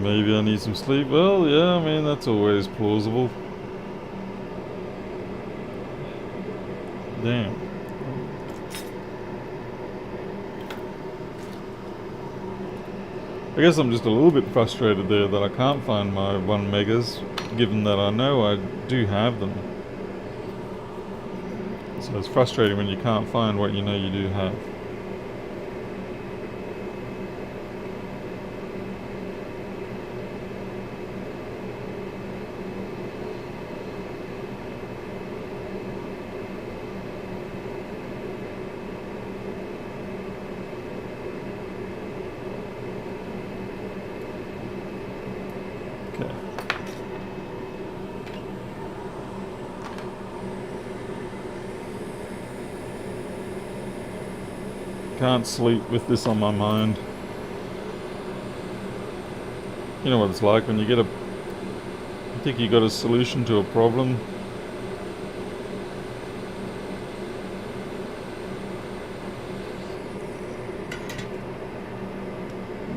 Maybe I need some sleep. Well, yeah, I mean, that's always plausible. Damn. I guess I'm just a little bit frustrated there that I can't find my 1 megas, given that I know I do have them. So it's frustrating when you can't find what you know you do have. Okay. Can't sleep with this on my mind. You know what it's like when you get you think you got a solution to a problem.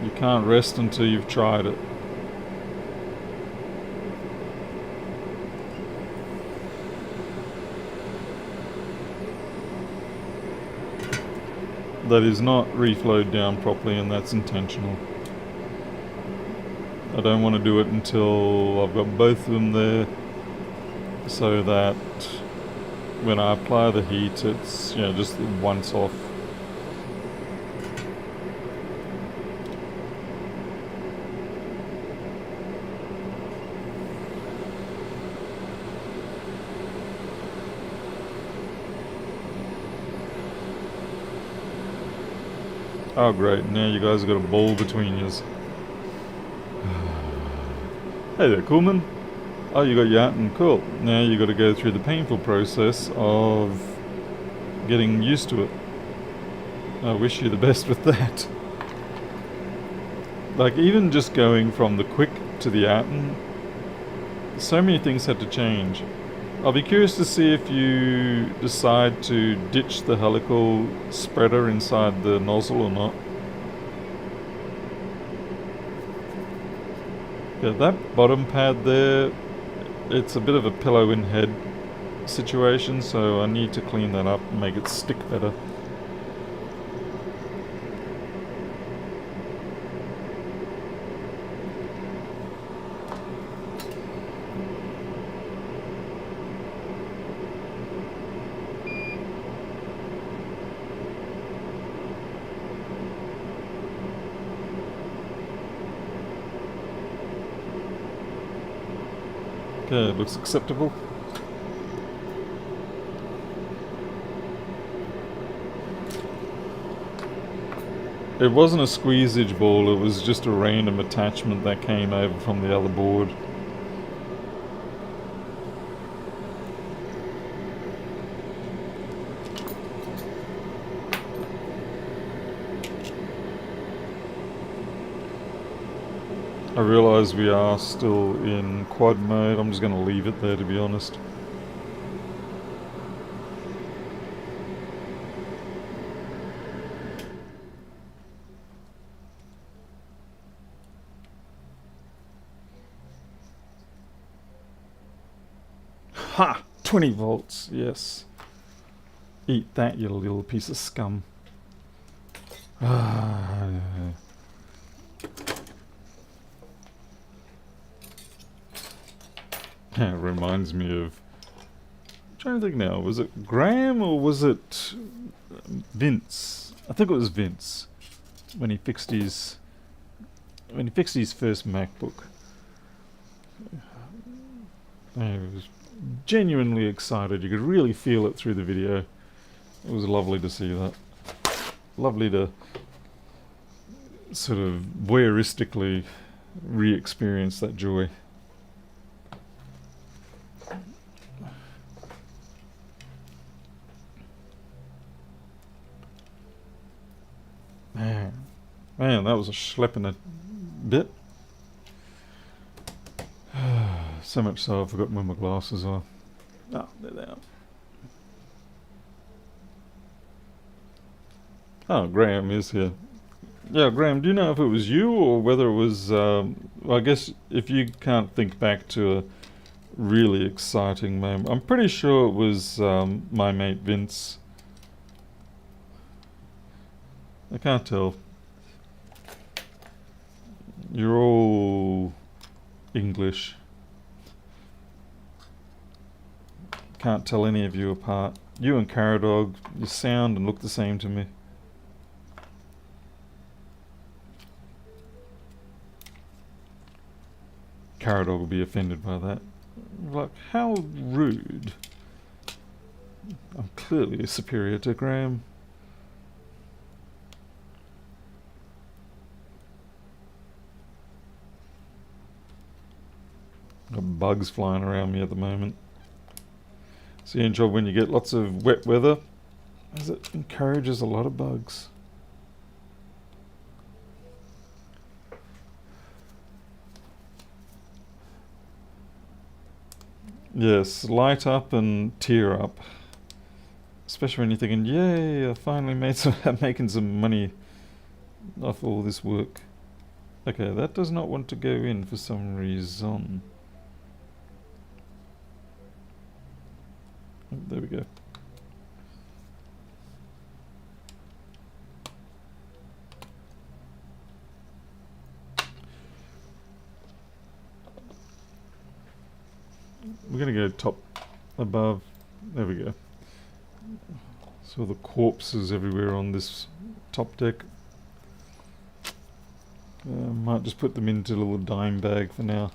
You can't rest until you've tried it. That is not reflowed down properly, and that's intentional. I don't want to do it until I've got both of them there, so that when I apply the heat, it's, you know, just once off. Oh great, now you guys have got a ball between yous. Hey there, Coolman. Oh, you got your Atten, cool. Now you got to go through the painful process of getting used to it. I wish you the best with that. Like, even just going from the quick to the Atten, so many things had to change. I'll be curious to see if you decide to ditch the helical spreader inside the nozzle or not. Yeah, that bottom pad there, it's a bit of a pillow in head situation, so I need to clean that up and make it stick better. Okay, it looks acceptable. It wasn't a squeezage ball, it was just a random attachment that came over from the other board. I realise we are still in quad mode. I'm just going to leave it there, to be honest. Ha! 20 volts, yes. Eat that, you little piece of scum. Ah. It reminds me of... I'm trying to think now, was it Graham or was it Vince? I think it was Vince when he fixed his first MacBook. He was genuinely excited. You could really feel it through the video. It was lovely to see that. Lovely to sort of voyeuristically re-experience that joy. Man, that was a schlepping a bit. So much so I forgot where my glasses are. Ah, there they are. Oh, Graham is here. Yeah, Graham, do you know if it was you or whether it was... well, I guess if you can't think back to a really exciting moment, I'm pretty sure it was my mate Vince. I can't tell. You're all English. Can't tell any of you apart. You and Caradog, you sound and look the same to me. Caradog will be offended by that. Like, how rude. I'm clearly superior to Graham. Got bugs flying around me at the moment. See, your job when you get lots of wet weather, as it encourages a lot of bugs. Yes, light up and tear up. Especially when you're thinking, yay, I finally made making some money off all this work. Okay, that does not want to go in for some reason. Oh, there we go. We're going to go top, above. There we go. So the corpses everywhere on this top deck. Might just put them into a little dime bag for now.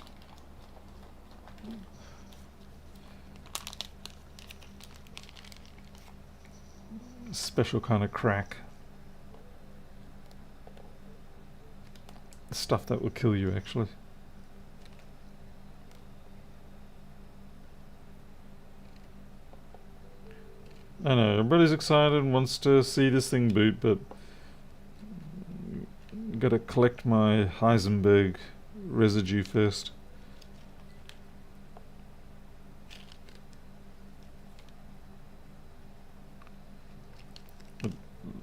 Special kind of crack. Stuff that will kill you, actually. I know, everybody's excited and wants to see this thing boot, but gotta collect my Heisenberg residue first.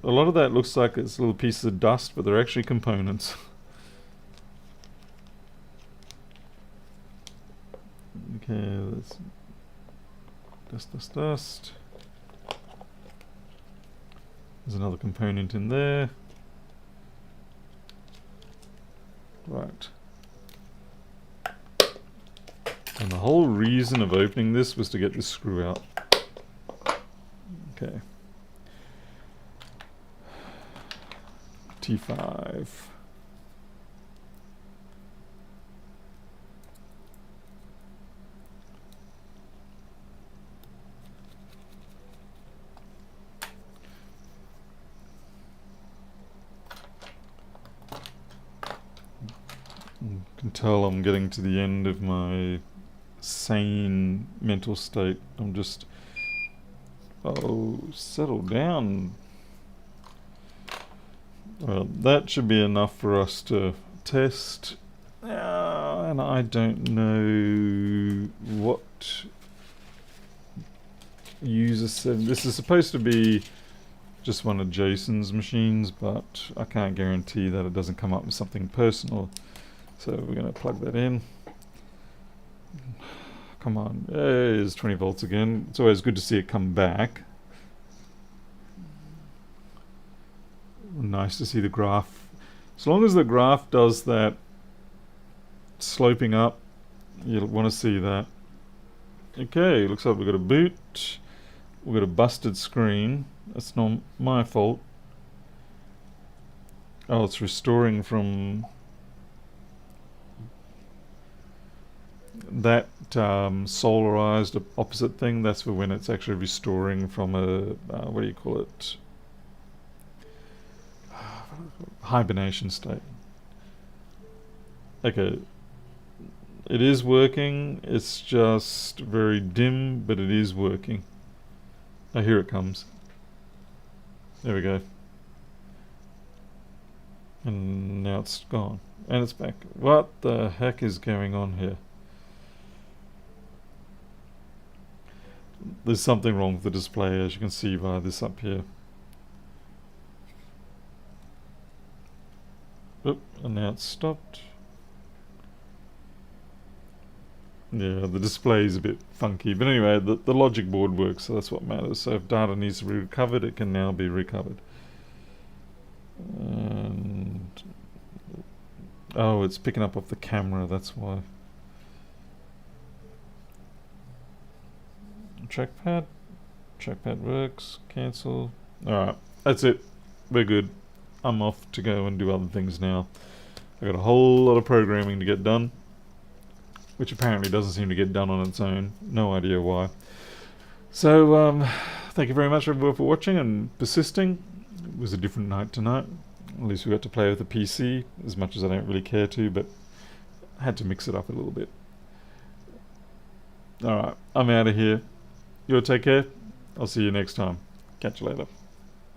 A lot of that looks like it's little pieces of dust, but they're actually components. Okay, let's dust. There's another component in there. Right. And the whole reason of opening this was to get this screw out. Okay. T5. You can tell I'm getting to the end of my sane mental state. I'm just... Oh, settle down. Well, that should be enough for us to test. And I don't know what user said. This is supposed to be just one of Jason's machines, but I can't guarantee that it doesn't come up with something personal. So we're going to plug that in. come on. There's 20 volts again. It's always good to see it come back. Nice to see the graph. As long as the graph does that sloping up, you'll want to see that. Okay, looks like we've got a boot. We've got a busted screen. That's not my fault. Oh, it's restoring from that solarized opposite thing. That's for when it's actually restoring from a, what do you call it? Hibernation state. Okay. It is working. It's just very dim, but it is working. Oh, here it comes. There we go. And now it's gone. And it's back. What the heck is going on here? There's something wrong with the display, as you can see via this up here. Oop, and now it's stopped. Yeah, the display is a bit funky. But anyway, the logic board works, so that's what matters. So if data needs to be recovered, it can now be recovered. And oh, it's picking up off the camera, that's why. Trackpad. Trackpad works. Cancel. Alright, that's it. We're good. I'm off to go and do other things now. I got a whole lot of programming to get done, which apparently doesn't seem to get done on its own. No idea why. So, thank you very much everyone for watching and persisting. It was a different night tonight. At least we got to play with the PC, as much as I don't really care to, but I had to mix it up a little bit. Alright, I'm out of here. You all take care. I'll see you next time. Catch you later.